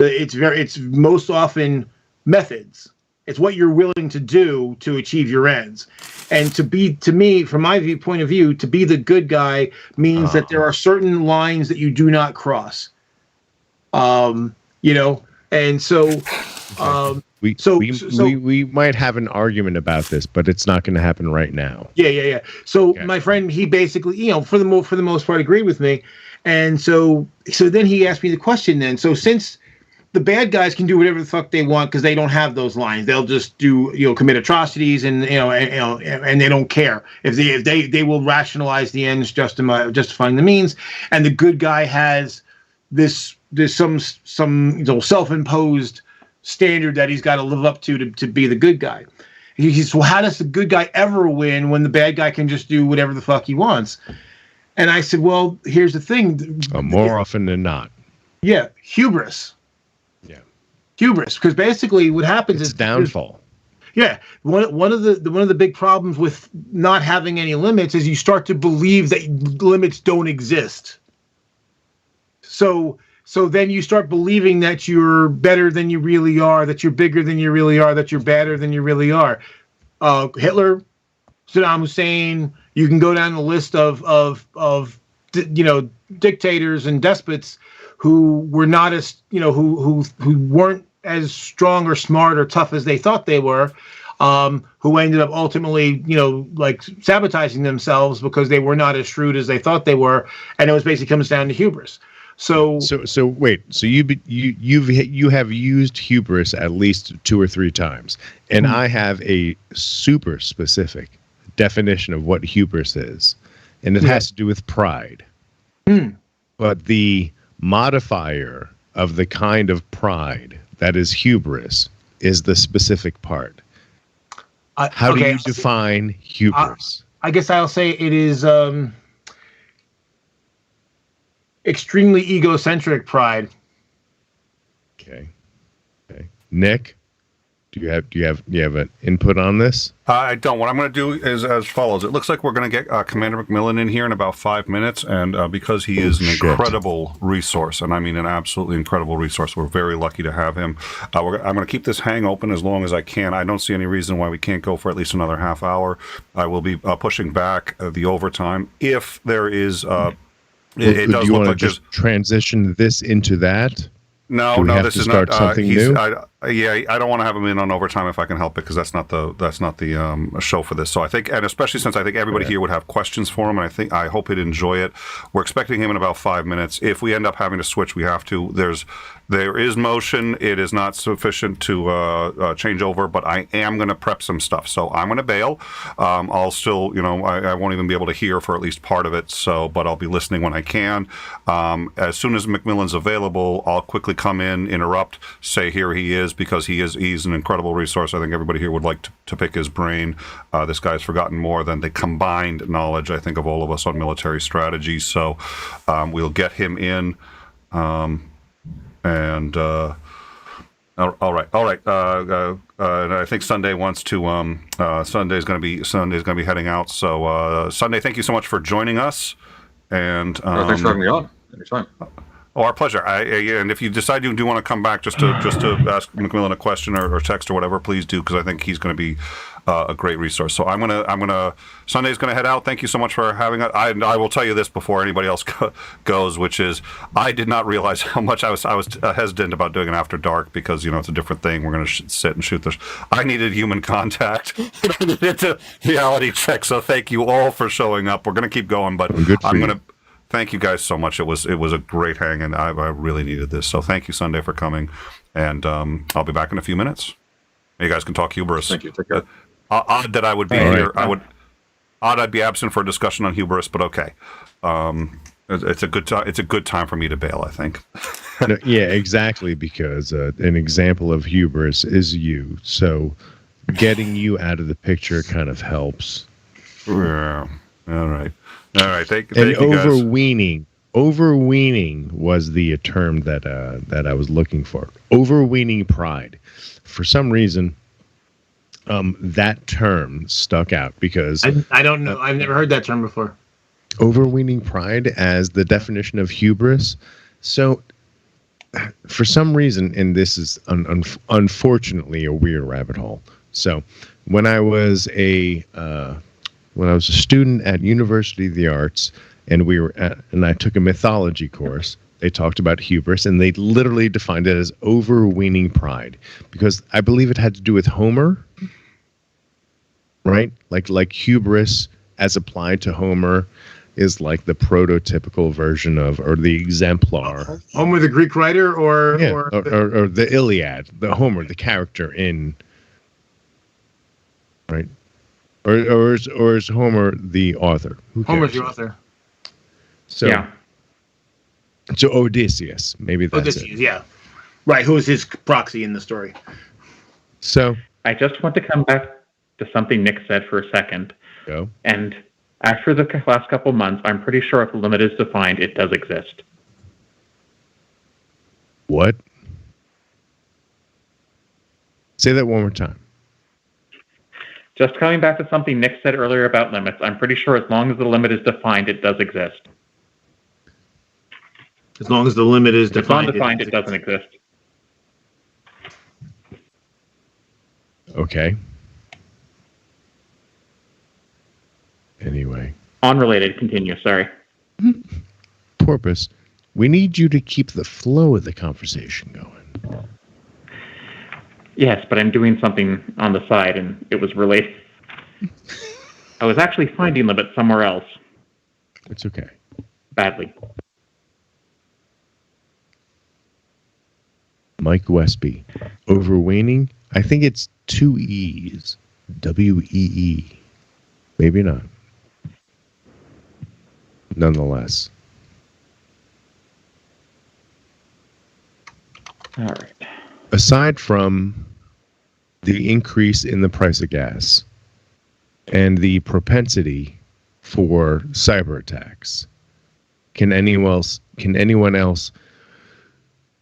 It's most often methods. It's what you're willing to do to achieve your ends. And to me, from my point of view, to be the good guy means that there are certain lines that you do not cross. And so, we might have an argument about this, but it's not going to happen right now. Yeah. So my friend, he basically, for the most part, agreed with me, and so then he asked me the question. Then, so since the bad guys can do whatever the fuck they want because they don't have those lines, they'll just do commit atrocities and and they don't care if they will rationalize the ends justifying the means, and the good guy has some self-imposed standard that he's got to live up to be the good guy. He says, well, how does the good guy ever win when the bad guy can just do whatever the fuck he wants? And I said, well, here's the thing. More often than not. Yeah, hubris. Yeah, hubris. Because basically, what happens is downfall. Yeah, one of the big problems with not having any limits is you start to believe that limits don't exist. So then you start believing that you're better than you really are, that you're bigger than you really are, that you're better than you really are. Hitler, Saddam Hussein, you can go down the list of dictators and despots who were not as who weren't as strong or smart or tough as they thought they were, who ended up ultimately sabotaging themselves because they were not as shrewd as they thought they were, and it basically comes down to hubris. So wait. So you have used hubris at least 2 or 3 times, and I have a super specific definition of what hubris is, and it has to do with pride. But the modifier of the kind of pride that is hubris is the specific part. How do you define hubris? I guess I'll say it is extremely egocentric pride. Okay. Nick, do you have an input on this? I don't. What I'm going to do is as follows. It looks like we're going to get Commander McMillan in here in about 5 minutes, and because he is an incredible resource, and I mean an absolutely incredible resource, we're very lucky to have him. I'm going to keep this hang open as long as I can. I don't see any reason why we can't go for at least another half hour. I will be pushing back the overtime if there is. It does you look want like to just transition this into that? No, this is not something new. Yeah, I don't want to have him in on overtime if I can help it, because that's not the show for this. So I think, and especially since I think everybody here would have questions for him, and I hope he'd enjoy it. We're expecting him in about 5 minutes. If we end up having to switch, we have to. There is motion. It is not sufficient to change over, but I am going to prep some stuff. So I'm going to bail. I'll still, I won't even be able to hear for at least part of it. So, but I'll be listening when I can. As soon as McMillan's available, I'll quickly come in, interrupt, say here he is, because he's an incredible resource. I think everybody here would like to pick his brain. This guy's forgotten more than the combined knowledge, I think, of all of us on military strategy. So we'll get him in. All right. And I think Sunday wants to. Sunday's going to be heading out. So Sunday, thank you so much for joining us. And thanks for having me on. Anytime. Oh, our pleasure. And if you decide you do want to come back just to ask McMillan a question or text or whatever, please do, because I think he's going to be a great resource. So Sunday's going to head out. Thank you so much for having us. I will tell you this before anybody else goes, which is I did not realize how much I was hesitant about doing it after dark, because it's a different thing. We're going to sit and shoot this. I needed human contact. It's a reality check. So thank you all for showing up. We're going to keep going, but I'm going to. Thank you guys so much. It was a great hang, and I really needed this. So thank you, Sunday, for coming. And I'll be back in a few minutes. You guys can talk hubris. Thank you. Take care. Odd that I would be here. I'd be absent for a discussion on hubris, but okay. It's a good time. It's a good time for me to bail, I think. No, yeah, exactly. Because an example of hubris is you. So getting you out of the picture kind of helps. Yeah. All right. Thank and you guys. Overweening was the term that I was looking for. Overweening pride. For some reason, that term stuck out because I don't know. I've never heard that term before. Overweening pride as the definition of hubris. So, for some reason, and this is unfortunately a weird rabbit hole. So, when I was a student at University of the Arts, and I took a mythology course, they talked about hubris, and they literally defined it as overweening pride, because I believe it had to do with Homer, right? Like hubris as applied to Homer is like the prototypical version of, or the exemplar. Homer, the Greek writer, or the Iliad, the Homer, the character in, right? Or is Homer the author? Homer's the author. So, yeah. So Odysseus, maybe that's Odysseus, yeah. Right, who is his proxy in the story. So I just want to come back to something Nick said for a second. Go. And after the last couple months, I'm pretty sure if the limit is defined, it does exist. What? Say that one more time. Just coming back to something Nick said earlier about limits, I'm pretty sure as long as the limit is defined, it does exist. As long as the limit is defined. If it's undefined, it doesn't exist. Okay. Anyway. Unrelated, continue, sorry. Porpoise, we need you to keep the flow of the conversation going. Yes, but I'm doing something on the side, and it was related. I was actually finding limits somewhere else. It's okay. Badly. Mike Westby. Overweening? I think it's 2 E's. W-E-E. Maybe not. Nonetheless. All right. Aside from the increase in the price of gas and the propensity for cyber attacks, can anyone else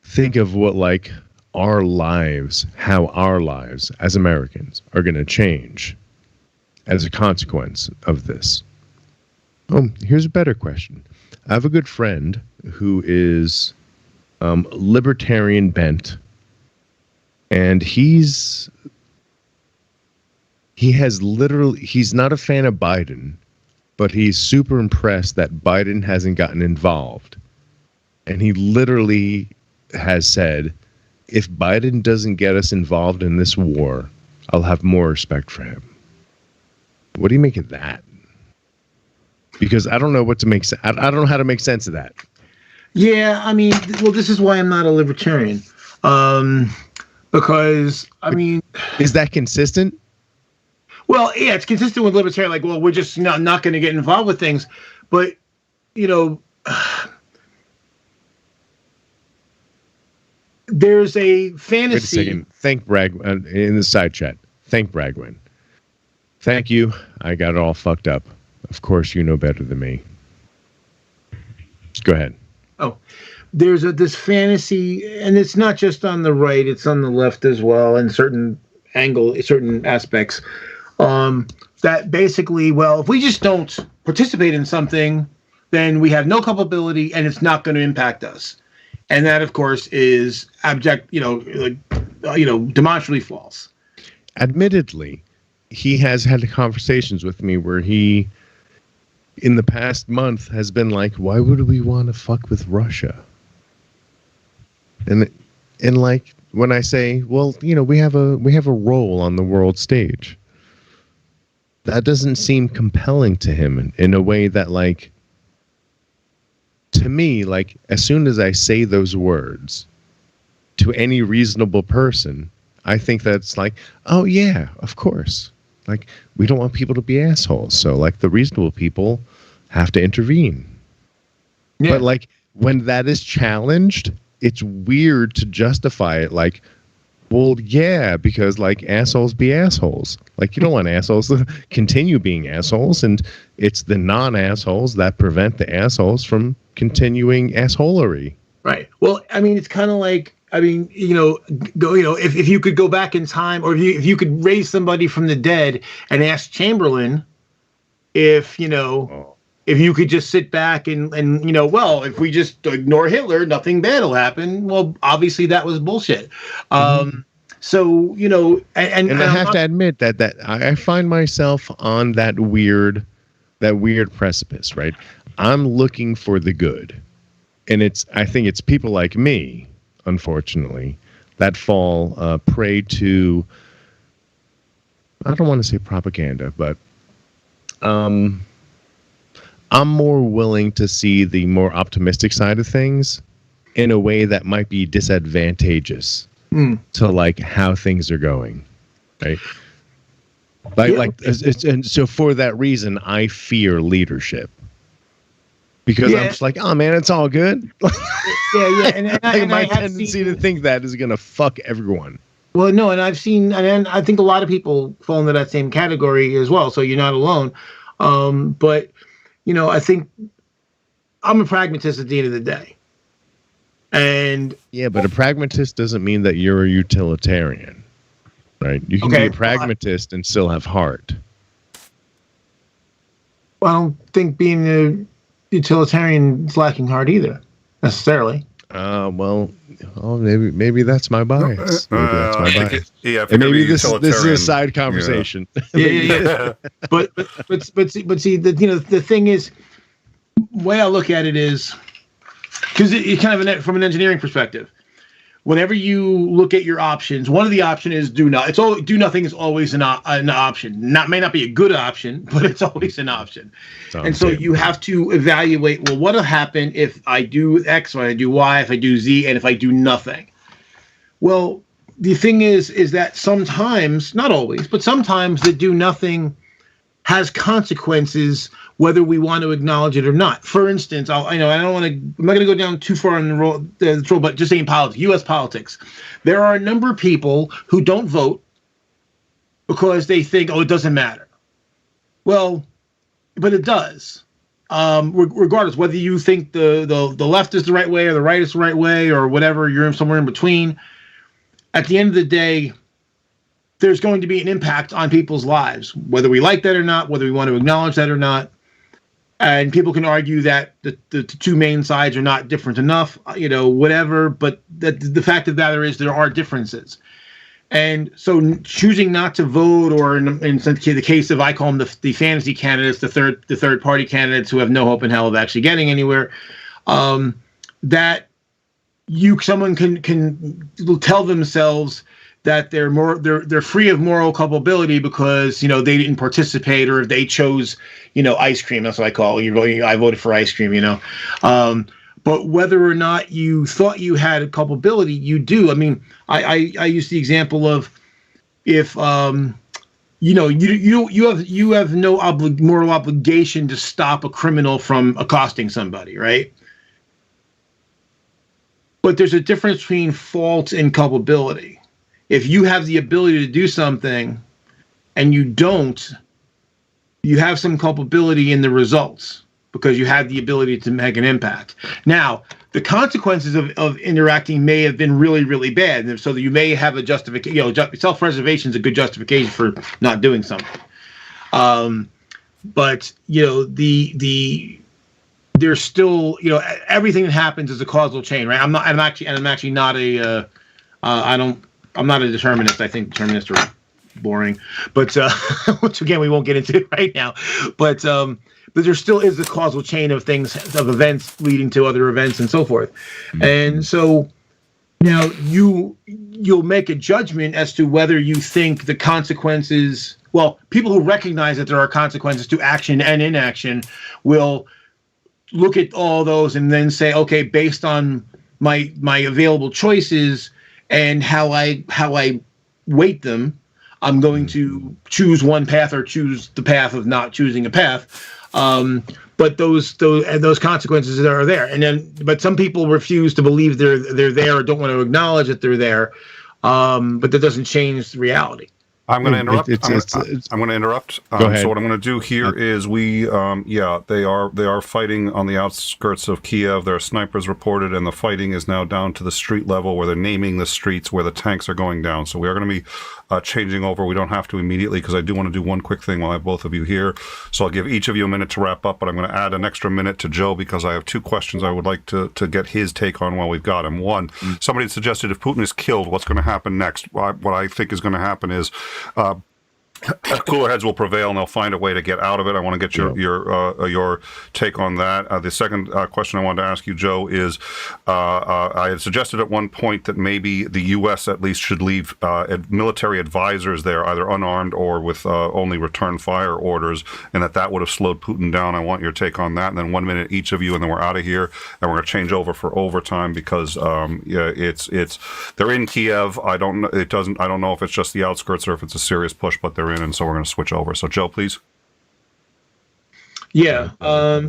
think of what, like, our lives, how our lives as Americans are going to change as a consequence of this? Oh, here's a better question. I have a good friend who is libertarian bent, and he's not a fan of Biden, but he's super impressed that Biden hasn't gotten involved. And he literally has said if Biden doesn't get us involved in this war, I'll have more respect for him. What do you make of that? Because I don't know what to make. I don't know how to make sense of that. Yeah, I mean, well, this is why I'm not a libertarian. Because, I mean... Is that consistent? Well, yeah, it's consistent with libertarian. Like, well, we're just not going to get involved with things. But, you know, there's a fantasy... Wait a second. Thank Brag in the side chat. Thank Bragwin. Thank you. I got it all fucked up. Of course, you know better than me. Go ahead. Oh, there's this fantasy, and it's not just on the right; it's on the left as well, in certain aspects. That basically, well, if we just don't participate in something, then we have no culpability, and it's not going to impact us. And that, of course, is abject, demonstrably false. Admittedly, he has had conversations with me where he, in the past month, has been like, why would we want to fuck with Russia? And like, when I say, well, we have a role on the world stage, that doesn't seem compelling to him in a way that, like, to me, like, as soon as I say those words to any reasonable person, I think that's like, oh yeah, of course. Like, we don't want people to be assholes. So, like, the reasonable people have to intervene. Yeah. But, like, when that is challenged, it's weird to justify it. Like, well, yeah, because, like, assholes be assholes. Like, you don't want assholes to continue being assholes. And it's the non-assholes that prevent the assholes from continuing assholery. Right. Well, I mean, it's kind of like, if you could go back in time, or if you could raise somebody from the dead and ask Chamberlain if you could just sit back and well, if we just ignore Hitler, nothing bad will happen. Well, obviously that was bullshit. So, and I have to admit that I find myself on that weird precipice, right? I'm looking for the good. And I think it's people like me, unfortunately, that fall prey to, I don't want to say propaganda, but I'm more willing to see the more optimistic side of things in a way that might be disadvantageous to, like, how things are going, right? And so for that reason, I fear leadership. Because I'm just like, oh man, it's all good. And my tendency to think that is going to fuck everyone. Well, no, and I've seen, and I think a lot of people fall into that same category as well. So you're not alone. But I think I'm a pragmatist at the end of the day. And yeah, but a pragmatist doesn't mean that you're a utilitarian, right? You can be a pragmatist and still have heart. Well, I don't think being a utilitarian is lacking heart either, necessarily. Maybe that's my bias. Maybe that's my bias. And maybe this is a side conversation. Yeah. But see, the thing is, the way I look at it is, because it kind of from an engineering perspective, whenever you look at your options, one of the options is do nothing. Do nothing is always an option. May not be a good option, but it's always an option. And so you have to evaluate, well, what will happen if I do X, if I do Y, if I do Z, and if I do nothing? Well, the thing is that sometimes, not always, but sometimes the do nothing has consequences, whether we want to acknowledge it or not. For instance, I'm not going to go down too far on the road, but just saying politics, U.S. politics. There are a number of people who don't vote because they think, it doesn't matter. Well, but it does. Regardless, whether you think the left is the right way or the right is the right way or whatever, you're somewhere in between. At the end of the day, there's going to be an impact on people's lives, whether we like that or not, whether we want to acknowledge that or not. And people can argue that the two main sides are not different enough, whatever. But the fact of the matter is there are differences. And so choosing not to vote, or in the case of, I call them the fantasy candidates, the third party candidates who have no hope in hell of actually getting anywhere, that someone can tell themselves that they're free of moral culpability because they didn't participate or they chose ice cream. That's what I call it. I voted for ice cream. But whether or not you thought you had a culpability, you do. I mean, I use the example of if you have no moral obligation to stop a criminal from accosting somebody, right? But there's a difference between fault and culpability. If you have the ability to do something and you don't, you have some culpability in the results because you had the ability to make an impact. Now, the consequences of interacting may have been really, really bad. And so that you may have a justification, self-preservation is a good justification for not doing something. But, there's still, everything that happens is a causal chain, right? I'm actually not a, I'm not a determinist. I think determinists are boring, but which again we won't get into right now. But there still is a causal chain of events leading to other events and so forth. Mm-hmm. And so now you'll make a judgment as to whether you think the consequences. Well, people who recognize that there are consequences to action and inaction will look at all those and then say, okay, based on my available choices and how I weight them, I'm going to choose one path or choose the path of not choosing a path. But those consequences are there, but some people refuse to believe they're there or don't want to acknowledge that they're there. But that doesn't change the reality. I'm going to interrupt. I'm going to interrupt. Go ahead. So what I'm going to do here is they are fighting on the outskirts of Kiev. There are snipers reported, and the fighting is now down to the street level where they're naming the streets where the tanks are going down. So we are going to be changing over. We don't have to immediately because I do want to do one quick thing while I have both of you here. So I'll give each of you a minute to wrap up, but I'm going to add an extra minute to Joe because I have two questions I would like to get his take on while we've got him. One, somebody suggested if Putin is killed, what's going to happen next? What I think is going to happen is cooler heads will prevail and they'll find a way to get out of it. I want to get your take on that. The second question I wanted to ask you, Joe, is I had suggested at one point that maybe the U.S. at least should leave military advisors there, either unarmed or with only return fire orders, and that would have slowed Putin down. I want your take on that. And then 1 minute each of you, and then we're out of here, and we're going to change over for overtime because it's they're in Kiev. I don't know if it's just the outskirts or if it's a serious push, but they're in, and so we're going to switch over. So, Joe, please. Yeah.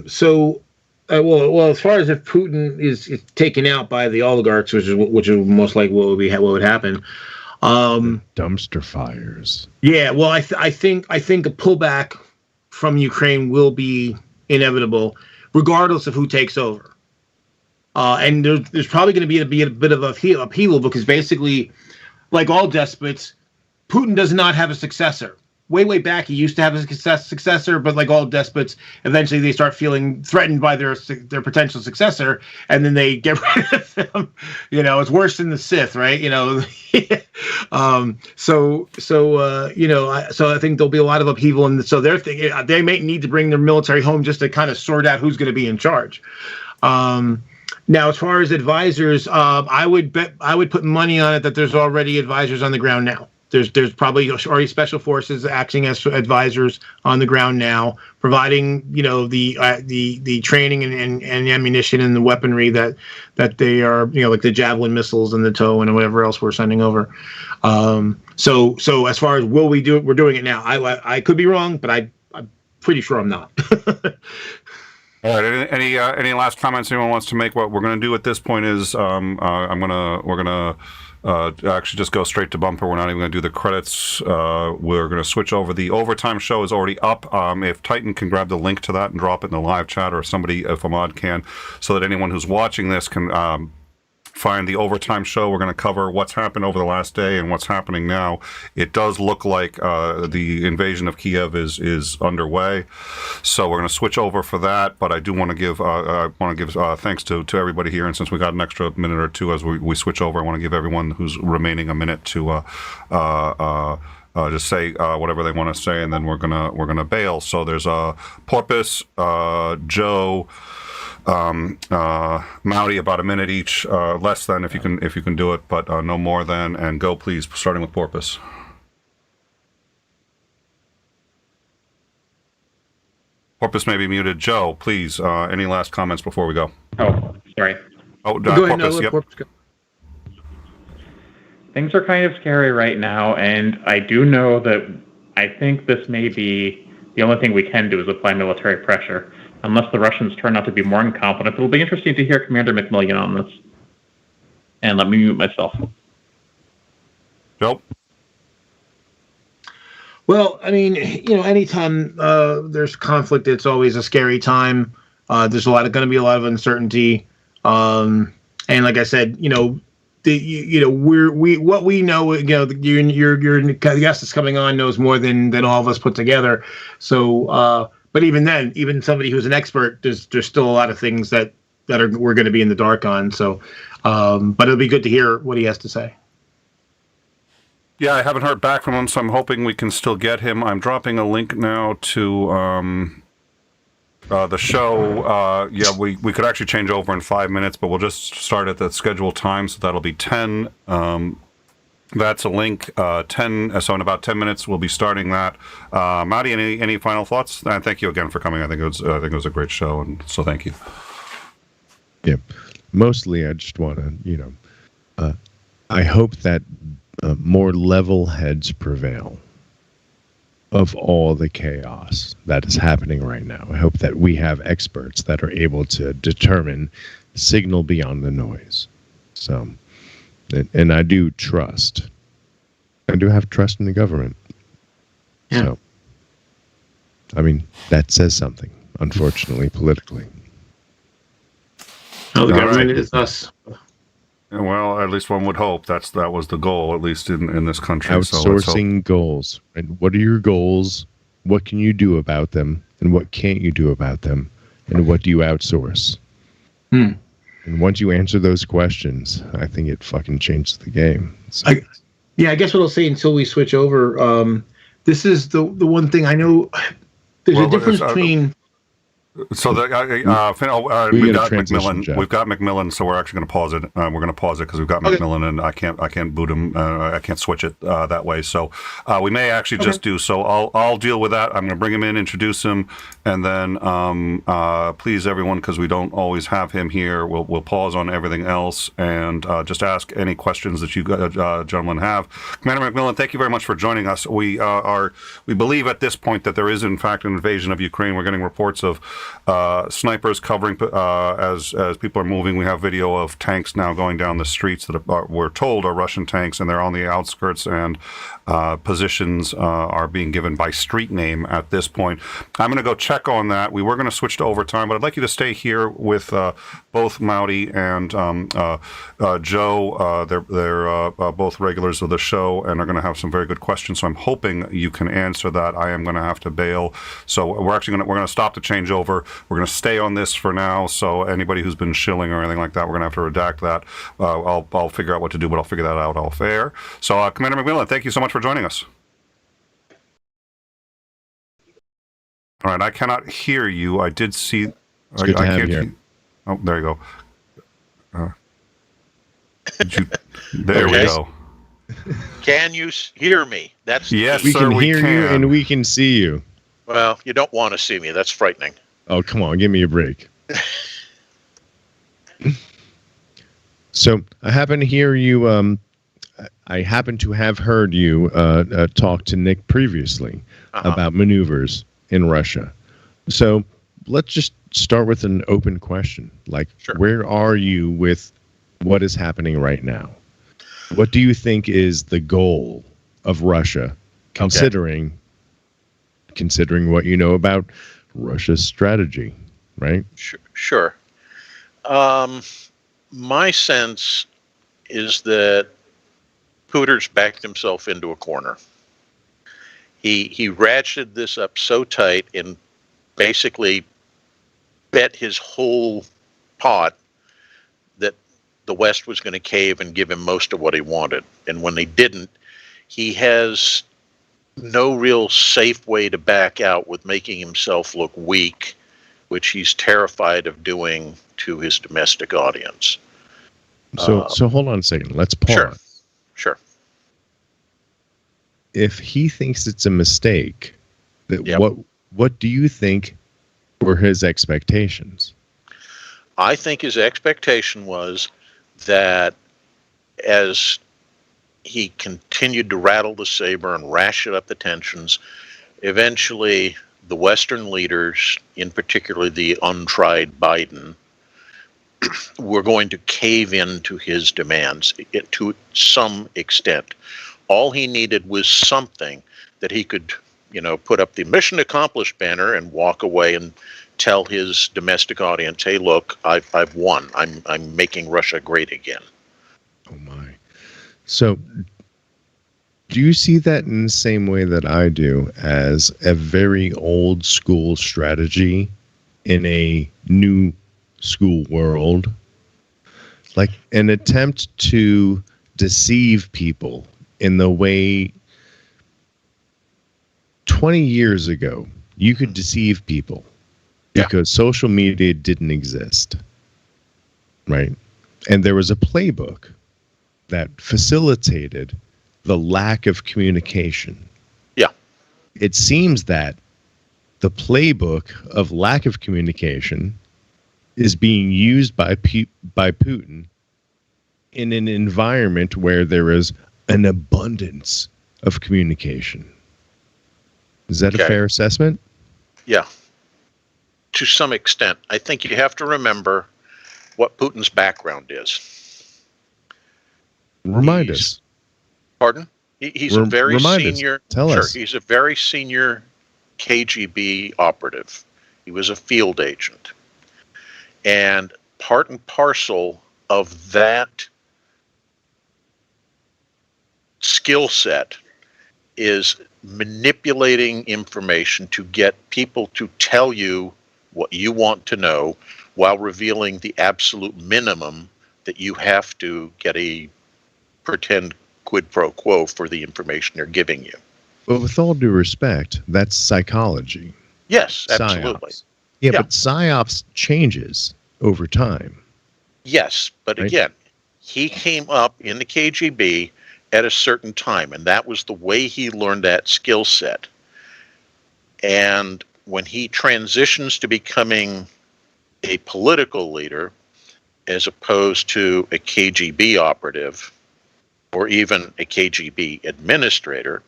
So, as far as if Putin is taken out by the oligarchs, which is most likely what would happen. Dumpster fires. Yeah. Well, I think a pullback from Ukraine will be inevitable, regardless of who takes over. And there's probably going to be a bit of upheaval because basically, like all despots, Putin does not have a successor. Way back, he used to have a successor, but like all despots, eventually they start feeling threatened by their potential successor, and then they get rid of them. It's worse than the Sith, right? So I think there'll be a lot of upheaval, and so they're thinking they may need to bring their military home just to kind of sort out who's going to be in charge. Now, as far as advisors, I would put money on it that there's already advisors on the ground now. There's probably already special forces acting as advisors on the ground now, providing the training and ammunition and the weaponry that they are like the Javelin missiles and the TOW and whatever else we're sending over. So as far as will we do it, we're doing it now. I could be wrong, but I'm pretty sure I'm not. All right. Any last comments anyone wants to make? What we're going to do at this point is we're gonna actually just go straight to bumper. We're not even going to do the credits. We're going to switch over. The overtime show is already up. If Titan can grab the link to that and drop it in the live chat, or somebody, if Ahmad can, so that anyone who's watching this can find the overtime show. We're going to cover what's happened over the last day and what's happening now. It does look like the invasion of Kiev is underway, so we're going to switch over for that. But I do want to give thanks to everybody here, and since we got an extra minute or two as we switch over, I want to give everyone who's remaining a minute to just say whatever they want to say, and then we're gonna bail. So there's Porpoise, Joe, Maute, about a minute each, less than if you can do it, but no more than. And go, please, starting with Porpoise. Porpoise may be muted. Joe, please, any last comments before we go? Oh, sorry. Oh, Go ahead, Porpoise, let yep. Porpoise go. Things are kind of scary right now, and I do know that I think this may be the only thing we can do is apply military pressure. Unless the Russians turn out to be more incompetent, it'll be interesting to hear Commander McMillan on this. And let me mute myself. Joe? Well, I mean, anytime there's conflict, it's always a scary time. There's going to be a lot of uncertainty, and like I said, what we know, your guest that's coming on knows more than all of us put together. So, but even then, even somebody who's an expert, there's still a lot of things that we're going to be in the dark on. So, but it'll be good to hear what he has to say. Yeah, I haven't heard back from him, so I'm hoping we can still get him. I'm dropping a link now to the show. Yeah, we could actually change over in 5 minutes, but we'll just start at the scheduled time, so that'll be 10. That's a link, 10. So in about 10 minutes, we'll be starting that. Maute, any final thoughts? And thank you again for coming. I think it was a great show, and so thank you. Yeah, mostly I just want to, I hope that more level heads prevail of all the chaos that is happening right now. I hope that we have experts that are able to determine signal beyond the noise. So, and I do trust. I do have trust in the government. Yeah. So, I mean, that says something, unfortunately, politically. Oh, the government is us. Well, at least one would hope that was the goal, at least in this country. Outsourcing goals. And what are your goals? What can you do about them? And what can't you do about them? And what do you outsource? And once you answer those questions, I think it fucking changes the game. So. I guess what I'll say until we switch over, this is the one thing I know. There's a difference between... So we've got McMillan. We've got McMillan, so we're actually going to pause it. We're going to pause it because we've got McMillan, and I can't boot him. I can't switch it that way. So we may actually just do. So I'll deal with that. I'm going to bring him in, introduce him, and then please everyone, because we don't always have him here. We'll pause on everything else and just ask any questions that you gentlemen have. Commander McMillan, thank you very much for joining us. We believe at this point that there is in fact an invasion of Ukraine. We're getting reports of snipers covering as people are moving. We have video of tanks now going down the streets that we're told are Russian tanks, and they're on the outskirts, and positions are being given by street name at this point. I'm going to go check on that. We were going to switch to overtime, but I'd like you to stay here with both Maute and Joe. They're both regulars of the show and are going to have some very good questions, so I'm hoping you can answer that. I am going to have to bail, so we're going to stop the changeover. We're going to stay on this for now, so anybody who's been shilling or anything like that, we're going to have to redact that. I'll figure out what to do, but I'll figure that out off air. So Commander McMillan, thank you so much for joining us. All right, I cannot hear you. I did see... I can't hear. Oh, there you go. There we go. Can you hear me? Yes, we sir, can hear you and we can see you. Well, you don't want to see me. That's frightening. Oh, come on. Give me a break. So I happen to hear you. I happen to have heard you talk to Nick previously about maneuvers in Russia. So let's just start with an open question. Like, where are you with what is happening right now? What do you think is the goal of Russia, considering what you know about Russia's strategy, right? Sure. My sense is that Putin's backed himself into a corner. He ratcheted this up so tight and basically bet his whole pot that the West was going to cave and give him most of what he wanted. And when they didn't, he has no real safe way to back out with making himself look weak, which he's terrified of doing to his domestic audience. So hold on a second. Let's pause. Sure. If he thinks it's a mistake, Yep. what do you think were his expectations? I think his expectation was that as he continued to rattle the saber and ratchet up the tensions, eventually the Western leaders, in particular the untried Biden, were going to cave in to his demands to some extent. All he needed was something that he could, put up the mission accomplished banner and walk away and tell his domestic audience, "Hey, look, I've won. I'm making Russia great again." Oh my. So do you see that in the same way that I do, as a very old school strategy in a new school world? Like an attempt to deceive people in the way 20 years ago you could deceive people because social media didn't exist, right? And there was a playbook that facilitated the lack of communication. Yeah. It seems that the playbook of lack of communication is being used by Putin in an environment where there is an abundance of communication. Is that a fair assessment? Yeah. To some extent. I think you have to remember what Putin's background is. Remind us. Pardon? He's a very senior. Tell us. He's a very senior KGB operative. He was a field agent. And part and parcel of that skill set is manipulating information to get people to tell you what you want to know while revealing the absolute minimum that you have to get a pretend quid pro quo for the information they're giving you. But with all due respect, that's psychology. Yes, absolutely. PsyOps. Yeah, but PsyOps changes over time. Yes, but right? Again, he came up in the KGB at a certain time, and that was the way he learned that skill set. And when he transitions to becoming a political leader, as opposed to a KGB operative, or even a KGB administrator,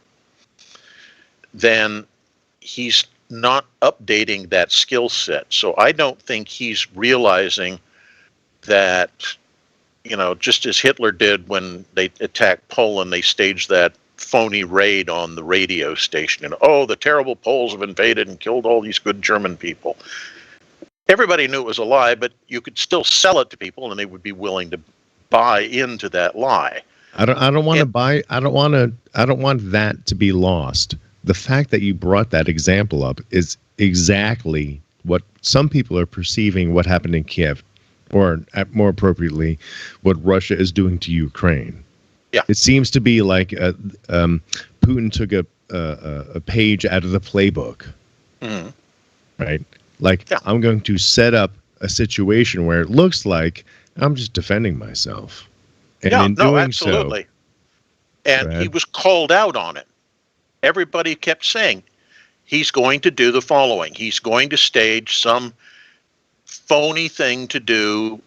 then he's not updating that skill set. So I don't think he's realizing that, just as Hitler did when they attacked Poland, they staged that phony raid on the radio station. And, the terrible Poles have invaded and killed all these good German people. Everybody knew it was a lie, but you could still sell it to people and they would be willing to buy into that lie. I don't want to buy. I don't want that to be lost. The fact that you brought that example up is exactly what some people are perceiving what happened in Kiev, or more appropriately, what Russia is doing to Ukraine. Yeah. It seems to be like Putin took a page out of the playbook, right? Like, I'm going to set up a situation where it looks like I'm just defending myself. And in doing absolutely. So, and he was called out on it. Everybody kept saying, he's going to do the following. He's going to stage some phony thing to do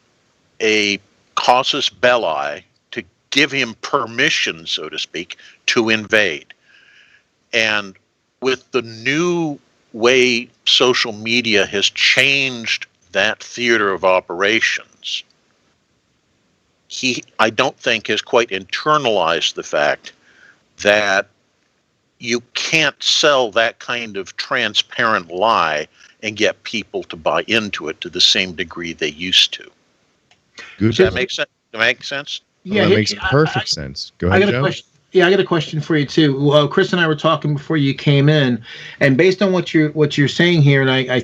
a casus belli, to give him permission, so to speak, to invade. And with the new way social media has changed that theater of operations, he, I don't think, has quite internalized the fact that you can't sell that kind of transparent lie and get people to buy into it to the same degree they used to. Does that make sense? Make sense? Yeah, that makes perfect sense. Go ahead, Joe. I got a question for you too. Chris and I were talking before you came in, and based on what you're saying here, and I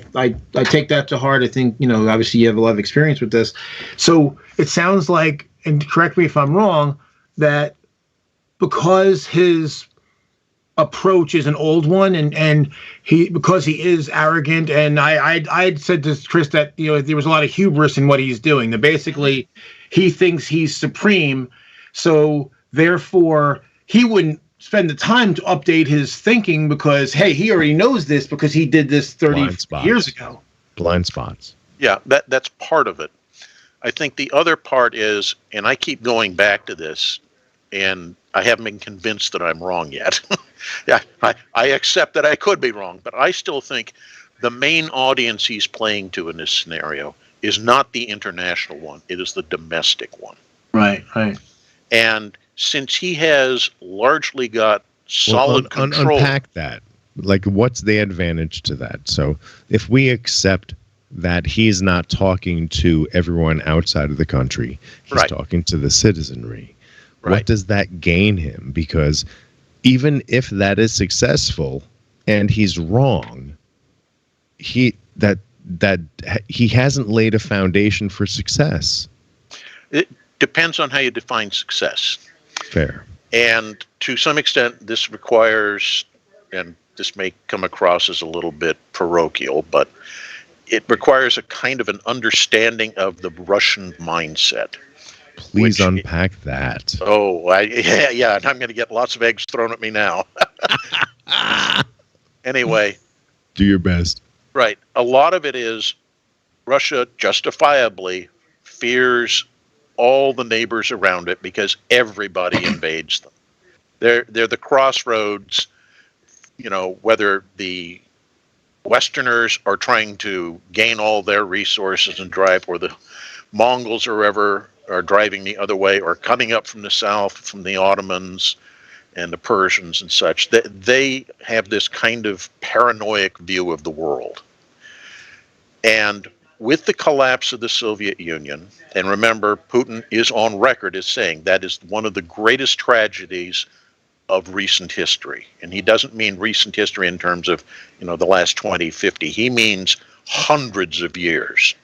take that to heart. I think, obviously you have a lot of experience with this. So it sounds like, and correct me if I'm wrong, that because his approach is an old one, and he, because he is arrogant, and I'd said to Chris that, you know, there was a lot of hubris in what he's doing. That basically he thinks he's supreme, so therefore he wouldn't spend the time to update his thinking because, hey, he already knows this because he did this 30 years ago. Blind spots. Yeah, that's part of it. I think the other part is, and I keep going back to this, and I haven't been convinced that I'm wrong yet. Yeah, I accept that I could be wrong, but I still think the main audience he's playing to in this scenario is not the international one. It is the domestic one. Right. And since he has largely got solid control. Unpack that. Like, what's the advantage to that? So if we accept that he's not talking to everyone outside of the country, he's talking to the citizenry. What does that gain him? Because even if that is successful and he's wrong, he hasn't laid a foundation for success. It depends on how you define success. Fair. And to some extent, this requires, and this may come across as a little bit parochial, but it requires a kind of an understanding of the Russian mindset. Please unpack that. Oh, yeah, and I'm going to get lots of eggs thrown at me now. Anyway. Do your best. Right. A lot of it is Russia justifiably fears all the neighbors around it because everybody invades them. They're the crossroads, you know, whether the Westerners are trying to gain all their resources and drive, or the Mongols or ever are driving the other way, or coming up from the south from the Ottomans and the Persians and such. They have this kind of paranoid view of the world. And with the collapse of the Soviet Union, and remember, Putin is on record as saying that is one of the greatest tragedies of recent history. And he doesn't mean recent history in terms of, you know, the last 20, 50. He means hundreds of years.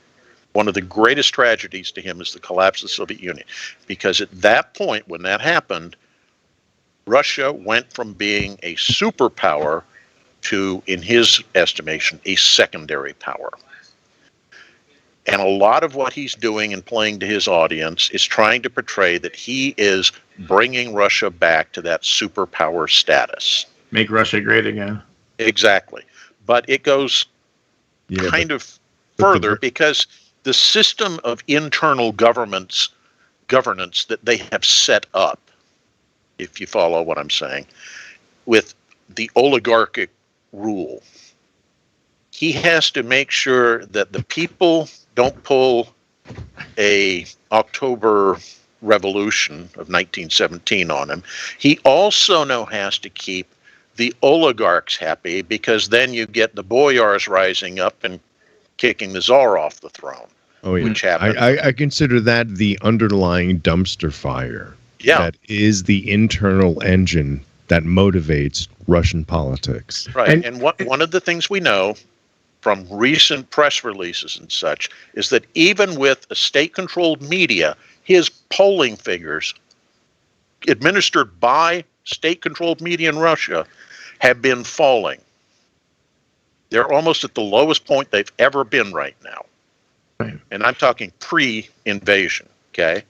One of the greatest tragedies to him is the collapse of the Soviet Union. Because at that point, when that happened, Russia went from being a superpower to, in his estimation, a secondary power. And a lot of what he's doing and playing to his audience is trying to portray that he is bringing Russia back to that superpower status. Make Russia great again. Exactly. But it goes kind of further because the system of internal governance that they have set up, if you follow what I'm saying, with the oligarchic rule, he has to make sure that the people don't pull a October Revolution of 1917 on him. He also now has to keep the oligarchs happy, because then you get the boyars rising up and kicking the Tsar off the throne. Oh, yeah. Which happened. I consider that the underlying dumpster fire. Yeah. That is the internal engine that motivates Russian politics. Right. And one of the things we know from recent press releases and such is that even with a state-controlled media, his polling figures administered by state-controlled media in Russia have been falling. They're almost at the lowest point they've ever been right now. Right. And I'm talking pre-invasion, okay?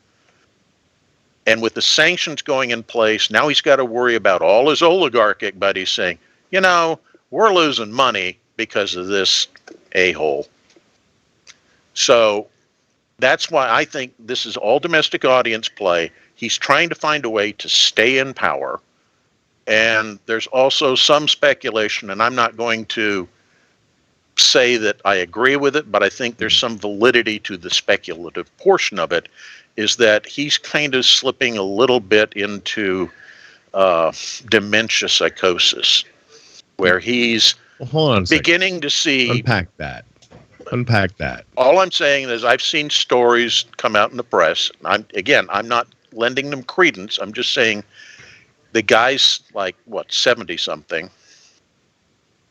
And with the sanctions going in place, now he's got to worry about all his oligarchic buddies saying, you know, we're losing money because of this a-hole. So that's why I think this is all domestic audience play. He's trying to find a way to stay in power. And there's also some speculation, and I'm not going to say that I agree with it, but I think there's some validity to the speculative portion of it, is that he's kind of slipping a little bit into dementia psychosis, where he's beginning to see... Unpack that. All I'm saying is I've seen stories come out in the press. I'm not lending them credence. I'm just saying the guy's like, 70-something.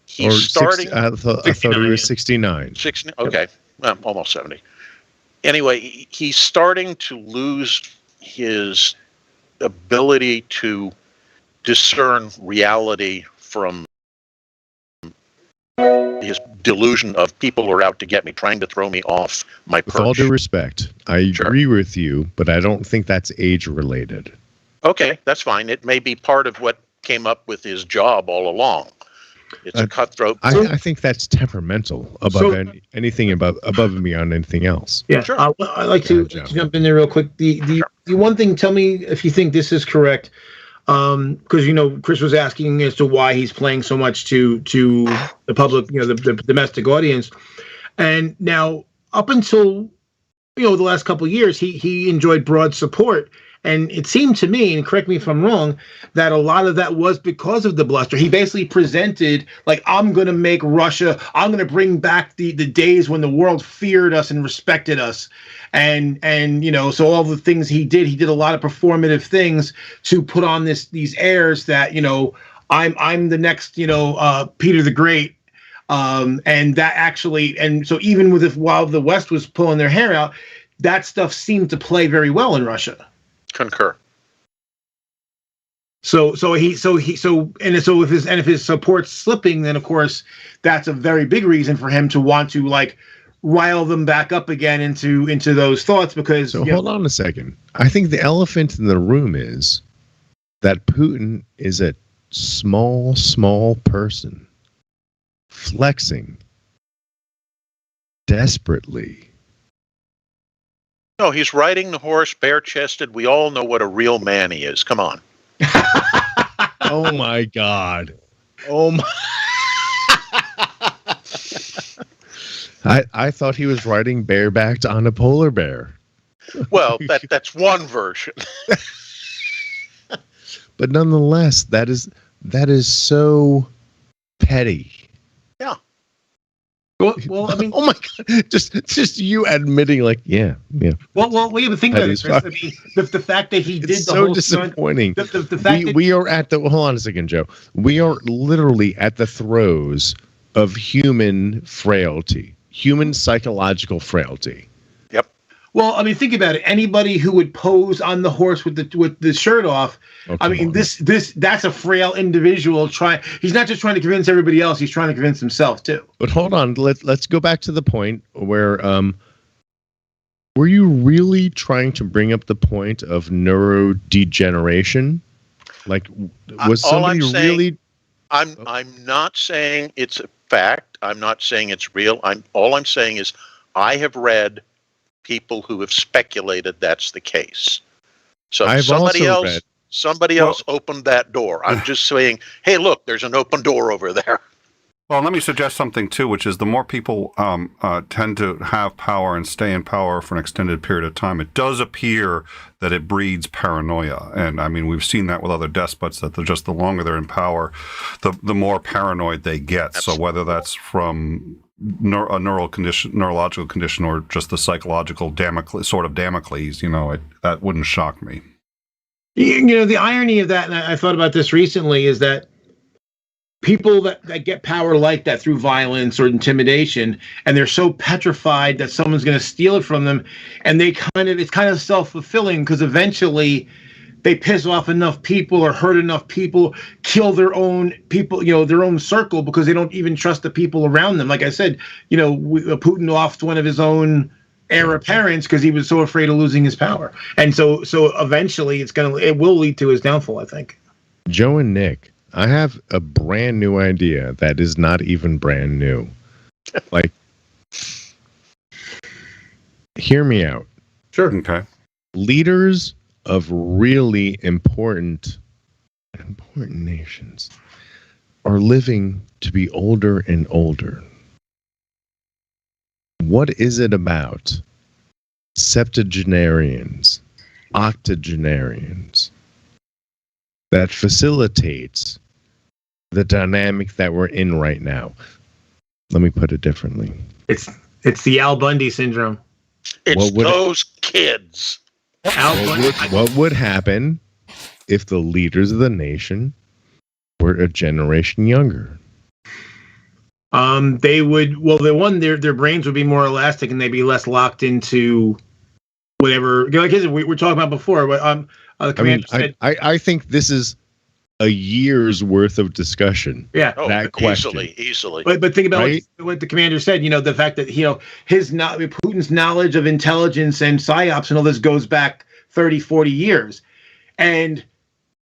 He's starting... I thought he was 69. 60, okay, well, almost 70. Anyway, he's starting to lose his ability to discern reality from his delusion of people are out to get me, trying to throw me off my perch. With all due respect, I Sure. agree with you, but I don't think that's age related. Okay, that's fine. It may be part of what came up with his job all along. It's a cutthroat. I think that's temperamental above anything above and beyond anything else. Yeah, Sure. I'd like to Joe. jump in there real quick. The one thing, tell me if you think this is correct, because Chris was asking as to why he's playing so much to the public, the domestic audience, and now up until the last couple of years, he enjoyed broad support. And it seemed to me, and correct me if I'm wrong, that a lot of that was because of the bluster. He basically presented like, I'm going to make Russia, I'm going to bring back the days when the world feared us and respected us. And so all the things he did a lot of performative things to put on these airs that, I'm the next, Peter the Great. And that actually, and so even while the West was pulling their hair out, that stuff seemed to play very well in Russia. Concur. So if his support's slipping, then of course that's a very big reason for him to want to like rile them back up again into those thoughts. Because hold on a second. I think the elephant in the room is that Putin is a small person flexing desperately. No, he's riding the horse bare-chested. We all know what a real man he is. Come on. Oh my God. Oh my. I thought he was riding barebacked on a polar bear. Well, that's one version. But nonetheless, that is so petty. Yeah. Well, I mean, oh my God, just you admitting, like, yeah. Well, we have to think about it, Chris. I mean, the fact that he did the so whole disappointing. The fact that we are at the hold on a second, Joe. We are literally at the throes of human frailty, human psychological frailty. Yep. Well, I mean, think about it. Anybody who would pose on the horse with the shirt off, I mean, that's a frail individual he's not just trying to convince everybody else, he's trying to convince himself too. But hold on, let's go back to the point where were you really trying to bring up the point of neurodegeneration? Like, was somebody really? I'm not saying it's a fact. I'm not saying it's real. All I'm saying is I have read people who have speculated that's the case. So somebody else opened that door. I'm just saying, hey, look, there's an open door over there. Well, let me suggest something too, which is the more people tend to have power and stay in power for an extended period of time, it does appear that it breeds paranoia. And I mean, we've seen that with other despots, that the longer they're in power, the more paranoid they get. Absolutely. So whether that's from a neurological condition or just the psychological Damocles, that wouldn't shock me. The irony of that, and I thought about this recently, is that people that get power like that through violence or intimidation, and they're so petrified that someone's going to steal it from them, and it's kind of self-fulfilling, because eventually they piss off enough people or hurt enough people, kill their own people, their own circle, because they don't even trust the people around them. Like I said, Putin offed one of his own heir apparents because he was so afraid of losing his power. And so eventually it will lead to his downfall, I think. Joe and Nick, I have a brand new idea that is not even brand new. Like, hear me out. Sure. Okay. Leaders of really important nations are living to be older and older. What is it about septuagenarians, octogenarians that facilitates the dynamic that we're in right now? Let me put it differently. It's the Al Bundy syndrome. It's those kids. What would happen if the leaders of the nation were a generation younger? They would. Well, their brains would be more elastic, and they'd be less locked into whatever. Like we were talking about before. But the commander said, I think this is a year's worth of discussion. Yeah. Oh, that question. Easily. But think about Right? what the commander said. The fact that Putin's knowledge of intelligence and psyops and all this goes back 30, 40 years, and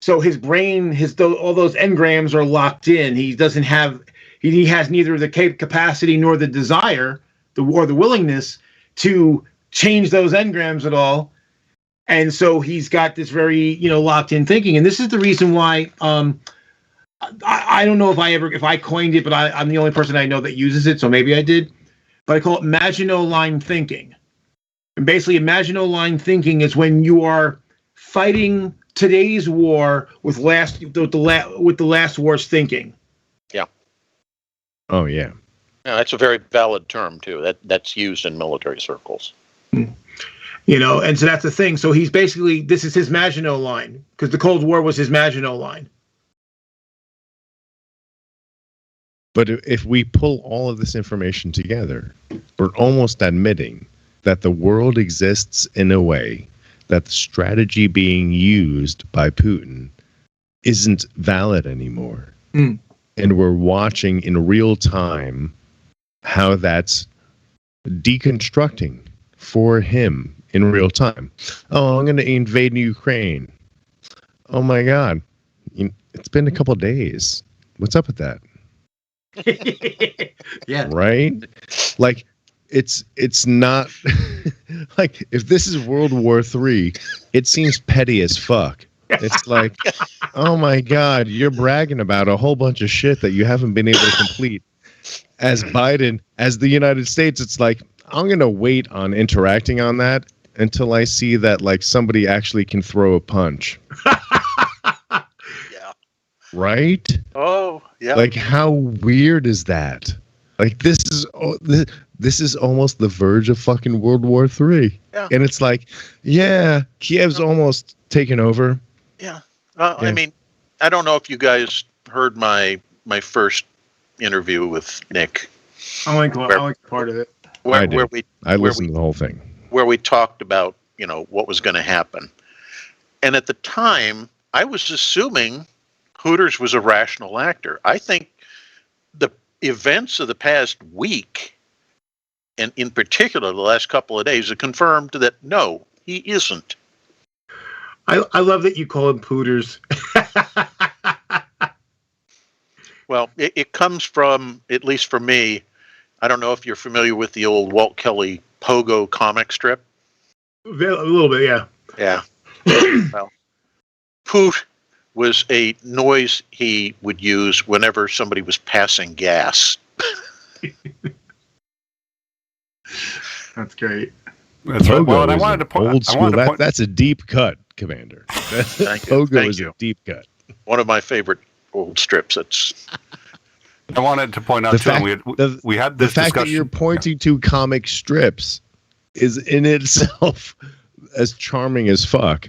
so his brain, all those engrams are locked in. He doesn't have, he has neither the capacity nor the desire, or the willingness to change those engrams at all. And so he's got this very, locked in thinking. And this is the reason why, I don't know if I coined it, but I'm the only person I know that uses it. So maybe I did, but I call it Maginot-Line thinking. And basically Maginot-Line thinking is when you are fighting today's war with the last war's thinking. Yeah. Oh yeah. Yeah, that's a very valid term too. That's used in military circles. And so that's the thing. So he's basically, this is his Maginot Line, because the Cold War was his Maginot Line. But if we pull all of this information together, we're almost admitting that the world exists in a way that the strategy being used by Putin isn't valid anymore. And we're watching in real time how that's deconstructing for him in real time. Oh, I'm going to invade Ukraine. Oh my God. It's been a couple of days. What's up with that? Yeah. Right? Like, it's not like, if this is World War III, it seems petty as fuck. It's like, oh my God, you're bragging about a whole bunch of shit that you haven't been able to complete. As Biden, as the United States, it's like, I'm going to wait on interacting on that until I see that, like, somebody actually can throw a punch. Yeah. Right? Oh, yeah. Like, how weird is that? Like, this is almost the verge of fucking World War III. Yeah. And it's like, yeah, Kiev's almost taken over. Yeah. Yeah. I mean, I don't know if you guys heard my first interview with Nick. I like part of it. I listened to the whole thing. Where we talked about, what was going to happen. And at the time, I was assuming Hooters was a rational actor. I think the events of the past week, and in particular the last couple of days, have confirmed that no, he isn't. I love that you call him Pooters. Well, it comes from, at least for me, I don't know if you're familiar with the old Walt Kelly Pogo comic strip. A little bit, yeah. Yeah. Well, poot was a noise he would use whenever somebody was passing gas. That's great. That's right. Well, and I is wanted to point old school. That's a deep cut, Commander. Thank you. Pogo Thank is you. a deep cut. One of my favorite old strips. I wanted to point out, too, we had this the fact discussion. that you're pointing to comic strips is in itself as charming as fuck.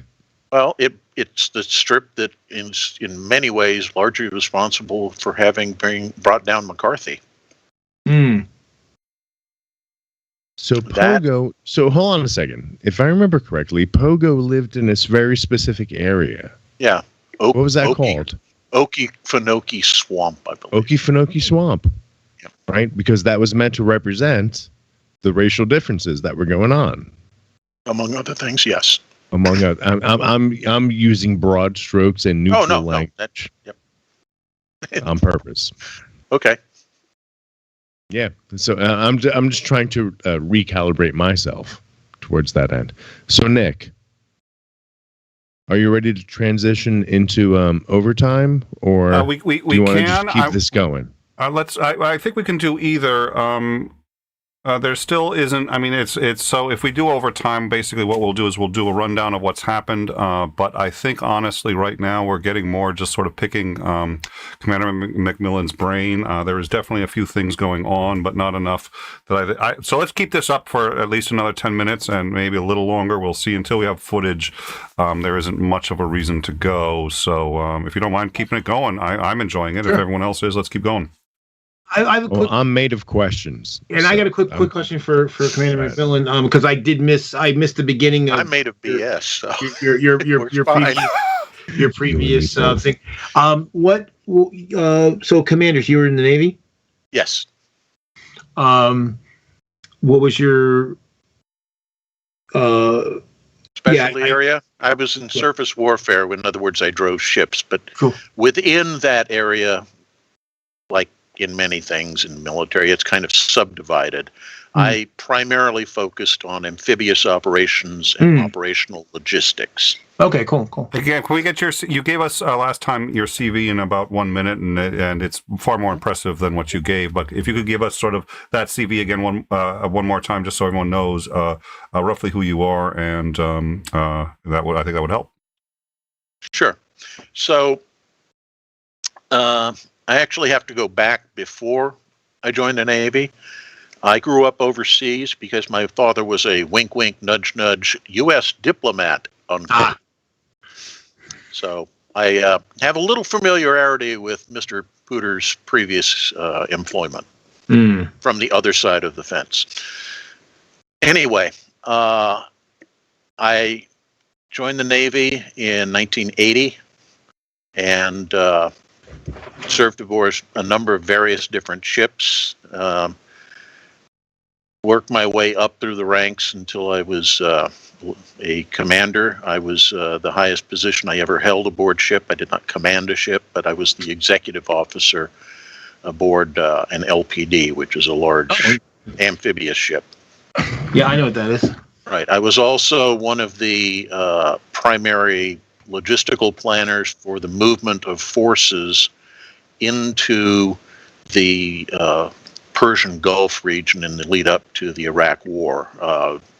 Well, it's the strip that is in many ways largely responsible for having brought down McCarthy. So Pogo, so hold on a second. If I remember correctly, Pogo lived in this very specific area. Yeah. What was that called? Okefenokee Swamp, I believe. Okefenokee Swamp. Yep. Right? Because that was meant to represent the racial differences that were going on. Among other things, yes. Among other, I'm using broad strokes and neutral language. Yep. On purpose. Okay. Yeah. So I'm just trying to recalibrate myself towards that end. So Nick, are you ready to transition into overtime, or we do you want to just can keep this going? I think we can do either. There still isn't. I mean, it's so if we do overtime, basically what we'll do is we'll do a rundown of what's happened. But I think honestly, right now we're getting more just sort of picking Commander McMillan's brain. There is definitely a few things going on, but not enough that so let's keep this up for at least another 10 minutes and maybe a little longer. We'll see until we have footage. There isn't much of a reason to go. So if you don't mind keeping it going, I'm enjoying it. Sure. If everyone else is, let's keep going. I have a quick, I'm made of questions, and I got a quick question for Commander McMillan, because I missed the beginning of. I'm made of BS. So Your your previous thing. So commanders, you were in the Navy? Yes. What was your Specialty area? I was in surface warfare. In other words, I drove ships. But within that area, like in many things in the military, it's kind of subdivided. I primarily focused on amphibious operations and operational logistics. Okay, cool. Again, can we get you gave us last time your CV in about 1 minute, and it's far more impressive than what you gave. But if you could give us sort of that CV again one more time, just so everyone knows roughly who you are, and I think that would help. Sure. So I actually have to go back before I joined the Navy. I grew up overseas because my father was a wink, wink, nudge, nudge U.S. diplomat, unquote. So I have a little familiarity with Mr. Pooter's previous employment from the other side of the fence. Anyway, I joined the Navy in 1980 and served aboard a number of various different ships. Worked my way up through the ranks until I was a commander. I was the highest position I ever held aboard ship. I did not command a ship, but I was the executive officer aboard an LPD, which is a large amphibious ship. Yeah, I know what that is. Right. I was also one of the primary logistical planners for the movement of forces into the Persian Gulf region in the lead up to the Iraq War,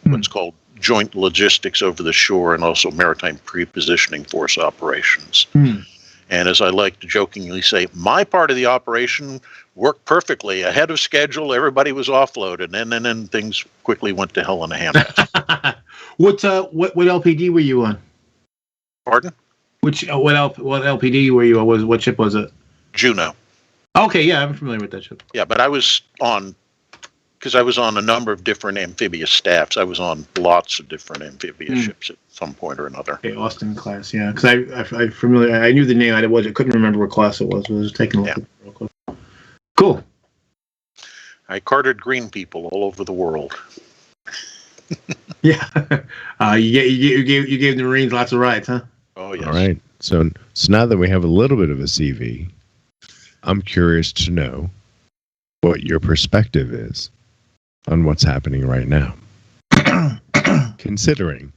what's called joint logistics over the shore and also maritime pre-positioning force operations. And as I like to jokingly say, my part of the operation worked perfectly ahead of schedule. Everybody was offloaded, and then things quickly went to hell in a handbasket. What LPD were you on? Pardon? What LPD were you on? What ship was it? Juno. Okay, yeah, I'm familiar with that ship. Yeah, but I was on a number of different amphibious staffs. I was on lots of different amphibious ships at some point or another. Okay, Austin class, yeah. Because I knew the name. I couldn't remember what class it was. I was taking a look at it real quick. Cool. I carted green people all over the world. Yeah. You gave the Marines lots of rides, huh? Oh, yes. All right. So now that we have a little bit of a CV, I'm curious to know what your perspective is on what's happening right now. Considering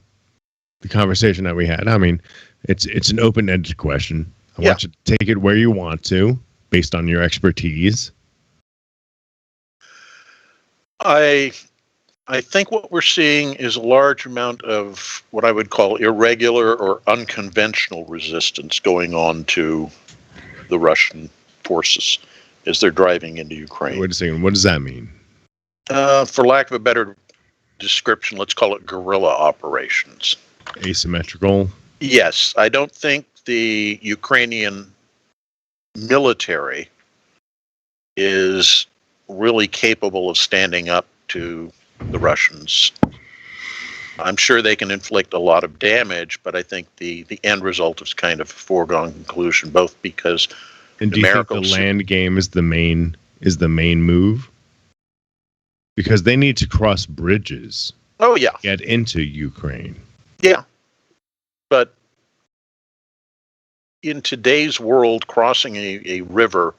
the conversation that we had, I mean, it's an open-ended question. I want you to take it where you want to, based on your expertise. I think what we're seeing is a large amount of what I would call irregular or unconventional resistance going on to the Russian forces as they're driving into Ukraine. Wait a second. What does that mean? For lack of a better description, let's call it guerrilla operations. Asymmetrical? Yes. I don't think the Ukrainian military is really capable of standing up to the Russians. I'm sure they can inflict a lot of damage, but I think the end result is kind of a foregone conclusion, both because and do you think the land game is the main move? Because they need to cross bridges. Oh, yeah. Get into Ukraine. Yeah. But in today's world, crossing a river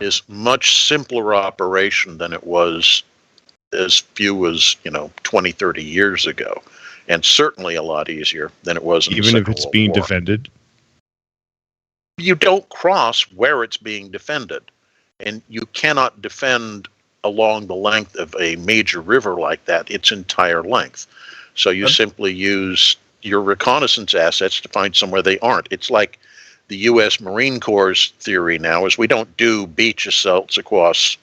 is much simpler operation than it was as few as, 20, 30 years ago. And certainly a lot easier than it was in the Second Even if it's World being War. defended? You don't cross where it's being defended. And you cannot defend along the length of a major river like that, its entire length. So you simply use your reconnaissance assets to find somewhere they aren't. It's like the U.S. Marine Corps' theory now is we don't do beach assaults across,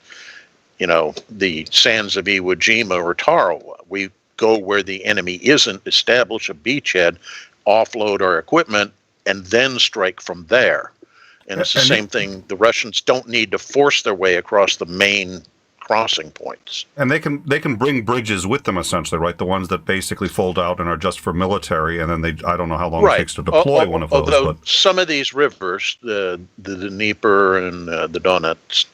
the sands of Iwo Jima or Tarawa. We go where the enemy isn't, establish a beachhead, offload our equipment, and then strike from there. And it's the same thing. The Russians don't need to force their way across the main crossing points. And they can bring bridges with them essentially, right? The ones that basically fold out and are just for military, and then I don't know how long it takes to deploy one of those. Although but some of these rivers, the Dnieper and the Donets,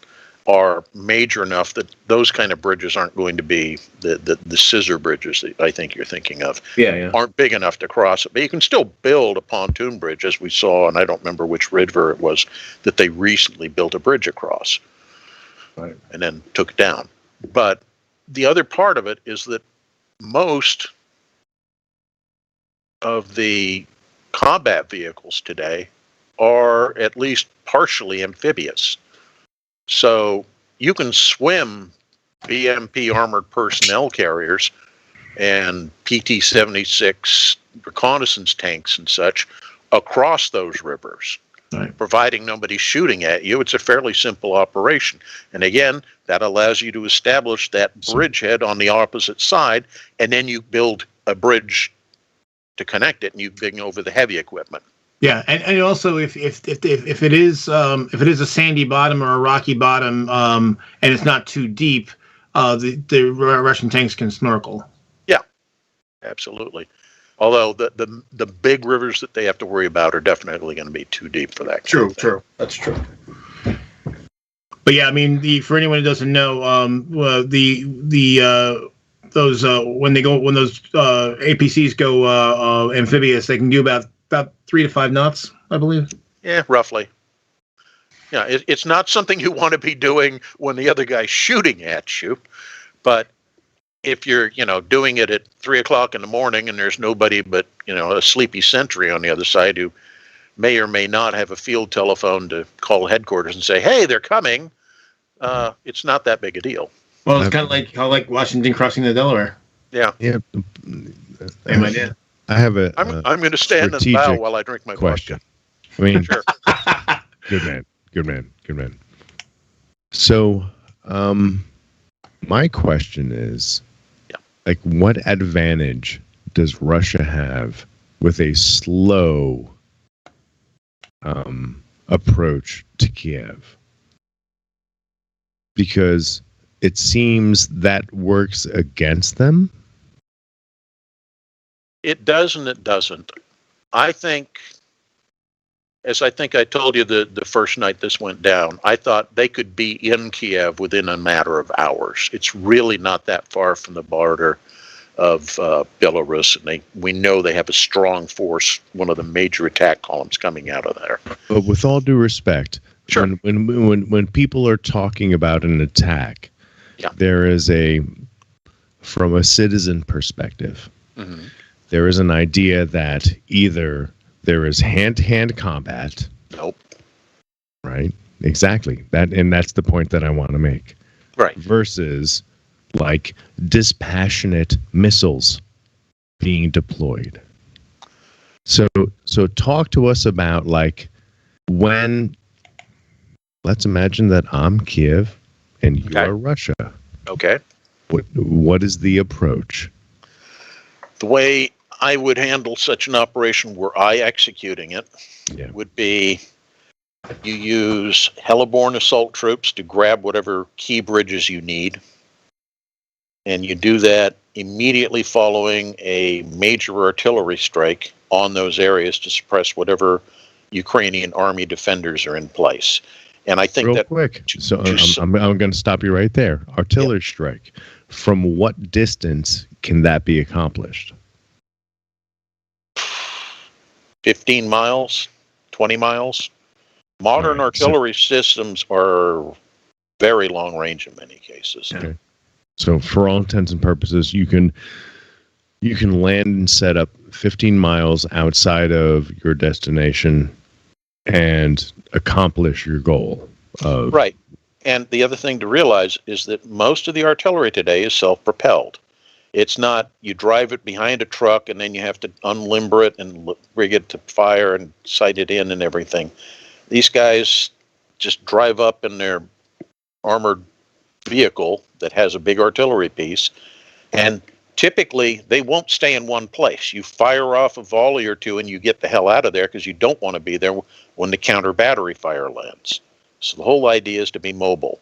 are major enough that those kind of bridges aren't going to be the scissor bridges that I think you're thinking of. Yeah. Aren't big enough to cross it. But you can still build a pontoon bridge, as we saw, and I don't remember which river it was that they recently built a bridge across. Right. And then took it down. But the other part of it is that most of the combat vehicles today are at least partially amphibious. So you can swim BMP armored personnel carriers and PT-76 reconnaissance tanks and such across those rivers. Right. Providing nobody's shooting at you, it's a fairly simple operation. And again, that allows you to establish that bridgehead on the opposite side, and then you build a bridge to connect it, and you bring over the heavy equipment. Yeah, and also if it is a sandy bottom or a rocky bottom, and it's not too deep, the Russian tanks can snorkel. Yeah, absolutely. Although the big rivers that they have to worry about are definitely going to be too deep for that. True. That's true. But yeah, I mean, for anyone who doesn't know, when those APCs go amphibious, they can do about 3 to 5 knots, I believe. Yeah, roughly. Yeah, it's not something you want to be doing when the other guy's shooting at you, but if you're, doing it at 3 o'clock in the morning and there's nobody but, a sleepy sentry on the other side who may or may not have a field telephone to call headquarters and say, hey, they're coming, it's not that big a deal. Well, it's kind of like Washington crossing the Delaware. Yeah. Yeah. Same idea. I have I'm going to stand and bow while I drink my question. vodka. I mean, Sure. Good man. So, my question is, what advantage does Russia have with a slow approach to Kiev? Because it seems that works against them. It does and it doesn't. I think, as I think I told you the first night this went down, I thought they could be in Kiev within a matter of hours. It's really not that far from the border of Belarus, and we know they have a strong force, one of the major attack columns coming out of there. But with all due respect, sure. when people are talking about an attack, there is from a citizen perspective, there is an idea that either there is hand-to-hand combat. Nope. Right? Exactly. That's the point that I want to make. Right. Versus dispassionate missiles being deployed. So talk to us about when, let's imagine that I'm Kiev and you are Russia. Okay. What is the approach? The way I would handle such an operation were I executing it would be you use heliborne assault troops to grab whatever key bridges you need. And you do that immediately following a major artillery strike on those areas to suppress whatever Ukrainian army defenders are in place. And I think real quick. So I'm going to stop you right there. Artillery strike. From what distance can that be accomplished? 15 miles, 20 miles. Modern artillery systems are very long range in many cases. Okay. So for all intents and purposes, you can land and set up 15 miles outside of your destination and accomplish your goal. Right. And the other thing to realize is that most of the artillery today is self-propelled. It's not you drive it behind a truck and then you have to unlimber it and rig it to fire and sight it in and everything. These guys just drive up in their armored vehicle that has a big artillery piece, and typically they won't stay in one place. You fire off a volley or two and you get the hell out of there because you don't want to be there when the counter battery fire lands. So the whole idea is to be mobile.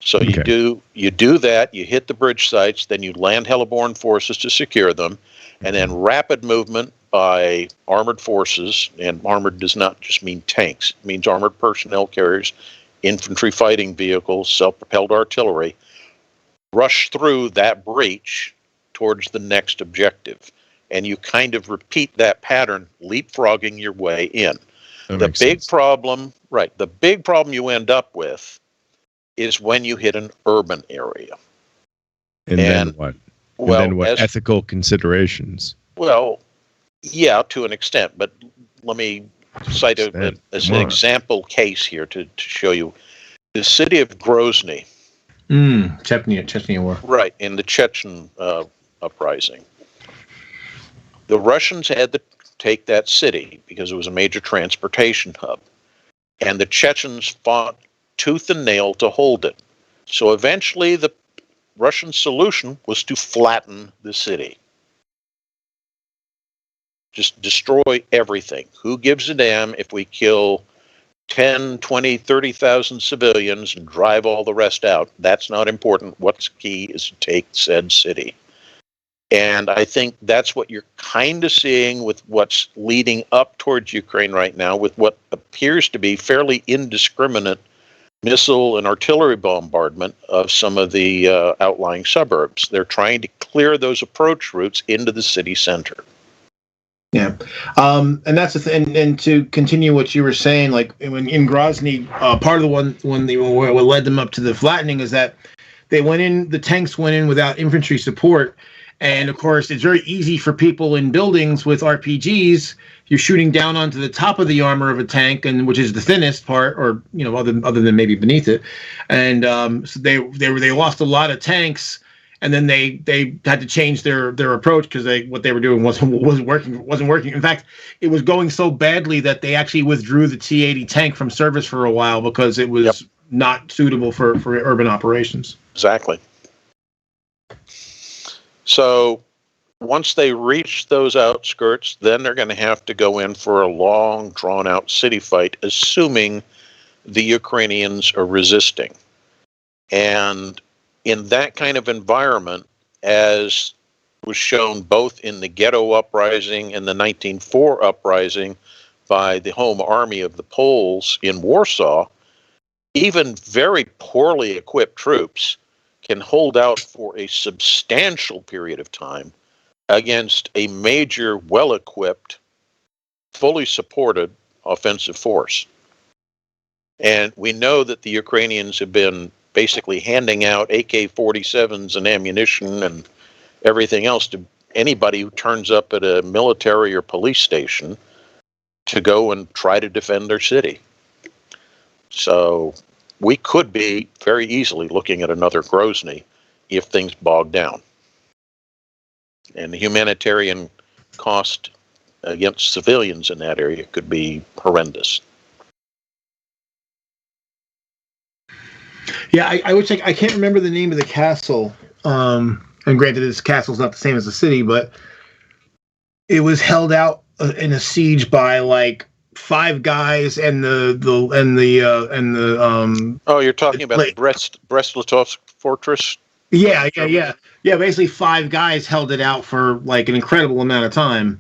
So you do that, you hit the bridge sites, then you land heliborne forces to secure them, and then rapid movement by armored forces, and armored does not just mean tanks, it means armored personnel carriers, infantry fighting vehicles, self-propelled artillery, rush through that breach towards the next objective. And you kind of repeat that pattern, leapfrogging your way in. The big problem you end up with is when you hit an urban area. And then what? Well, and then what ethical considerations? Well, yeah, to an extent, but let me cite an example case here to show you. The city of Grozny. Chechnya War. Right, in the Chechen uprising. The Russians had to take that city because it was a major transportation hub. And the Chechens fought tooth and nail to hold it. So eventually the Russian solution was to flatten the city. Just destroy everything. Who gives a damn if we kill 10, 20, 30,000 civilians and drive all the rest out? That's not important. What's key is to take said city. And I think that's what you're kind of seeing with what's leading up towards Ukraine right now, with what appears to be fairly indiscriminate missile and artillery bombardment of some of the outlying suburbs. They're trying to clear those approach routes into the city center. Yeah, and that's the thing. And to continue what you were saying, like when in Grozny, part of the what led them up to the flattening is that they went in. The tanks went in without infantry support, and of course, it's very easy for people in buildings with RPGs. You're shooting down onto the top of the armor of a tank, and which is the thinnest part, or other than maybe beneath it. And so they lost a lot of tanks. And then they had to change their approach because what they were doing wasn't working. In fact, it was going so badly that they actually withdrew the T-80 tank from service for a while because it was not suitable for urban operations. Exactly. So once they reach those outskirts, then they're going to have to go in for a long, drawn-out city fight, assuming the Ukrainians are resisting. And in that kind of environment, as was shown both in the Ghetto Uprising and the 1904 uprising by the Home Army of the Poles in Warsaw, even very poorly equipped troops can hold out for a substantial period of time against a major, well-equipped, fully supported offensive force. And we know that the Ukrainians have been basically handing out AK-47s and ammunition and everything else to anybody who turns up at a military or police station to go and try to defend their city. So we could be very easily looking at another Grozny if things bog down. And the humanitarian cost against civilians in that area could be horrendous. Yeah, I would say I can't remember the name of the castle. And granted, this castle's not the same as the city, but it was held out in a siege by like 5 guys and the Oh, you're talking about the Brest-Litovsk fortress? Yeah. Basically, 5 guys held it out for like an incredible amount of time.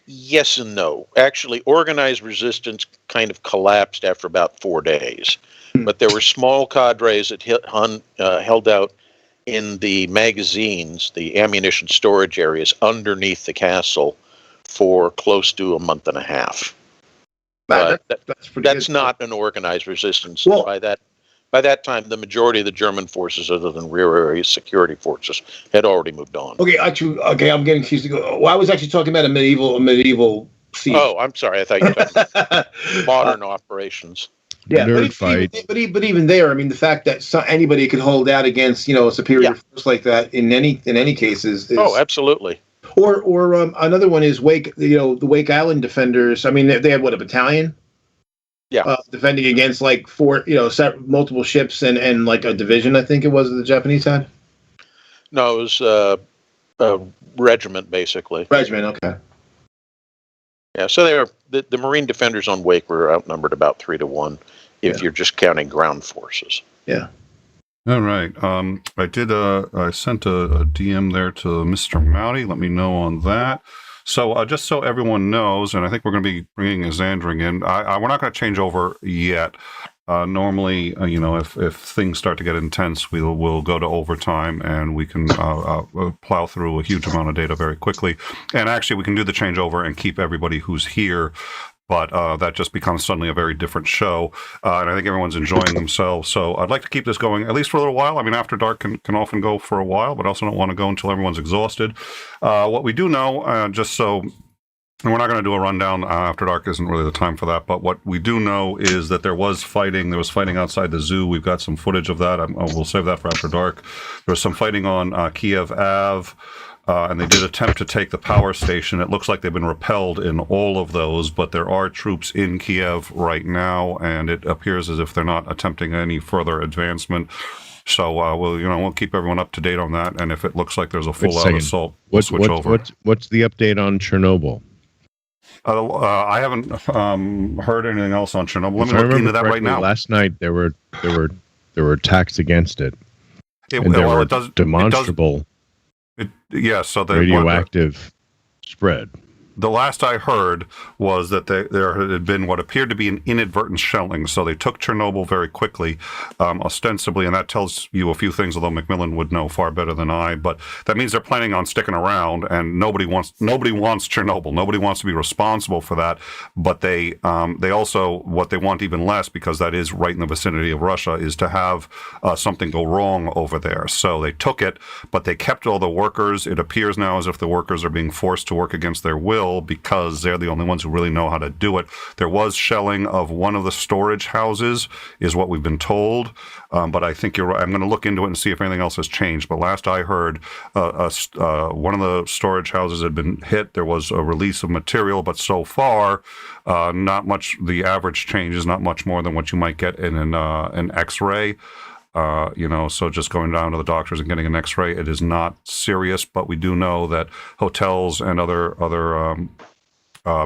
Yes and no. Actually, organized resistance kind of collapsed after about 4 days. But there were small cadres that held out in the magazines, the ammunition storage areas underneath the castle for close to a month and a half. But that's not an organized resistance. Well, by that time, the majority of the German forces, other than rear area security forces, had already moved on. Okay, I'm getting confused. Well, I was actually talking about a medieval siege. Oh, I'm sorry. I thought you were talking about modern operations. Yeah, but even there, I mean, the fact that anybody could hold out against a superior force like that in any cases. Oh, absolutely. Or another one is Wake. The Wake Island defenders. I mean, they had a battalion. Yeah. Defending against like 4, multiple ships and like a division. I think it was the Japanese had. No, it was a regiment basically. Regiment. Okay. Yeah, so the Marine defenders on Wake were outnumbered about 3 to 1 if you're just counting ground forces. Yeah. All right. I did. I sent a DM there to Mr. Maute. Let me know on that. So just so everyone knows, and I think we're going to be bringing Xandring in. We're not going to change over yet. Normally, if things start to get intense, we'll go to overtime, and we can plow through a huge amount of data very quickly. And actually, we can do the changeover and keep everybody who's here. But that just becomes suddenly a very different show, and I think everyone's enjoying themselves. So I'd like to keep this going at least for a little while. I mean, After Dark can often go for a while, but I also don't want to go until everyone's exhausted. What we do know, just so, and we're not going to do a rundown. After Dark isn't really the time for that. But what we do know is that there was fighting. There was fighting outside the zoo. We've got some footage of that. We'll save that for After Dark. There was some fighting on Kiev Ave. And they did attempt to take the power station. It looks like they've been repelled in all of those, but there are troops in Kiev right now, and it appears as if they're not attempting any further advancement. So we'll keep everyone up to date on that. And if it looks like there's a full-out assault, we'll switch over. What's the update on Chernobyl? I haven't heard anything else on Chernobyl. Let me look into that right now. Last night there were attacks against it. It does demonstrable. So the radioactive spread. The last I heard was that there had been what appeared to be an inadvertent shelling. So they took Chernobyl very quickly, ostensibly, and that tells you a few things, although McMillan would know far better than I. But that means they're planning on sticking around, and nobody wants Chernobyl. Nobody wants to be responsible for that. But they also, what they want even less, because that is right in the vicinity of Russia, is to have something go wrong over there. So they took it, but they kept all the workers. It appears now as if the workers are being forced to work against their will, because they're the only ones who really know how to do it. There was shelling of one of the storage houses, is what we've been told. But I think you're right. I'm going to look into it and see if anything else has changed. But last I heard, one of the storage houses had been hit. There was a release of material, but so far, not much. The average change is not much more than what you might get in an X-ray. So just going down to the doctors and getting an X-ray, it is not serious, but we do know that hotels and other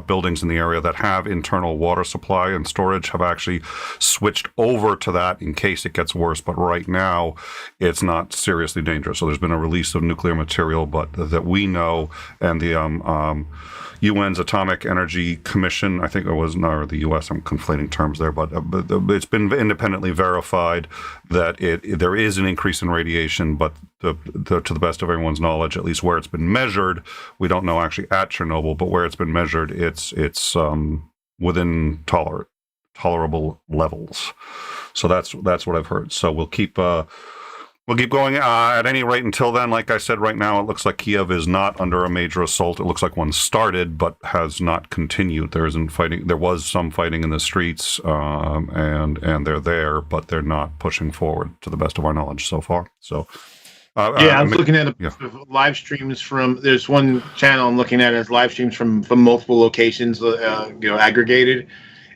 buildings in the area that have internal water supply and storage have actually switched over to that in case it gets worse. But right now, it's not seriously dangerous. So there's been a release of nuclear material, but that we know, and the UN's Atomic Energy Commission, I think it was, or the U.S., I'm conflating terms there, but it's been independently verified that there is an increase in radiation, but to the best of everyone's knowledge, at least where it's been measured, we don't know actually at Chernobyl, but where it's been measured, it's within tolerable levels. So that's what I've heard. So we'll keep going at any rate until then. Like I said, right now it looks like Kiev is not under a major assault. It looks like one started but has not continued. There isn't fighting. There was some fighting in the streets, and they're there, but they're not pushing forward to the best of our knowledge so far. So I was looking at live streams from. There's one channel I'm looking at as live streams from multiple locations, aggregated,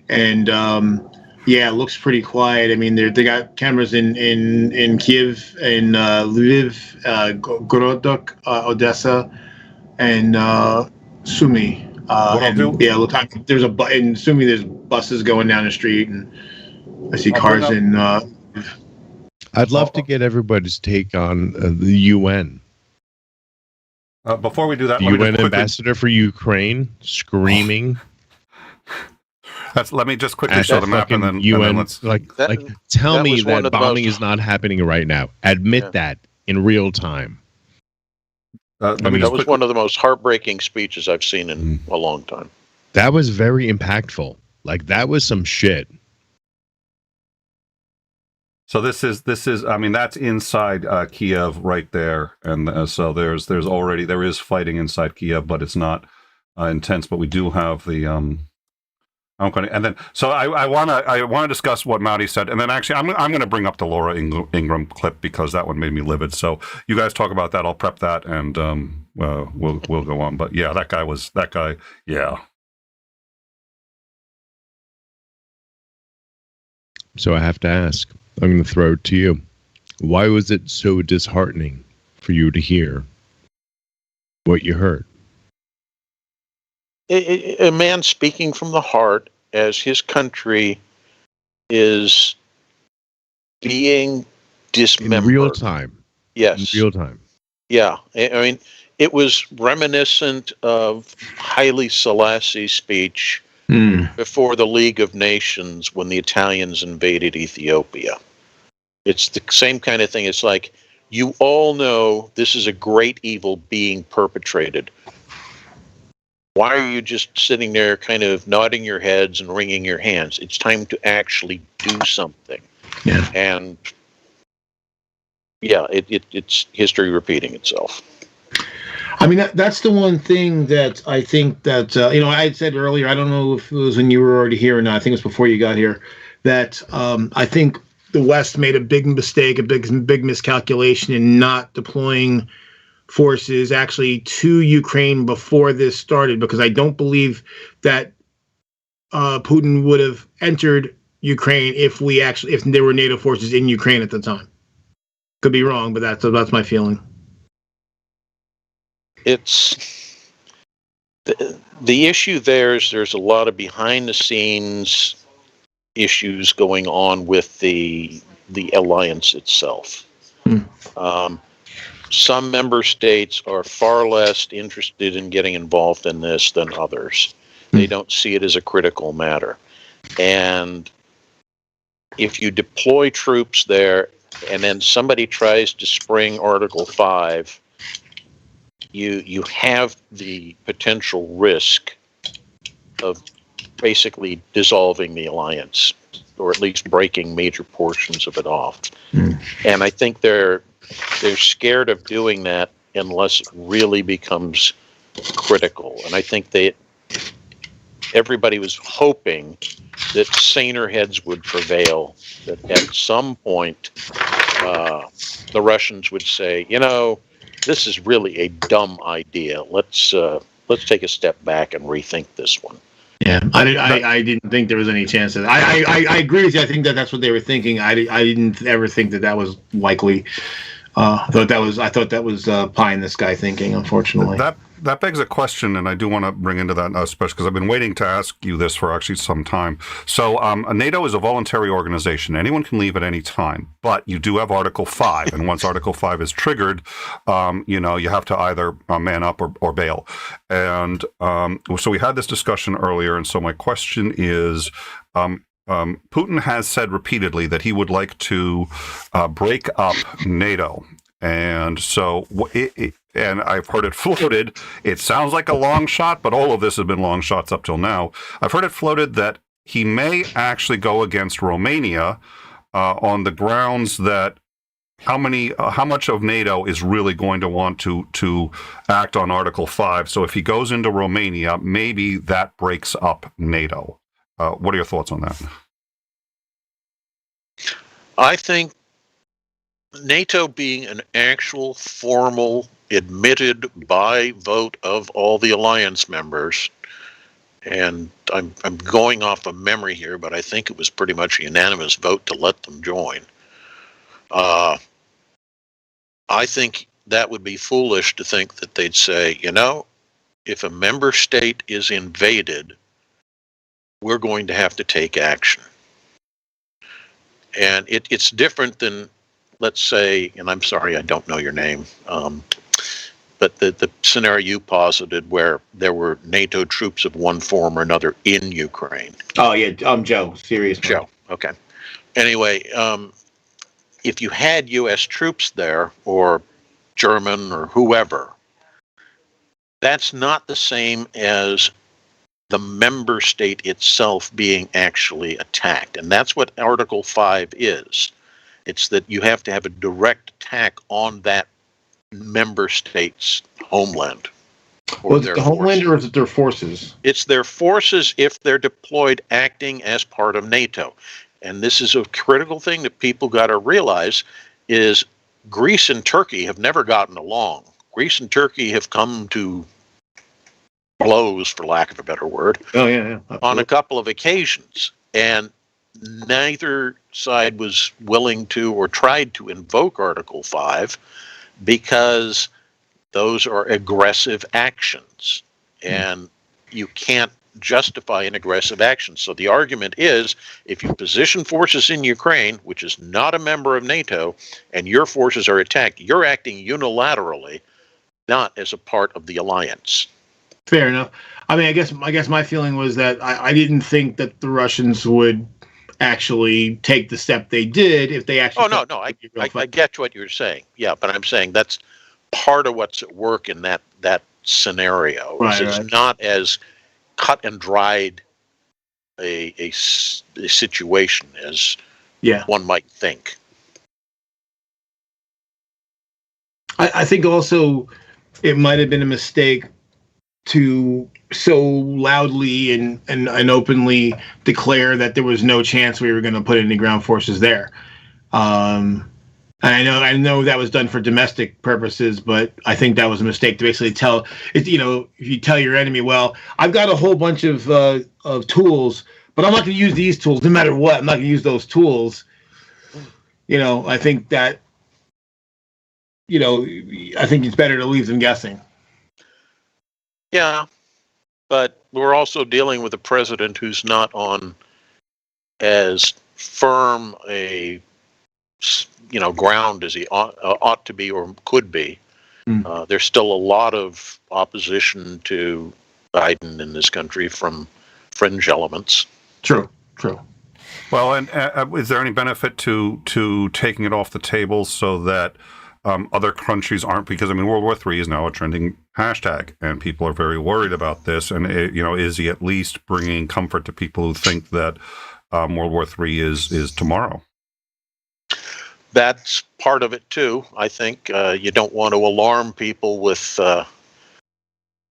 and. It looks pretty quiet. I mean, they got cameras in Kiev, in Lviv, Gorodok, Odessa, and Sumy. Look like there's in Sumy. There's buses going down the street, and I see cars in. I'd love to get everybody's take on the UN. Before we do that, the UN ambassador for Ukraine screaming. Let me just quickly show the map, and then let's tell me that bombing is not happening right now. Admit that in real time. That was one of the most heartbreaking speeches I've seen in a long time. That was very impactful. That was some shit. So this is. I mean, that's inside Kiev right there, and so there is fighting inside Kiev, but it's not intense. But we do have the. I want to discuss what Maute said, and then actually I'm going to bring up the Laura Ingraham clip because that one made me livid. So you guys talk about that. I'll prep that, and we'll go on. But yeah, that guy. Yeah. So I have to ask. I'm going to throw it to you. Why was it so disheartening for you to hear what you heard? A man speaking from the heart as his country is being dismembered. In real time. Yes. In real time. Yeah. I mean, it was reminiscent of Haile Selassie's speech before the League of Nations when the Italians invaded Ethiopia. It's the same kind of thing. It's like, you all know this is a great evil being perpetrated. Why are you just sitting there kind of nodding your heads and wringing your hands? It's time to actually do something. Yeah. And yeah, it's history repeating itself. I mean, that's the one thing that I think that, I had said earlier, I don't know if it was when you were already here or not, I think it was before you got here, that I think the West made a big mistake, a big miscalculation in not deploying forces actually to Ukraine before this started, because I don't believe that Putin would have entered Ukraine if there were NATO forces in Ukraine at the time. Could be wrong, but that's my feeling. It's the issue there's a lot of behind the scenes issues going on with the alliance itself. Some member states are far less interested in getting involved in this than others. They don't see it as a critical matter. And if you deploy troops there and then somebody tries to spring Article 5, you have the potential risk of basically dissolving the alliance, or at least breaking major portions of it off. And I think they're scared of doing that unless it really becomes critical. And I think everybody was hoping that saner heads would prevail, that at some point the Russians would say, this is really a dumb idea. Let's take a step back and rethink this one. Yeah, I didn't think there was any chance of that. I agree with you. I think that's what they were thinking. I didn't ever think that was likely. I thought that was pie in the sky thinking, unfortunately. That begs a question, and I do want to bring into that, especially because I've been waiting to ask you this for actually some time. So NATO is a voluntary organization. Anyone can leave at any time, but you do have Article 5, and once Article 5 is triggered, you have to either man up or bail. And so we had this discussion earlier, and so my question is, Putin has said repeatedly that he would like to break up NATO. And so, and I've heard it floated, it sounds like a long shot, but all of this has been long shots up till now. I've heard it floated that he may actually go against Romania on the grounds that how much of NATO is really going to want to act on Article 5. So if he goes into Romania, maybe that breaks up NATO. What are your thoughts on that? I think NATO being an actual formal, admitted by vote of all the alliance members, and I'm going off of memory here, but I think it was pretty much a unanimous vote to let them join. I think that would be foolish to think that they'd say, if a member state is invaded, we're going to have to take action. And it's different than, let's say, and I'm sorry, I don't know your name, but the scenario you posited where there were NATO troops of one form or another in Ukraine. Oh, yeah, Joe, SirusMined. Joe, okay. Anyway, if you had U.S. troops there, or German or whoever, that's not the same as the member state itself being actually attacked. And that's what Article 5 is. It's that you have to have a direct attack on that member state's homeland. Is it the homeland or is it their forces? It's their forces if they're deployed acting as part of NATO. And this is a critical thing that people got to realize is Greece and Turkey have never gotten along. Greece and Turkey have come to blows, for lack of a better word, on a couple of occasions. And neither side was willing to or tried to invoke Article 5 because those are aggressive actions. And you can't justify an aggressive action. So the argument is, if you position forces in Ukraine, which is not a member of NATO, and your forces are attacked, you're acting unilaterally, not as a part of the alliance. Fair enough. I mean, I guess my feeling was that I didn't think that the Russians would actually take the step they did if they actually. Oh no, I get what you're saying. Yeah, but I'm saying that's part of what's at work in that scenario. Right, it's not as cut and dried a situation as one might think. I think also it might have been a mistake to so loudly and openly declare that there was no chance we were going to put any ground forces there. And I know that was done for domestic purposes, but I think that was a mistake to basically tell it. You know, if you tell your enemy, well, I've got a whole bunch of tools, but I'm not going to use these tools no matter what. I'm not going to use those tools. You know, I think that. You know, I think it's better to leave them guessing. Yeah, but we're also dealing with a president who's not on as firm a ground as he ought to be or could be. There's still a lot of opposition to Biden in this country from fringe elements. True. Well, and is there any benefit to taking it off the table so that other countries aren't, because I mean World War III is now a trending hashtag and people are very worried about this, and is he at least bringing comfort to people who think that World War III is tomorrow? That's part of it too. I think you don't want to alarm people with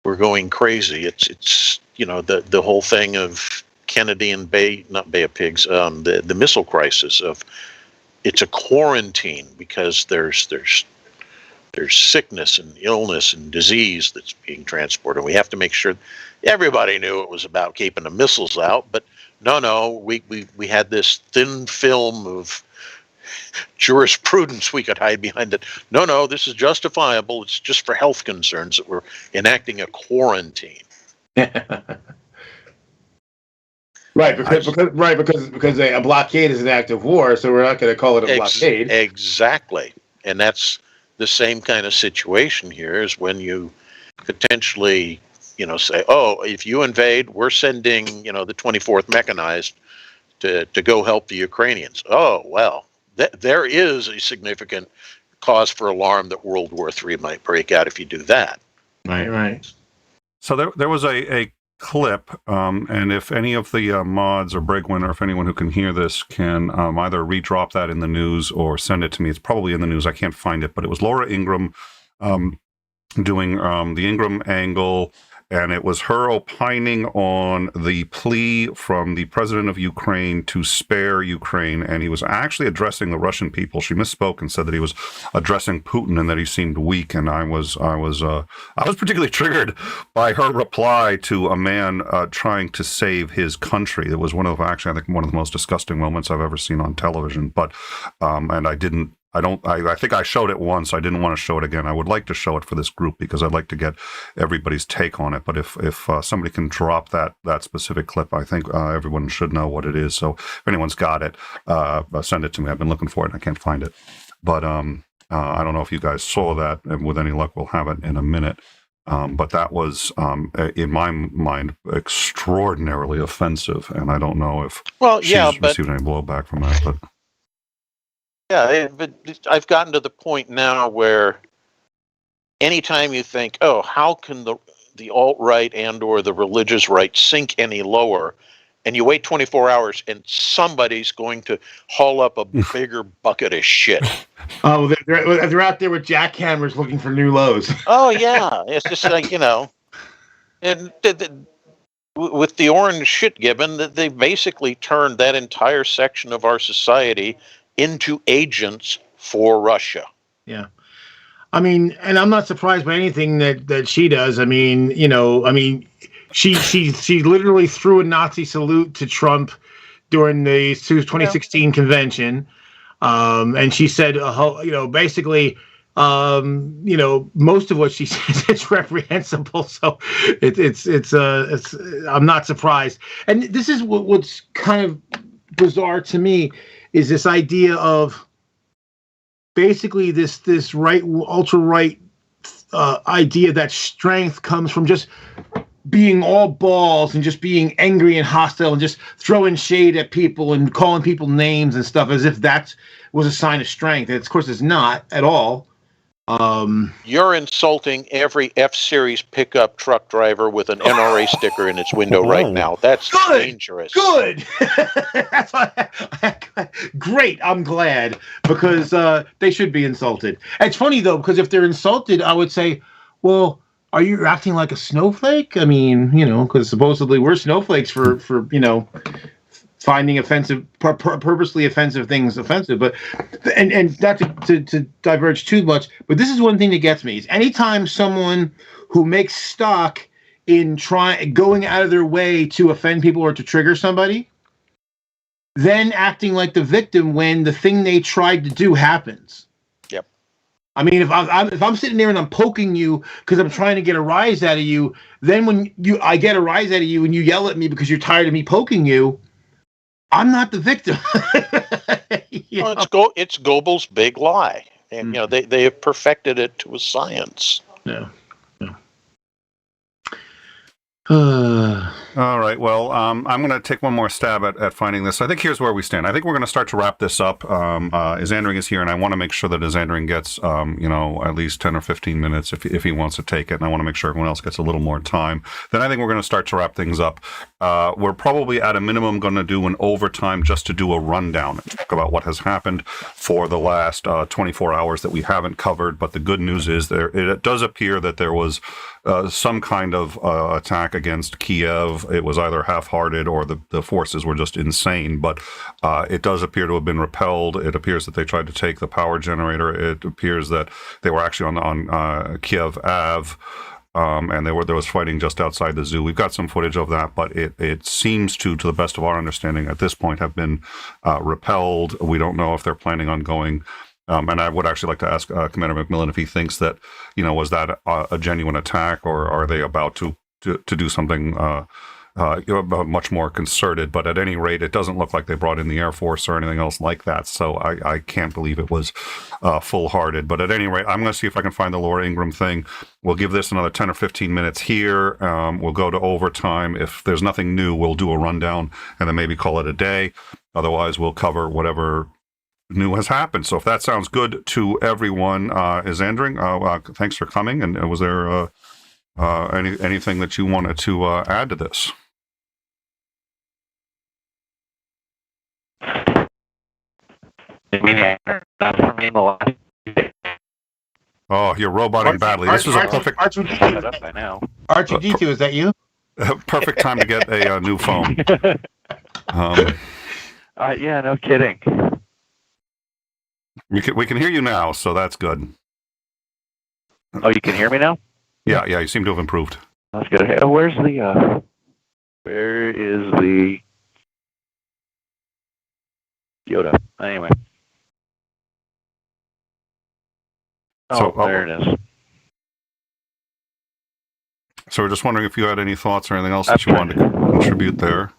we're going crazy. It's the whole thing of Kennedy and Bay of Pigs, the missile crisis of. It's a quarantine because there's sickness and illness and disease that's being transported. We have to make sure everybody knew it was about keeping the missiles out, but no, we had this thin film of jurisprudence we could hide behind it. No, this is justifiable. It's just for health concerns that we're enacting a quarantine. Right, because a blockade is an act of war, so we're not going to call it a blockade. Exactly, and that's the same kind of situation here. Is when you potentially, say, "Oh, if you invade, we're sending, the 24th Mechanized to go help the Ukrainians." Oh, well, there is a significant cause for alarm that World War III might break out if you do that. Right. So there was a clip, and if any of the mods or Bregwin or if anyone who can hear this can either redrop that in the news or send it to me. It's probably in the news. I can't find it, but it was Laura Ingraham doing the Ingraham angle, and it was her opining on the plea from the president of Ukraine to spare Ukraine, and he was actually addressing the Russian people. She misspoke and said that he was addressing Putin and that he seemed weak, and I was particularly triggered by her reply to a man trying to save his country. It was one of the most disgusting moments I've ever seen on television. But and I think I showed it once. I didn't want to show it again. I would like to show it for this group because I'd like to get everybody's take on it. But if somebody can drop that specific clip, I think everyone should know what it is. So if anyone's got it, send it to me. I've been looking for it and I can't find it. But I don't know if you guys saw that. And with any luck, we'll have it in a minute. But that was, in my mind, extraordinarily offensive. And I don't know if she's received any blowback from that. But yeah, but I've gotten to the point now where anytime you think, oh, how can the alt-right and or the religious right sink any lower, and you wait 24 hours and somebody's going to haul up a bigger bucket of shit. Oh, they're out there with jackhammers looking for new lows. Oh, yeah. It's just like, and with the orange shit given, that they basically turned that entire section of our society into agents for Russia. Yeah. I mean, and I'm not surprised by anything that she does. I mean, she literally threw a Nazi salute to Trump during the 2016 convention. And she said, basically, most of what she says is reprehensible. So it's I'm not surprised. And this is what's kind of bizarre to me is this idea of basically this right ultra right idea that strength comes from just being all balls and just being angry and hostile and just throwing shade at people and calling people names and stuff as if that was a sign of strength. And of course, it's not at all. You're insulting every F-Series pickup truck driver with an NRA sticker in its window right now. That's dangerous. Good. That's great. I'm glad because they should be insulted. It's funny though because if they're insulted, I would say, well, are you acting like a snowflake? I mean, because supposedly we're snowflakes for finding offensive, purposely offensive things offensive. But and not to diverge too much, but this is one thing that gets me: is anytime someone who makes stock in going out of their way to offend people or to trigger somebody, then acting like the victim when the thing they tried to do happens. Yep. I mean, if I'm sitting there and I'm poking you because I'm trying to get a rise out of you, then when I get a rise out of you and you yell at me because you're tired of me poking you, I'm not the victim. It's Goebbels' big lie, and they have perfected it to a science. No. All right. Well, I'm going to take one more stab at finding this. I think here's where we stand. I think we're going to start to wrap this up. 𝐓𝐢𝐬𝐿𝐷 is here, and I want to make sure that 𝐓𝐢𝐬𝐷 gets, at least 10 or 15 minutes if he wants to take it, and I want to make sure everyone else gets a little more time. Then I think we're going to start to wrap things up. We're probably at a minimum going to do an overtime just to do a rundown and talk about what has happened for the last 24 hours that we haven't covered. But the good news is it does appear that there was some kind of attack against Kiev. It was either half-hearted or the forces were just insane, but it does appear to have been repelled. It appears that they tried to take the power generator. It appears that they were actually on Kiev Ave, and there was fighting just outside the zoo. We've got some footage of that, but it seems to the best of our understanding at this point, have been repelled. We don't know if they're planning on going. And I would actually like to ask Commander McMillan if he thinks that, was that a genuine attack, or are they about to do something much more concerted? But at any rate, it doesn't look like they brought in the Air Force or anything else like that. So I can't believe it was full-hearted. But at any rate, I'm going to see if I can find the Laura Ingraham thing. We'll give this another 10 or 15 minutes here. We'll go to overtime. If there's nothing new, we'll do a rundown and then maybe call it a day. Otherwise, we'll cover whatever new has happened. So if that sounds good to everyone, 𝐓𝐢𝐬𝐷, thanks for coming. And was there anything that you wanted to add to this? Oh, you're roboting badly. This was a perfect R2D2, is that you? Perfect time to get a new phone. Yeah, no kidding. We can hear you now, so that's good. Oh, you can hear me now? Yeah, you seem to have improved. That's good. Hey, where is the Yoda? Anyway. Oh, there it is. So we're just wondering if you had any thoughts or anything else that you wanted to contribute there.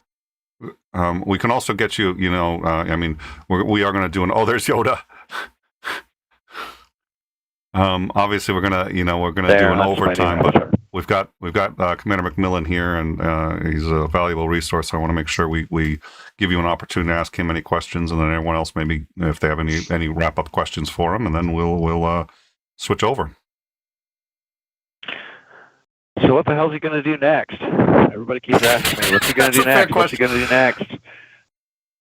We can also get you, we are going to do there's Yoda. Obviously we're going to do an overtime, but we've got Commander McMillan here, and he's a valuable resource. So I want to make sure we give you an opportunity to ask him any questions, and then everyone else maybe if they have any wrap up questions for him, and then we'll switch over. So what the hell is he going to do next? Everybody keeps asking me, what's he going to do next? What's he going to do next?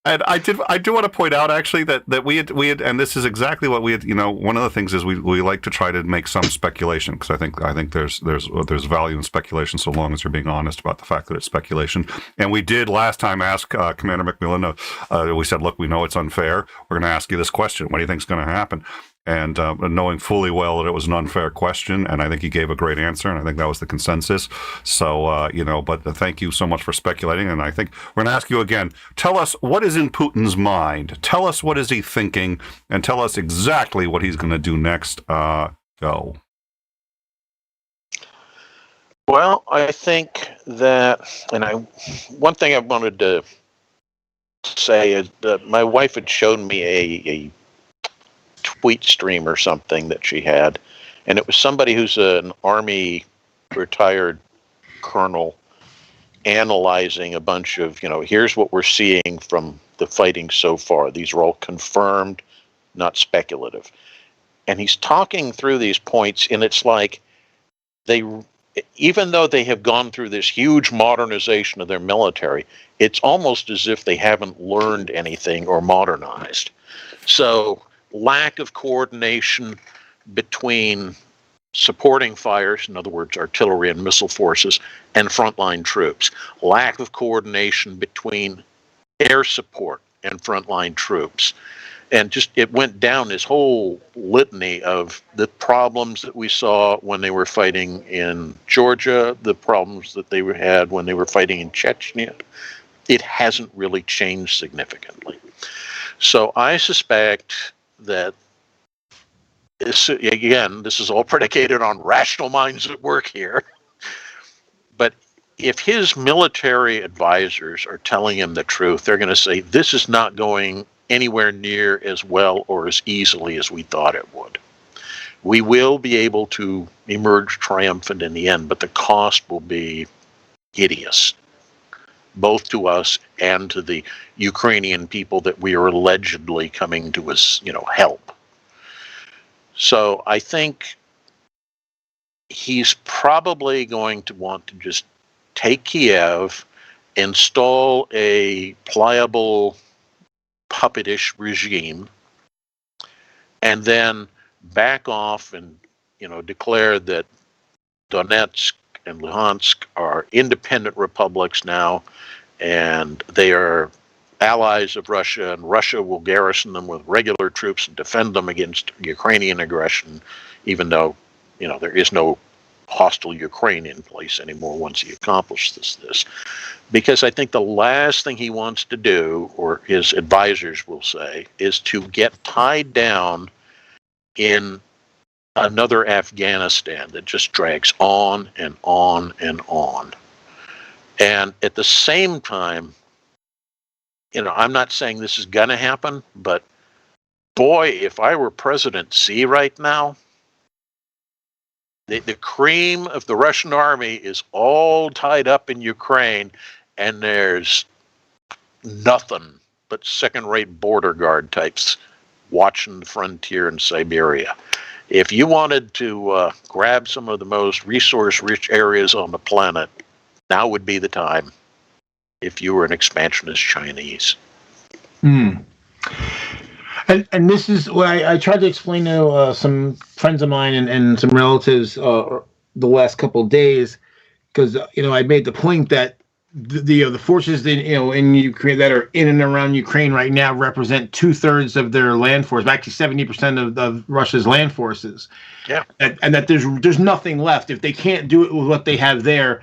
And I do want to point out actually that we had, and this is exactly what we had. One of the things is we like to try to make some speculation, because I think there's value in speculation so long as you're being honest about the fact that it's speculation. And we did last time ask Commander McMillan. We said, look, we know it's unfair. We're going to ask you this question. What do you think is going to happen? and knowing fully well that it was an unfair question, and I think he gave a great answer, and I think that was the consensus. So, but thank you so much for speculating, and I think we're going to ask you again, tell us what is in Putin's mind. Tell us what is he thinking, and tell us exactly what he's going to do next. Go. Well, I think that, one thing I wanted to say is that my wife had shown me a tweet stream or something that she had, and it was somebody who's an Army retired colonel analyzing a bunch of, here's what we're seeing from the fighting so far. These are all confirmed, not speculative. And he's talking through these points, and it's like even though they have gone through this huge modernization of their military, it's almost as if they haven't learned anything or modernized. So lack of coordination between supporting fires, in other words, artillery and missile forces, and frontline troops. Lack of coordination between air support and frontline troops. And just it went down this whole litany of the problems that we saw when they were fighting in Georgia, the problems that they had when they were fighting in Chechnya. It hasn't really changed significantly. So I suspect that, this is all predicated on rational minds at work here. But if his military advisors are telling him the truth, they're going to say, this is not going anywhere near as well or as easily as we thought it would. We will be able to emerge triumphant in the end, but the cost will be hideous, both to us and to the Ukrainian people that we are allegedly coming to us, help. So I think he's probably going to want to just take Kiev, install a pliable, puppetish regime, and then back off and, declare that Donetsk and Luhansk are independent republics now, and they are allies of Russia, and Russia will garrison them with regular troops and defend them against Ukrainian aggression, even though, there is no hostile Ukraine in place anymore once he accomplishes this. Because I think the last thing he wants to do, or his advisors will say, is to get tied down in another Afghanistan that just drags on and on and on. And at the same time, I'm not saying this is going to happen, but boy, if I were President Xi right now, the cream of the Russian army is all tied up in Ukraine, and there's nothing but second-rate border guard types watching the frontier in Siberia. If you wanted to grab some of the most resource-rich areas on the planet, now would be the time if you were an expansionist Chinese. And this is what I tried to explain to some friends of mine and some relatives the last couple of days, because I made the point that the forces in Ukraine that are in and around Ukraine right now represent 2/3 of their land force, actually 70% of Russia's land forces. Yeah, and that there's nothing left if they can't do it with what they have there.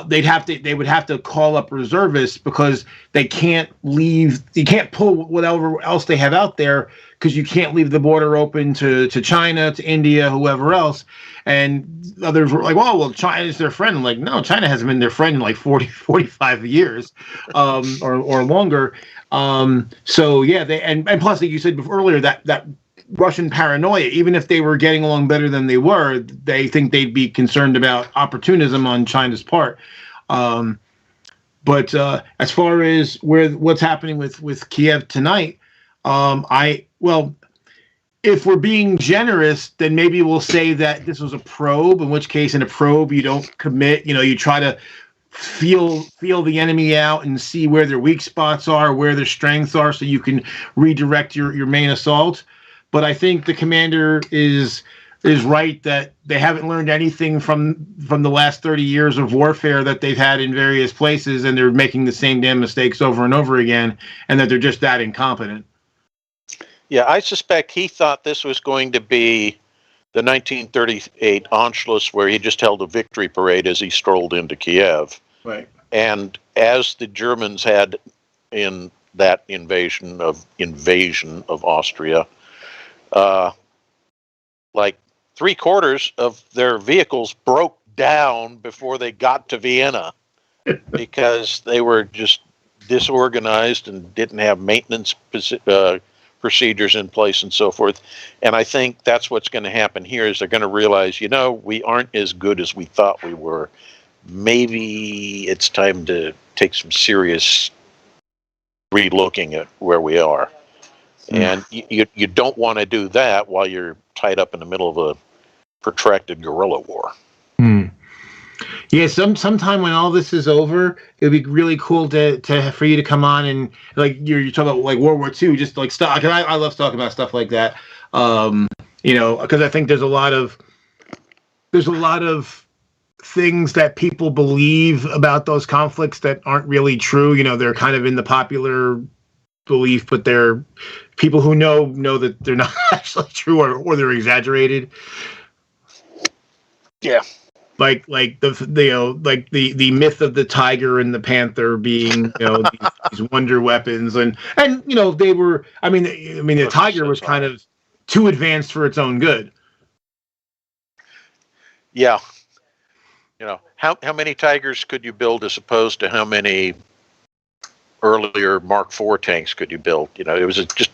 They would have to call up reservists, because they can't leave. You can't pull whatever else they have out there, because you can't leave the border open to China, to India, whoever else. And others were like, well, China is their friend. I'm like, no, China hasn't been their friend in like 45 years, or longer. So yeah, and plus, like you said earlier, that Russian paranoia, even if they were getting along better than they were, they think they'd be concerned about opportunism on China's part. But as far as what's happening with Kiev tonight, if we're being generous, then maybe we'll say that this was a probe, in which case in a probe you don't commit, you try to feel the enemy out and see where their weak spots are, where their strengths are, so you can redirect your main assault. But I think the commander is right that they haven't learned anything from the last 30 years of warfare that they've had in various places, and they're making the same damn mistakes over and over again, and that they're just that incompetent. Yeah, I suspect he thought this was going to be the 1938 Anschluss, where he just held a victory parade as he strolled into Kiev. Right. And as the Germans had in that invasion of Austria, like 3/4 of their vehicles broke down before they got to Vienna because they were just disorganized and didn't have maintenance procedures in place and so forth. And I think that's what's going to happen here is they're going to realize, we aren't as good as we thought we were. Maybe it's time to take some serious re-looking at where we are. And you don't want to do that while you're tied up in the middle of a protracted guerrilla war. Yeah, sometime when all this is over, it would be really cool for you to come on and like you're talking about like World War II, just like stuff. Because I love talking about stuff like that. Because I think there's a lot of things that people believe about those conflicts that aren't really true. They're kind of in the popular belief, but they're people who know that they're not actually true or they're exaggerated. Yeah. Like the myth of the tiger and the panther being these wonder weapons and they were the tiger was kind of too advanced for its own good. Yeah. How many tigers could you build as opposed to how many earlier Mark IV tanks could you build? It was just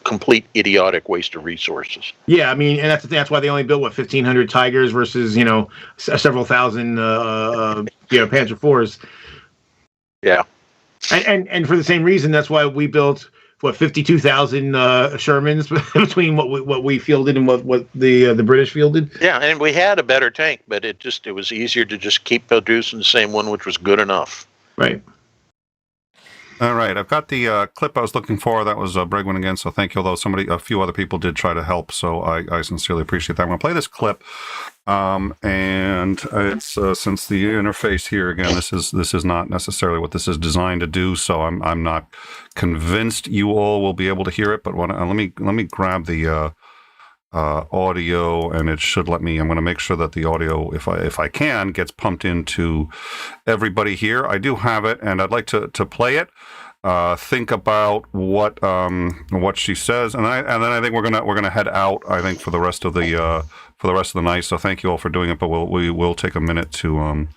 complete idiotic waste of resources. Yeah, and that's the thing. That's why they only built 1,500 Tigers versus several thousand Panzer IVs. Yeah, and for the same reason, that's why we built 52,000 Shermans between what we fielded and what the British fielded. Yeah, and we had a better tank, but it was easier to just keep producing the same one, which was good enough. Right. All right, I've got the clip I was looking for. That was Bregman again, so thank you. Although a few other people did try to help, so I sincerely appreciate that. I'm going to play this clip, and it's since the interface here again, this is not necessarily what this is designed to do. So I'm not convinced you all will be able to hear it. But let me grab the audio, and it should let me. I'm going to make sure that the audio, if I can, gets pumped into everybody here. I do have it, and I'd like to play it. Think about what she says, and then I think we're gonna head out. I think for the rest of the night. So thank you all for doing it. But we will take a minute to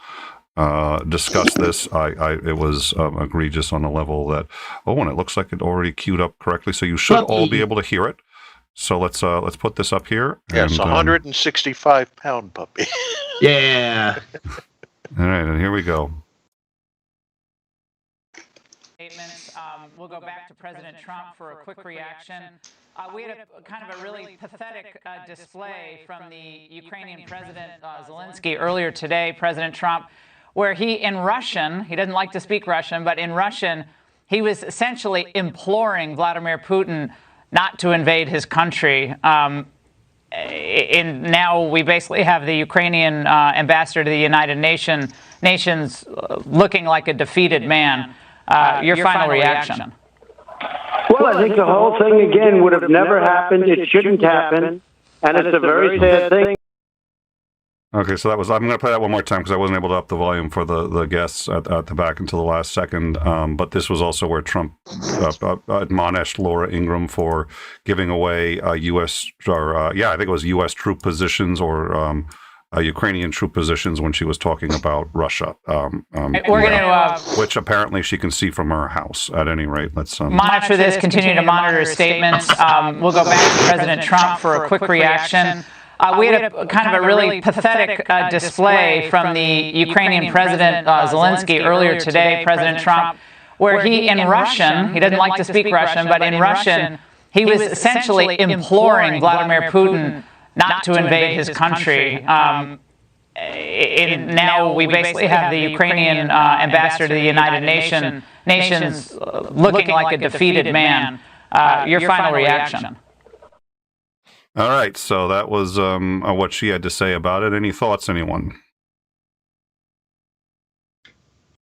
discuss this. It was egregious on the level that and it looks like it already queued up correctly. So you should all be able to hear it. So let's put this up here. Yeah, it's a 165-pound puppy. Yeah. All right, and here we go. Statements. We'll go back to President Trump for a quick reaction. We had a kind of a really pathetic display from the Ukrainian President Zelensky earlier today, President Trump, where in Russian, he doesn't like to speak Russian, but in Russian, he was essentially imploring Vladimir Putin not to invade his country. Now we basically have the Ukrainian ambassador to the United Nations looking like a defeated man. Your final reaction? Well, I think the whole thing, again, would have never happened. It shouldn't happen. And it's a very sad thing. Okay, so that was. I'm going to play that one more time because I wasn't able to up the volume for the guests at the back until the last second. But this was also where Trump admonished Laura Ingraham for giving away U.S. I think it was U.S. troop positions or Ukrainian troop positions when she was talking about Russia. We're going to, which apparently she can see from her house. At any rate, let's monitor this. Continue to monitor statements. We'll go back to President Trump for a quick reaction. We had a kind of a really pathetic display from the Ukrainian President Zelensky earlier today, President Trump, where in Russian, he doesn't like to speak Russian, but in Russian, he was essentially imploring Vladimir Putin not to invade his country. Now we basically have the Ukrainian ambassador to the United Nations looking like a defeated man. Your final reaction? All right, so that was what she had to say about it. Any thoughts, anyone?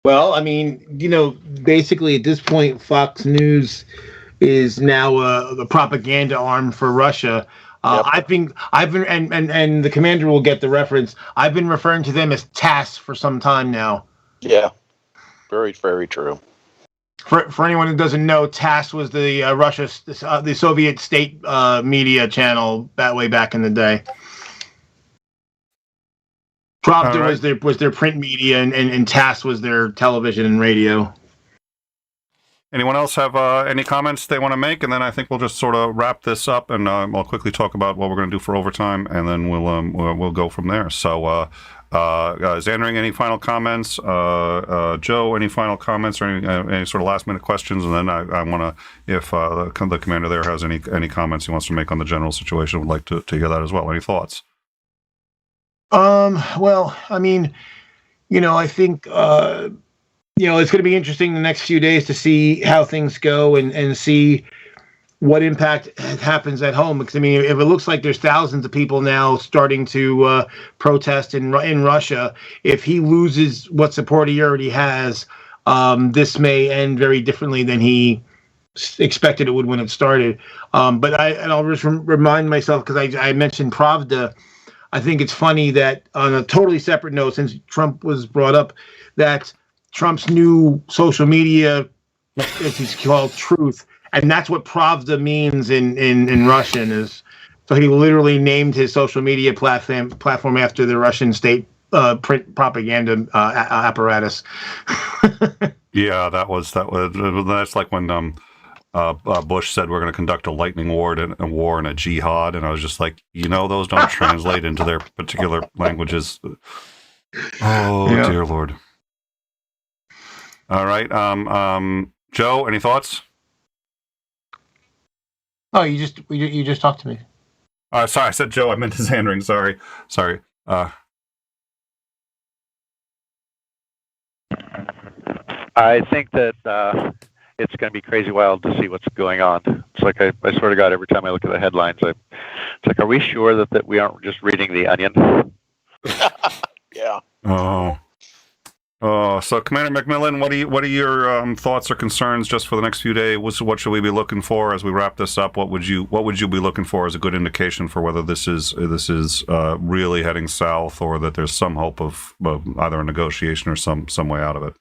Well, basically at this point, Fox News is now the propaganda arm for Russia. I've been, and the commander will get the reference. I've been referring to them as TASS for some time now. Yeah, very, very true. For anyone who doesn't know, TASS was the the Soviet state media channel that way back in the day. Pravda was their print media, and TASS was their television and radio. Anyone else have any comments they want to make? And then I think we'll just sort of wrap this up, and I'll quickly talk about what we're going to do for overtime, and then we'll go from there. So, Xandring, any final comments? Joe, any final comments or any sort of last-minute questions? And then I want to, if the commander there has any comments he wants to make on the general situation, would like to hear that as well. Any thoughts? Well, I mean, I think. It's going to be interesting the next few days to see how things go and see what impact happens at home. Because, I mean, if it looks like there's thousands of people now starting to protest in Russia, if he loses what support he already has, this may end very differently than he expected it would when it started. But I'll just remind myself, because I mentioned Pravda. I think it's funny that on a totally separate note, since Trump was brought up, that Trump's new social media, as he's called, Truth, and that's what Pravda means in Russian. Is so he literally named his social media platform after the Russian state print propaganda apparatus. Yeah, that's like when Bush said we're going to conduct a lightning war and a jihad, and I was just like, those don't translate into their particular languages. Oh, yeah. Dear Lord. All right, Joe, any thoughts? Oh, you just talked to me. Sorry, I said Joe. I meant to Xandring. Sorry. I think that it's going to be crazy wild to see what's going on. It's like I swear to God, every time I look at the headlines, it's like, are we sure that we aren't just reading The Onion? Yeah. So Commander McMillan, what are your thoughts or concerns just for the next few days? What should we be looking for as we wrap this up? What would you be looking for as a good indication for whether this is really heading south, or that there's some hope of either a negotiation or some way out of it?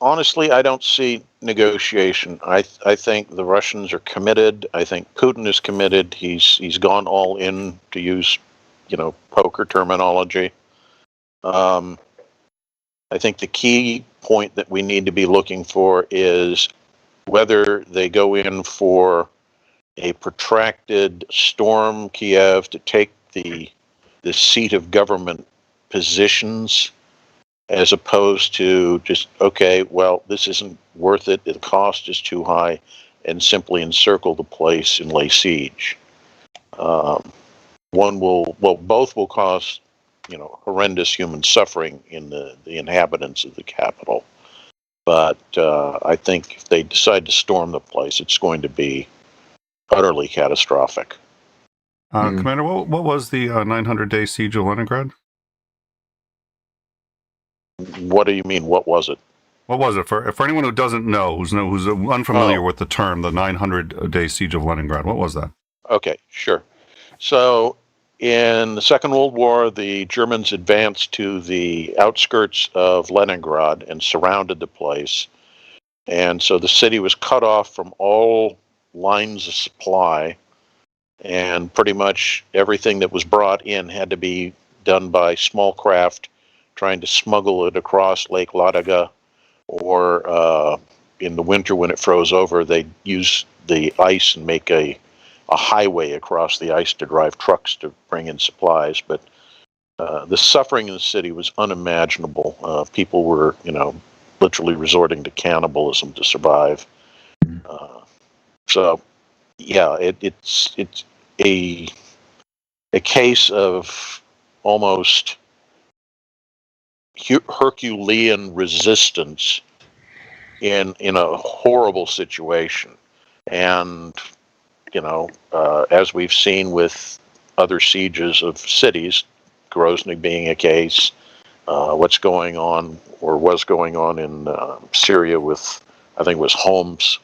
Honestly, I don't see negotiation. I think the Russians are committed. I think Putin is committed. He's gone all in, to use poker terminology. I think the key point that we need to be looking for is whether they go in for a protracted storm Kiev to take the seat of government positions, as opposed to just, okay, well, this isn't worth it, the cost is too high, and simply encircle the place and lay siege. Both will cause horrendous human suffering in the inhabitants of the capital. But I think if they decide to storm the place, it's going to be utterly catastrophic. Commander, what was the 900-day siege of Leningrad? What do you mean, what was it? What was it? For anyone who doesn't know, who's unfamiliar with the term, the 900-day siege of Leningrad, what was that? Okay, sure. So, in the Second World War, the Germans advanced to the outskirts of Leningrad and surrounded the place. And so the city was cut off from all lines of supply, and pretty much everything that was brought in had to be done by small craft trying to smuggle it across Lake Ladoga, or in the winter when it froze over, they'd use the ice and make a highway across the ice to drive trucks to bring in supplies. But the suffering in the city was unimaginable. People were, literally resorting to cannibalism to survive. So, yeah, it's a case of almost Herculean resistance in a horrible situation. And as we've seen with other sieges of cities, Grozny being a case, what's going on or was going on in Syria with I think it was Homs.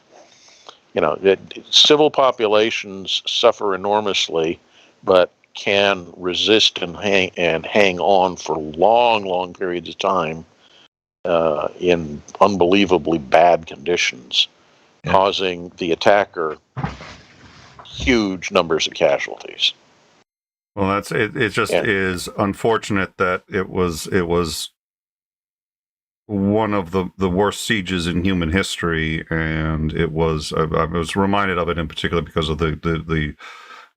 Civil populations suffer enormously, but can resist and hang on for long periods of time in unbelievably bad conditions, causing the attacker huge numbers of casualties. Well, that's it. It just is unfortunate that it was one of the worst sieges in human history, and it was. I was reminded of it in particular because of the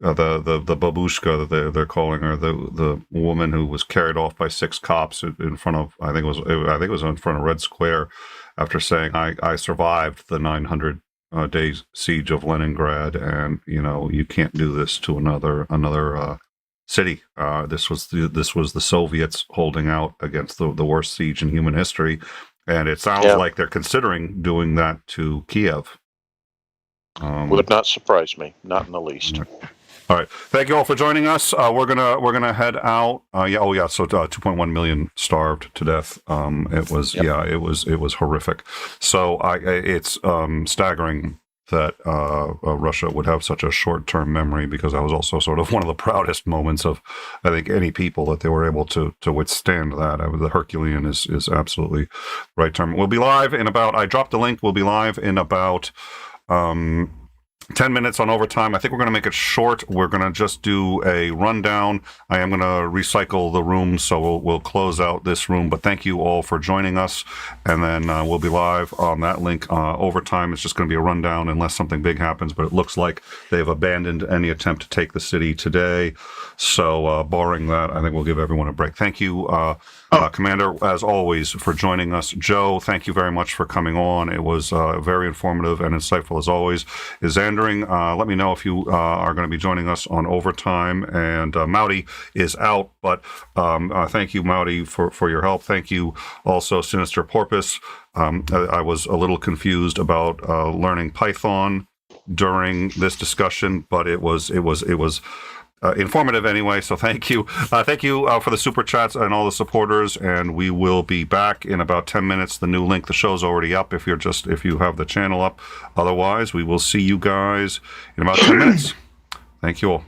babushka that they're calling her, the woman who was carried off by 6 cops in front of I think it was in front of Red Square after saying I survived the 900 day siege of Leningrad, and you can't do this to another city. This was the Soviets holding out against the worst siege in human history, and it sounds like they're considering doing that to Kiev. Would not surprise me, not in the least. All right, thank you all for joining us. We're gonna head out. So 2.1 million starved to death. It was horrific. So it's staggering that Russia would have such a short-term memory, because that was also sort of one of the proudest moments of, I think, any people, that they were able to withstand that. The Herculean is absolutely the right term. We'll be live in about, I dropped the link, we'll be live in about 10 minutes on overtime. I think we're going to make it short. We're going to just do a rundown. I am going to recycle the room, so we'll close out this room. But thank you all for joining us. And then we'll be live on that link. Overtime, it's just going to be a rundown unless something big happens. But it looks like they've abandoned any attempt to take the city today. So barring that, I think we'll give everyone a break. Thank you, Commander, as always, for joining us. Joe, thank you very much for coming on. It was very informative and insightful as always. Xander, let me know if you are going to be joining us on overtime. And Maute is out, but thank you, Maute, for your help. Thank you also, Sinister Porpoise. I was a little confused about learning Python during this discussion, but it was informative anyway, so thank you. Thank you for the super chats and all the supporters, and we will be back in about 10 minutes. The new link, the show's already up if you have the channel up. Otherwise, we will see you guys in about 10 minutes. Thank you all.